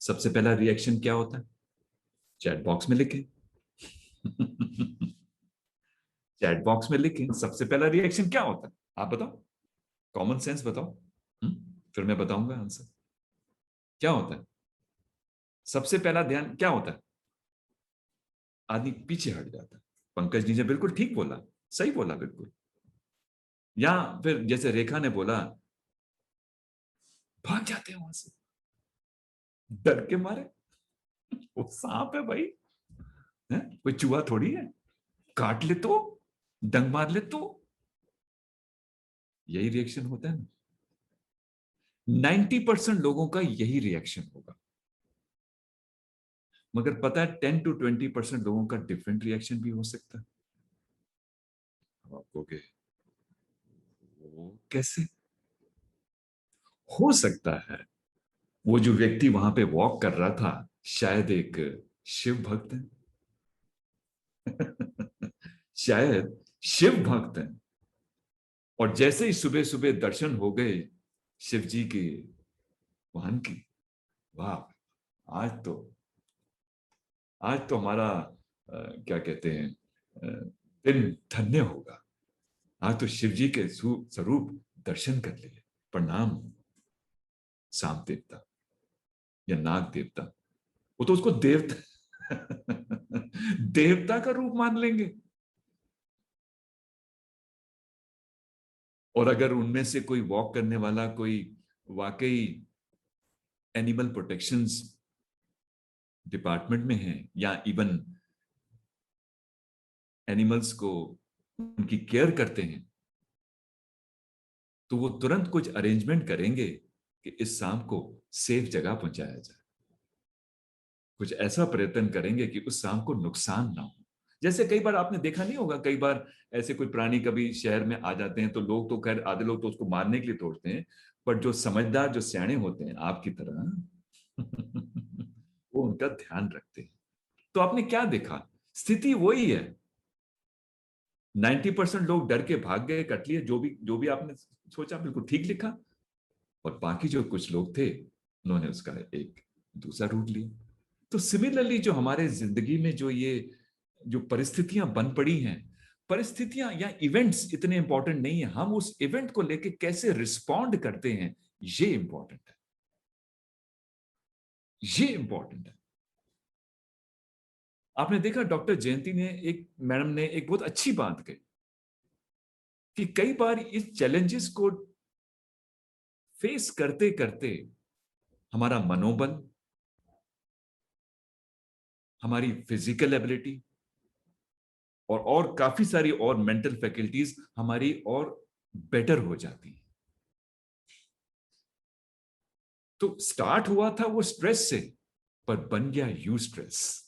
सबसे पहला रिएक्शन क्या होता है? चैट बॉक्स में लिखें। चैट बॉक्स में लिखें, सबसे पहला रिएक्शन क्या होता है आप बताओ, कॉमन सेंस बताओ। फिर मैं बताऊंगा आंसर क्या होता है। सबसे पहला ध्यान क्या होता है? आदमी पीछे हट जाता है। पंकज जी ने बिल्कुल ठीक बोला, सही बोला बिल्कुल। या फिर जैसे रेखा ने बोला, भाग जाते हैं वहां से डर के मारे, वो सांप है भाई, है? कोई चूहा थोड़ी है, काट ले तो, डंग मार ले तो। यही रिएक्शन होता है ना, 90% लोगों का यही रिएक्शन होगा। मगर पता है 10 to 20% लोगों का डिफरेंट रिएक्शन भी हो सकता है। आप कहोगे वो कैसे हो सकता है? वो जो व्यक्ति वहां पे वॉक कर रहा था शायद एक शिव भक्त है। शायद शिव भक्त है, और जैसे ही सुबह सुबह दर्शन हो गए शिव जी के वाहन की, वाह आज तो हमारा क्या कहते हैं दिन धन्य होगा, आज तो शिव जी के स्वरूप दर्शन कर लिए। प्रणाम सांप देवता या नाग देवता, वो तो उसको देवता देवता का रूप मान लेंगे। और अगर उनमें से कोई वॉक करने वाला कोई वाकई एनिमल प्रोटेक्शंस डिपार्टमेंट में है, या इवन एनिमल्स को उनकी केयर करते हैं, तो वो तुरंत कुछ अरेंजमेंट करेंगे कि इस सांप को सेफ जगह पहुंचाया जाए। कुछ ऐसा प्रयत्न करेंगे कि उस सांप को नुकसान ना हो, जैसे कई बार आपने देखा नहीं होगा, कई बार ऐसे कोई प्राणी कभी शहर में आ जाते हैं तो लोग तो खैर आधे लोग तो उसको मारने के लिए तोड़ते हैं, पर जो समझदार जो सयाने होते हैं आपकी तरह वो उनका ध्यान रखते हैं। तो आपने क्या देखा, स्थिति वही है। 90% लोग डर के भाग गए, कट लिए, जो भी आपने सोचा बिल्कुल ठीक लिखा, और बाकी जो कुछ लोग थे उन्होंने उसका एक दूसरा रूट लिया। तो सिमिलरली जो हमारे जिंदगी में जो ये जो परिस्थितियां बन पड़ी हैं, परिस्थितियां या इवेंट्स इतने इंपॉर्टेंट नहीं है, हम उस इवेंट को लेके कैसे रिस्पॉन्ड करते हैं ये इंपॉर्टेंट है, ये इंपॉर्टेंट है। आपने देखा डॉक्टर जयंती ने एक मैडम ने एक बहुत अच्छी बात कही कि कई बार इस चैलेंजेस को फेस करते करते हमारा मनोबल, हमारी फिजिकल एबिलिटी और काफी सारी और मेंटल फैकल्टीज हमारी और बेटर हो जाती हैं। तो स्टार्ट हुआ था वो स्ट्रेस से, पर बन गया यू स्ट्रेस।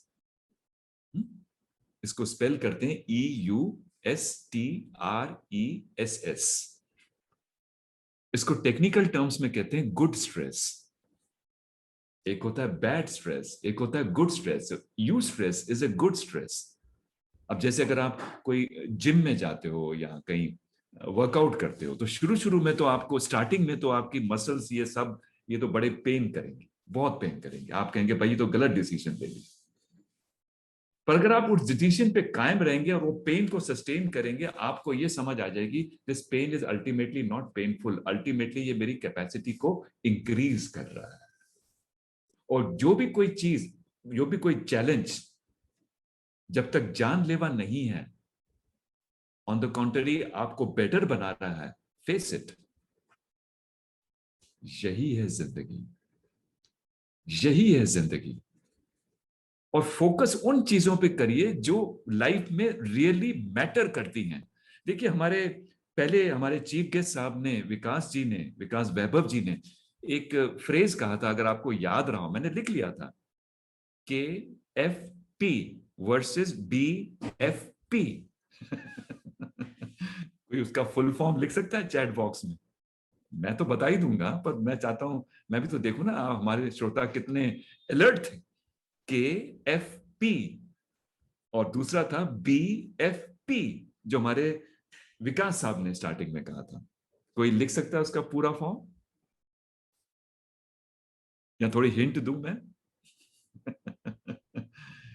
इसको स्पेल करते हैं EUSTRESS। इसको टेक्निकल टर्म्स में कहते हैं गुड स्ट्रेस। एक होता है बैड स्ट्रेस, एक होता है good stress. You stress is a good stress. अब जैसे अगर आप कोई जिम में जाते हो या कहीं वर्कआउट करते हो, तो शुरू में तो आपको स्टार्टिंग में तो आपकी मसल्स ये तो बड़े पेन करेंगे, बहुत पेन करेंगे। आप कहेंगे भाई ये तो गलत डिसीजन ले ली। पर अगर आप उस डिसीजन पे कायम रहेंगे और वो पेन को सस्टेन करेंगे, आपको ये समझ आ जाएगी this pain is ultimately not painful, ultimately ये मेरी कैपेसिटी को इंक्रीज कर रहा है। और जो भी कोई चीज, जो भी कोई चैलेंज जब तक जानलेवा नहीं है, ऑन द कॉन्ट्ररी आपको बेटर बना रहा है, फेस इट। यही है जिंदगी, यही है जिंदगी। और फोकस उन चीजों पे करिए जो लाइफ में रियली मैटर करती हैं। देखिए हमारे चीफ गेस्ट साहब ने, विकास वैभव जी ने एक फ्रेज कहा था, अगर आपको याद रहा हो, मैंने लिख लिया था, KFP वर्सेस BFP। कोई उसका फुल फॉर्म लिख सकता है चैट बॉक्स में? मैं तो बता ही दूंगा, पर मैं चाहता हूं मैं भी तो देखूं ना हमारे श्रोता कितने अलर्ट थे। KFP और दूसरा था BFP, जो हमारे विकास साहब ने स्टार्टिंग में कहा था। कोई लिख सकता है उसका पूरा फॉर्म, या थोड़ी हिंट दूं मैं?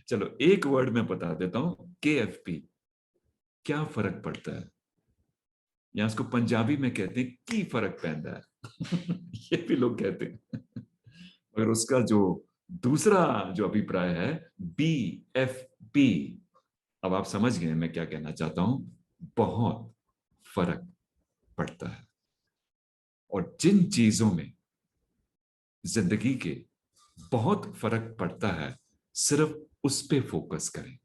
चलो एक वर्ड में बता देता हूं, KFP। क्या फर्क पड़ता है, या उसको पंजाबी में कहते हैं की फर्क पैदा है। ये भी लोग कहते हैं। मगर उसका जो दूसरा जो अभिप्राय है BFP, अब आप समझ गए मैं क्या कहना चाहता हूं। बहुत फर्क पड़ता है, और जिन चीजों में जिंदगी के बहुत फर्क पड़ता है, सिर्फ उस पे फोकस करें।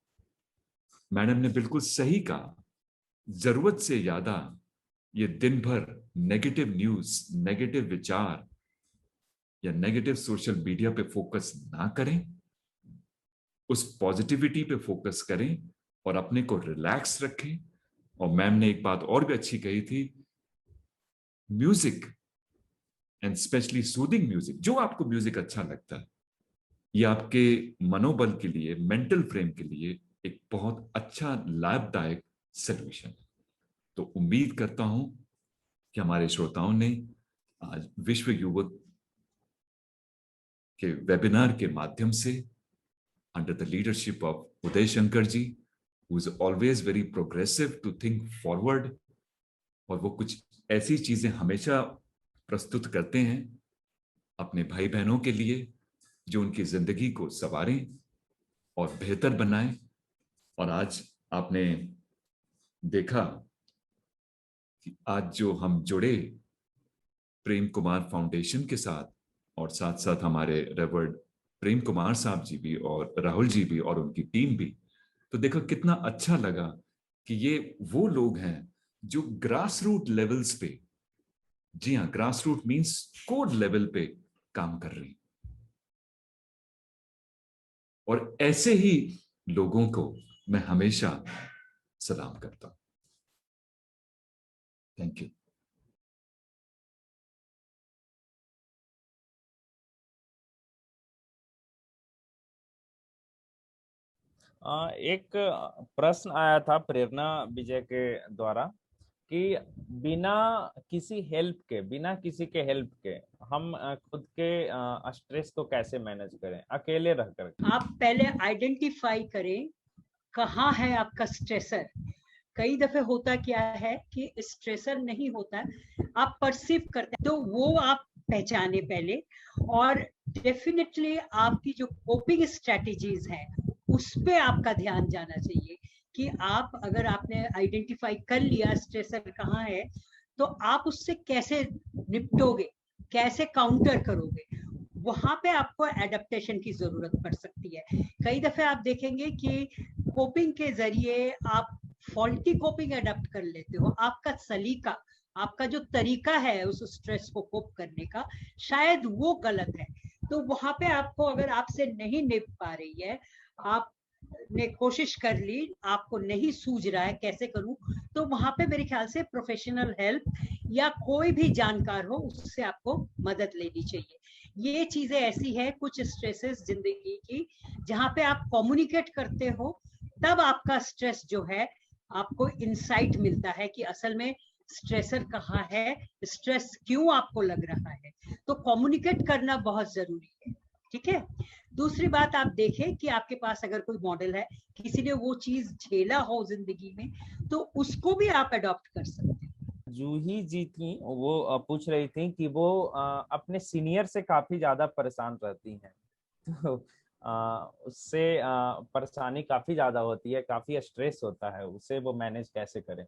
मैडम ने बिल्कुल सही कहा, जरूरत से ज्यादा ये दिन भर नेगेटिव न्यूज, नेगेटिव विचार या नेगेटिव सोशल मीडिया पे फोकस ना करें, उस पॉजिटिविटी पे फोकस करें और अपने को रिलैक्स रखें। और मैम ने एक बात और भी अच्छी कही थी, music and specially soothing music, जो आपको म्यूजिक अच्छा लगता है, ये आपके मनोबल के लिए, मेंटल फ्रेम के लिए एक बहुत अच्छा लाभदायक सॉल्यूशन है। तो उम्मीद करता हूं कि हमारे श्रोताओं ने आज विश्व युवक के वेबिनार के माध्यम से, under the leadership of Uday Shankar ji, who is always very progressive to think forward, और वो कुछ ऐसी चीजें हमेशा प्रस्तुत करते हैं अपने भाई बहनों के लिए जो उनकी जिंदगी को संवारें और बेहतर बनाएं। और आज आपने देखा कि आज जो हम जुड़े प्रेम कुमार फाउंडेशन के साथ, और साथ साथ हमारे रेवर्ड प्रेम कुमार साहब जी भी और राहुल जी भी और उनकी टीम भी, तो देखो कितना अच्छा लगा कि ये वो लोग हैं जो ग्रास रूट लेवल्स पे, जी हाँ, grass root means code level पे काम कर रहे हैं। और ऐसे ही लोगों को मैं हमेशा सलाम करता हूं। Thank you. एक प्रश्न आया था प्रेरणा विजय के द्वारा कि बिना किसी के हेल्प के हम खुद के स्ट्रेस को कैसे मैनेज करें अकेले रह कर। आप पहले आइडेंटिफाई करें कहाँ है आपका स्ट्रेसर। कई दफे होता क्या है कि स्ट्रेसर नहीं होता, आप परसीव करते हैं, तो वो आप पहचाने पहले। और डेफिनेटली आपकी जो कोपिंग स्ट्रेटजीज है उस पे आपका ध्यान जाना चाहिए कि आप अगर आपने आइडेंटिफाई कर लिया स्ट्रेसर कहाँ है, तो आप उससे कैसे निपटोगे, कैसे काउंटर करोगे। वहां पे आपको एडेप्टेशन की जरूरत पड़ सकती है। कई दफे आप देखेंगे कि कोपिंग के जरिए आप फॉल्टी कोपिंग अडॉप्ट कर लेते हो। आपका सलीका, आपका जो तरीका है उस स्ट्रेस को कोप करने का, शायद वो गलत है। तो वहां पे आपको, अगर आपसे नहीं निभ पा रही है, आपने कोशिश कर ली, आपको नहीं सूझ रहा है कैसे करूं, तो वहां पे मेरे ख्याल से प्रोफेशनल हेल्प या कोई भी जानकार हो उससे आपको मदद लेनी चाहिए। ये चीजें ऐसी है कुछ स्ट्रेसेस जिंदगी की जहां पे आप कम्युनिकेट करते हो, तब आपका स्ट्रेस जो है आपको इंसाइट मिलता है कि असल में स्ट्रेसर कहाँ है, स्ट्रेस क्यों आपको लग रहा है। तो कम्युनिकेट करना बहुत जरूरी है। ठीक है। दूसरी बात, आप देखें कि आपके पास अगर कोई मॉडल है, किसी ने वो चीज झेला हो जिंदगी में, तो उसको भी आप अडॉप्ट कर सकते हैं। जूही जी थी, वो पूछ रही थी कि वो अपने सीनियर से काफी ज्यादा परेशान रहती हैं, तो उससे परेशानी काफी ज्यादा होती है, काफी स्ट्रेस होता है, उसे वो मैनेज कैसे करें।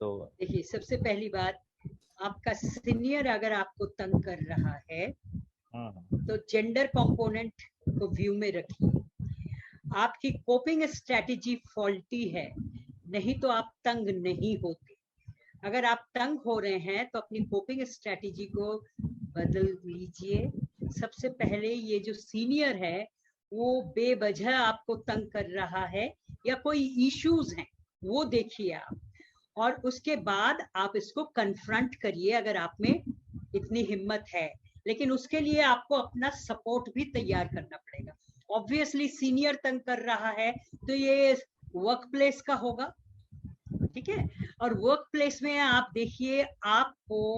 तो देखिए, सबसे पहली बात, आपका सीनियर अगर आपको तंग कर रहा है तो जेंडर कंपोनेंट को व्यू में रखिए। आपकी कोपिंग स्ट्रेटजी फॉल्टी है, नहीं तो आप तंग नहीं होते। अगर आप तंग हो रहे हैं तो अपनी कोपिंग स्ट्रेटजी को बदल लीजिए। सबसे पहले ये जो सीनियर है वो बेवजह आपको तंग कर रहा है या कोई इश्यूज हैं वो देखिए आप, और उसके बाद आप इसको कन्फ्रंट करिए अगर आप में इतनी हिम्मत है। लेकिन उसके लिए आपको अपना सपोर्ट भी तैयार करना पड़ेगा। ऑब्वियसली सीनियर तंग कर रहा है तो ये वर्क प्लेस का होगा, ठीक है। और वर्क प्लेस में आप देखिए, आपको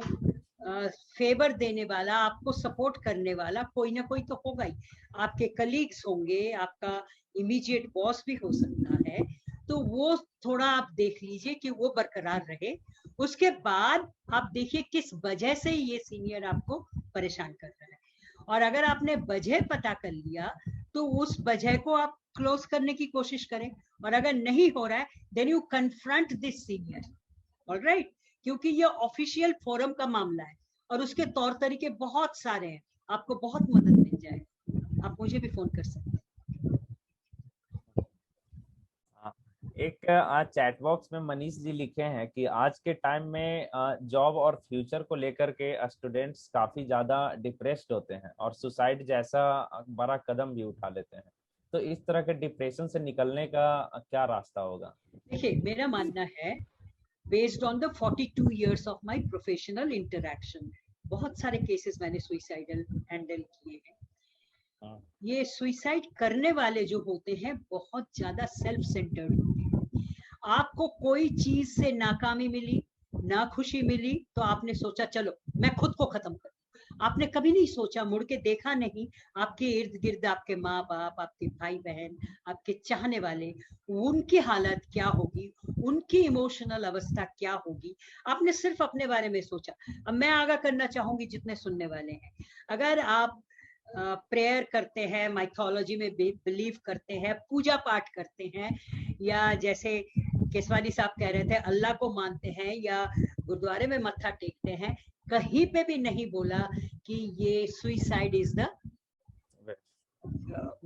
फेवर देने वाला, आपको सपोर्ट करने वाला कोई ना कोई तो होगा ही। आपके कलीग्स होंगे, आपका इमीडिएट बॉस भी हो सकता है, तो वो थोड़ा आप देख लीजिए कि वो बरकरार रहे। उसके बाद आप देखिए किस वजह से ये सीनियर आपको परेशान कर रहा है, और अगर आपने वजह पता कर लिया तो उस वजह को आप क्लोज करने की कोशिश करें। और अगर नहीं हो रहा है, then you confront this senior, alright, क्योंकि ये ऑफिशियल फोरम का मामला है और उसके तौर तरीके बहुत सारे हैं, आपको बहुत मदद मिल जाएगी। आप मुझे भी फोन कर सकते हैं। एक चैट बॉक्स में मनीष जी लिखे हैं कि आज के टाइम में जॉब और फ्यूचर को लेकर के स्टूडेंट्स काफी ज्यादा डिप्रेस्ड होते हैं और सुसाइड जैसा बड़ा कदम भी उठा लेते हैं, तो इस तरह के डिप्रेशन से निकलने का क्या रास्ता होगा? देखिए, मेरा मानना है, based on the 42 years of my professional interaction, बहुत सारे केसेस मैंने सुइसाइडल हैंडल किए हैं। ये सुइसाइड करने वाले जो होते हैं बहुत ज्यादा सेल्फ सेंटर्ड होते हैं। आपको कोई चीज से नाकामी मिली, ना खुशी मिली, तो आपने सोचा चलो मैं खुद को खत्म कर। आपने कभी नहीं सोचा, मुड़ के देखा नहीं आपके इर्द गिर्द आपके माँ बाप, आपके भाई बहन, आपके चाहने वाले, उनकी हालत क्या होगी, उनकी इमोशनल अवस्था क्या होगी। आपने सिर्फ अपने बारे में सोचा। अब मैं आगाह करना चाहूंगी जितने सुनने वाले हैं, अगर आप प्रेयर करते हैं, माइथोलॉजी में बिलीव करते हैं, पूजा पाठ करते हैं, या जैसे केसवानी साहब कह रहे थे अल्लाह को मानते हैं या गुरुद्वारे में मत्था टेकते हैं, कहीं पे भी नहीं बोला कि ये suicide is the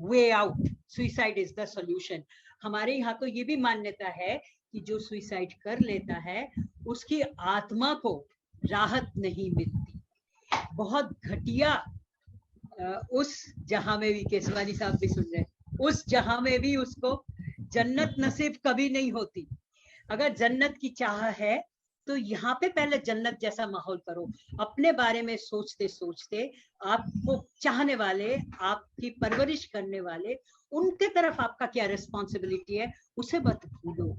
way out, suicide is the solution. हमारे यहाँ तो ये भी मान्यता है कि जो सुइसाइड कर लेता है उसकी आत्मा को राहत नहीं मिलती। बहुत घटिया, उस जहां में भी, केसवानी साहब भी सुन रहे हैं, उस जहां में भी उसको जन्नत नसीब कभी नहीं होती। अगर जन्नत की चाह है तो यहाँ पे पहले जन्नत जैसा माहौल करो। अपने बारे में सोचते सोचते आपको चाहने वाले, आपकी परवरिश करने वाले, उनके तरफ आपका क्या रिस्पॉन्सिबिलिटी है उसे मत भूलो।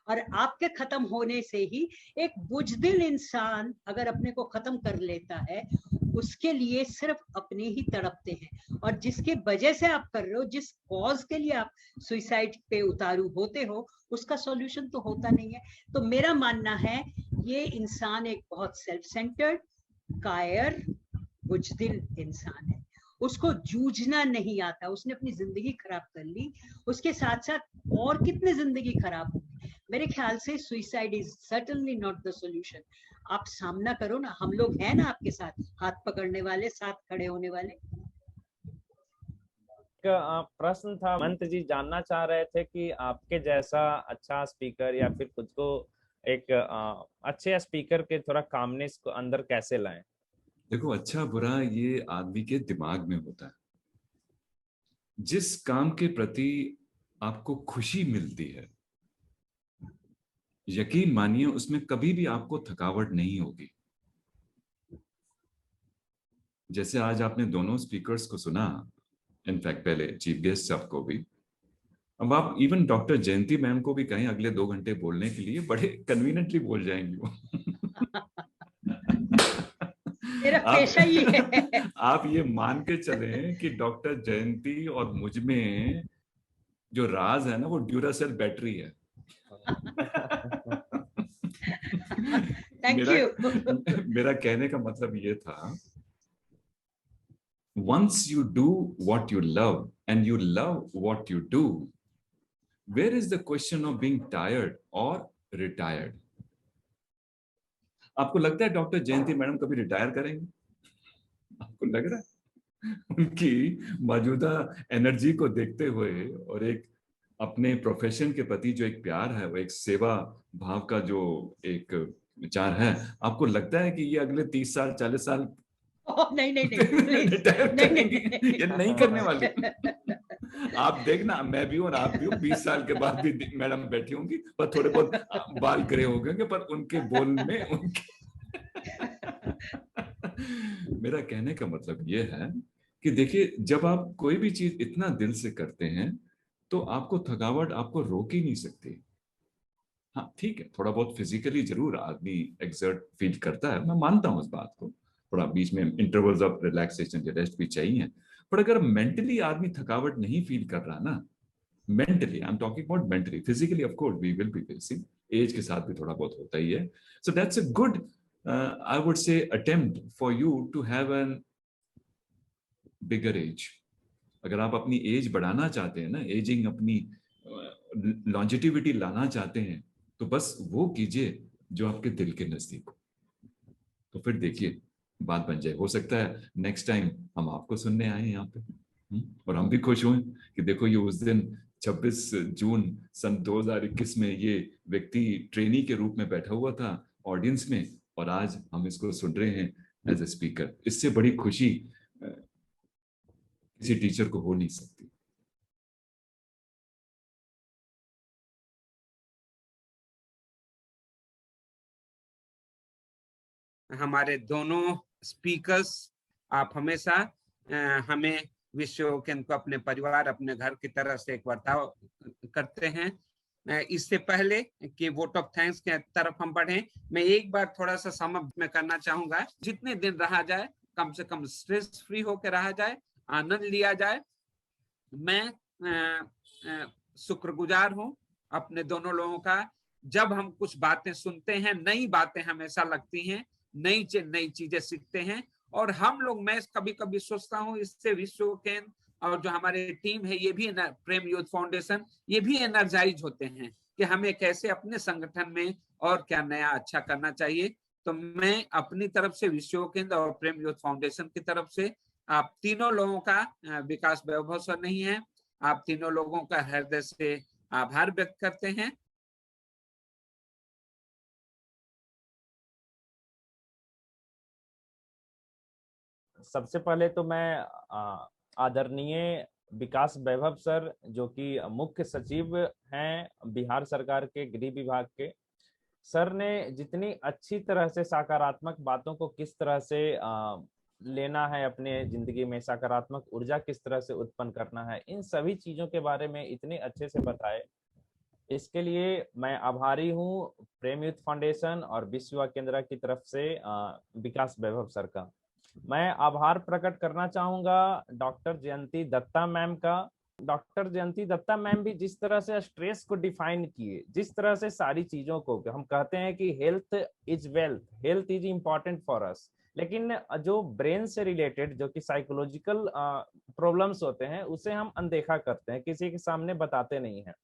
और आपके खत्म होने से ही एक बुजदिल इंसान अगर अपने को खत्म कर लेता है, उसके लिए सिर्फ अपने ही तड़पते हैं। और जिसके वजह से आप कर रहे हो, जिस कॉज के लिए आप सुइसाइड पे उतारू होते हो, उसका सॉल्यूशन तो होता नहीं है। तो मेरा मानना है ये इंसान एक बहुत सेल्फ सेंटर्ड, कायर, बुजदिल इंसान है। उसको जूझना नहीं आता, उसने अपनी जिंदगी खराब कर ली, उसके साथ साथ और कितने जिंदगी खराब होगी। मेरे ख्याल से suicide is certainly not the solution. आप सामना करो ना, हम लोग हैं ना आपके साथ, हाथ पकड़ने वाले, साथ खड़े होने वाले। प्रश्न था, मंत जी जानना चाह रहे थे कि आपके जैसा अच्छा स्पीकर या फिर खुद को एक अच्छे स्पीकर के थोड़ा कामनेस को अंदर कैसे लाएं। देखो, अच्छा बुरा ये आदमी के दिमाग में होता है। जिस काम के प्रति आपको खुशी मिलती है, यकीन मानिए उसमें कभी भी आपको थकावट नहीं होगी। जैसे आज आपने दोनों स्पीकर्स को सुना, इनफैक्ट पहले चीफ गेस्ट आपको भी, अब आप इवन डॉक्टर जयंती मैम को भी कहें अगले 2 घंटे बोलने के लिए, बड़े कन्वीनियंटली बोल जाएंगी वो। मेरा पेशा ही है। आप ये मान के चलें कि डॉक्टर जयंती और मुझ में जो राज है ना, वो ड्यूरासेल बैटरी है। थैंक मेरा यू। मेरा कहने का मतलब ये था, once you do what you love and you love what you do, where is the question of being tired or retired? आपको लगता है डॉक्टर जयंती मैडम कभी रिटायर करेंगे? आपको लग रहा है? उनकी मौजूदा एनर्जी को देखते हुए और एक अपने प्रोफेशन के प्रति जो एक प्यार है, वो एक सेवा भाव का जो एक विचार है, आपको लगता है कि ये अगले 30 साल 40 साल नहीं नहीं नहीं, प्लीज रिटायर नहीं करेंगी? नहीं। ये नहीं करने वाली। आप देखना, मैं भी हूं और आप भी हो, 20 साल के बाद भी मैडम बैठी होंगी, पर थोड़े बहुत बाल ग्रे हो गए, पर उनके बोल में उनके मेरा कहने का मतलब ये है कि देखिए, जब आप कोई भी चीज इतना दिल से करते हैं तो आपको थकावट आपको रोक ही नहीं सकती। हाँ ठीक है, थोड़ा बहुत फिजिकली जरूर आदमी एक्सर्ट फील करता है, मैं मानता हूँ इस बात को, थोड़ा बीच में इंटरवल्स ऑफ रिलैक्सेशन या रेस्ट भी चाहिए। पर अगर मेंटली आदमी थकावट नहीं फील कर रहा ना, mentally I am talking about mentally, physically of course we will be facing, age के साथ भी थोड़ा बहुत होता ही है। So that's a good I would say attempt for you to have an bigger edge. अगर आप अपनी एज बढ़ाना चाहते हैं ना, एजिंग अपनी लॉन्जिटिविटी लाना चाहते हैं, तो बस वो कीजिए जो आपके दिल के नजदीक हो, तो फिर देखिए बात बन जाए। हो सकता है नेक्स्ट टाइम हम आपको सुनने आए यहाँ पे, और हम भी खुश हुए कि देखो ये उस दिन 26 जून सन 2021 में ये व्यक्ति ट्रेनी के रूप में बैठा हुआ था ऑडियंस में, और आज हम इसको सुन रहे हैं एज ए स्पीकर। इससे बड़ी खुशी किसी टीचर को हो नहीं सकती। हमारे दोनों स्पीकर्स, आप हमेशा हमें विश्व केंद्र को अपने परिवार, अपने घर की तरह से एक बर्ताव करते हैं। इससे पहले कि वोट ऑफ थैंक्स के तरफ हम बढ़ें, मैं एक बार थोड़ा सा समझ में करना चाहूंगा। जितने दिन रहा जाए कम से कम स्ट्रेस फ्री होकर रहा जाए, आनंद लिया जाए। मैं शुक्रगुजार हूं अपने दोनों लोगों का। जब हम कुछ बातें सुनते हैं, नई बातें हमेशा लगती हैं, नई चीजें सीखते हैं। और हम लोग, मैं कभी कभी सोचता हूँ इससे विश्व केंद्र और जो हमारे टीम है, ये भी प्रेम यूथ फाउंडेशन, ये भी एनर्जाइज होते हैं कि हमें कैसे अपने संगठन में और क्या नया अच्छा करना चाहिए। तो मैं अपनी तरफ से विश्व केंद्र और प्रेम यूथ फाउंडेशन की तरफ से आप तीनों लोगों का, विकास वैभव सर नहीं है, आप तीनों लोगों का हृदय से आभार व्यक्त करते हैं। सबसे पहले तो मैं आदरणीय विकास वैभव सर, जो कि मुख्य सचिव हैं बिहार सरकार के गृह विभाग के। सर ने जितनी अच्छी तरह से सकारात्मक बातों को किस तरह से लेना है अपने जिंदगी में, सकारात्मक ऊर्जा किस तरह से उत्पन्न करना है, इन सभी चीजों के बारे में इतने अच्छे से बताए, इसके लिए मैं आभारी हूँ प्रेम युथ फाउंडेशन और विश्व युवा केंद्र की तरफ से विकास वैभव सर का। मैं आभार प्रकट करना चाहूंगा डॉक्टर जयंती दत्ता मैम का। डॉक्टर जयंती दत्ता मैम भी जिस तरह से स्ट्रेस को डिफाइन किए, जिस तरह से सारी चीजों को, हम कहते हैं कि health is wealth, health is important for us, लेकिन जो ब्रेन से रिलेटेड जो कि साइकोलॉजिकल प्रॉब्लम्स होते हैं उसे हम अनदेखा करते हैं, किसी के सामने बताते नहीं हैं।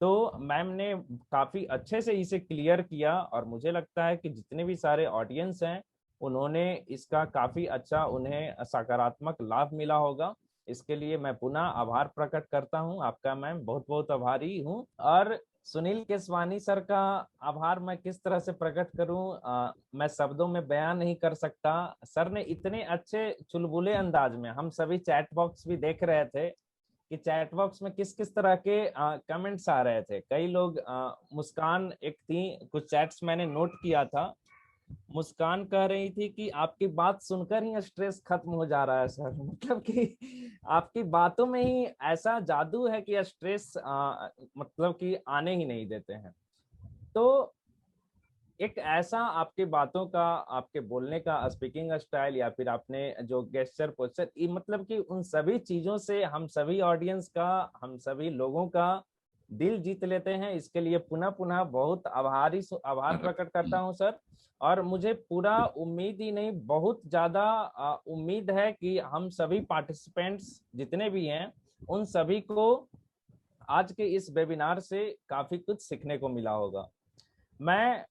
तो मैम ने काफी अच्छे से इसे क्लियर किया और मुझे लगता है कि जितने भी सारे ऑडियंस हैं उन्होंने इसका काफी अच्छा, उन्हें सकारात्मक लाभ मिला होगा। इसके लिए मैं पुनः आभार प्रकट करता हूं आपका मैम, बहुत बहुत आभारी हूं। और सुनील केसवानी सर का आभार मैं किस तरह से प्रकट करूं, मैं शब्दों में बयान नहीं कर सकता। सर ने इतने अच्छे चुलबुले अंदाज में, हम सभी चैट बॉक्स भी देख रहे थे कि चैट बॉक्स में किस किस तरह के कमेंट्स आ रहे थे। कई लोग, मुस्कान एक थी, कुछ चैट्स मैंने नोट किया था, मुस्कान कह रही थी कि आपकी बात सुनकर ही स्ट्रेस खत्म हो जा रहा है सर, मतलब कि आपकी बातों में ही ऐसा जादू है कि स्ट्रेस मतलब कि आने ही नहीं देते हैं। तो एक ऐसा आपकी बातों का, आपके बोलने का स्पीकिंग स्टाइल या फिर आपने जो गेस्चर पोस्चर, मतलब कि उन सभी चीजों से हम सभी ऑडियंस का, हम सभी लोगों का दिल जीत लेते हैं। इसके लिए पुनः पुनः बहुत आभार प्रकट करता हूं सर। और मुझे पूरा उम्मीद ही नहीं, बहुत ज्यादा उम्मीद है कि हम सभी पार्टिसिपेंट्स जितने भी हैं उन सभी को आज के इस वेबिनार से काफी कुछ सीखने को मिला होगा। मैं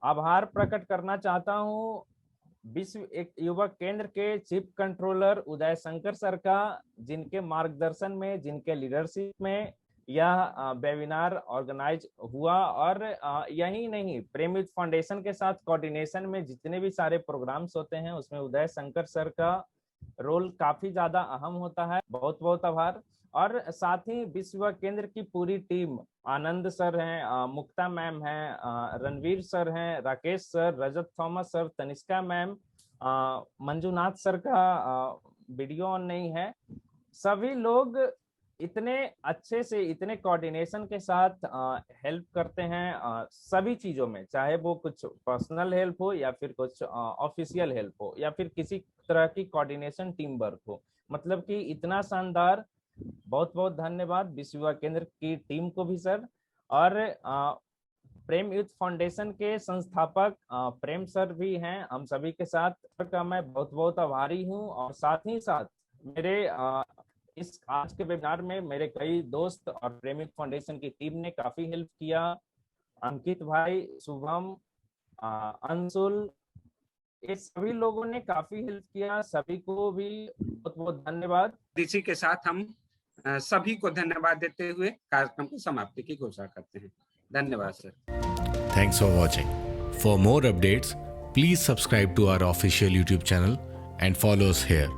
आभार प्रकट करना चाहता हूं विश्व एक युवा केंद्र के chief controller Uday Shankar sir का, जिनके मार्गदर्शन में, जिनके लीडरशिप में यह वेबिनार ऑर्गेनाइज हुआ। और यही नहीं, प्रेम युथ फाउंडेशन के साथ कोऑर्डिनेशन में जितने भी सारे प्रोग्राम्स होते हैं उसमें उदय शंकर सर का रोल काफी ज्यादा अहम होता है। बहुत बहुत आभार। और साथ ही विश्व युवा केंद्र की पूरी टीम, आनंद सर हैं, मुक्ता मैम हैं, रणवीर सर हैं, Rakesh sir, Rajat Thomas sir, Tanishka ma'am, Manjunath sir का वीडियो ऑन नहीं है, सभी लोग इतने अच्छे से, इतने कोऑर्डिनेशन के साथ हेल्प करते हैं सभी चीजों में, चाहे वो कुछ पर्सनल हेल्प हो या फिर कुछ ऑफिशियल हेल्प हो या फिर किसी तरह की कोऑर्डिनेशन टीम वर्क हो, मतलब कि इतना शानदार। बहुत बहुत धन्यवाद विश्व युवा केंद्र की टीम को भी सर। और प्रेम युथ फाउंडेशन के संस्थापक प्रेम सर भी हैं हम सभी के साथ, का मैं बहुत बहुत आभारी हूं। और साथ ही साथ मेरे इस आज के वेबिनार में मेरे कई दोस्त और प्रेम युथ फाउंडेशन की टीम ने काफी हेल्प किया। अंकित भाई, शुभम, अंशुल, ये सभी लोगों ने काफी हेल्प किया, सभी को भी बहुत बहुत धन्यवाद। इसी के साथ हम सभी को धन्यवाद देते हुए कार्यक्रम की समाप्ति की घोषणा करते हैं। धन्यवाद sir. Thanks for watching. For more updates, please subscribe to our official YouTube channel and follow us here.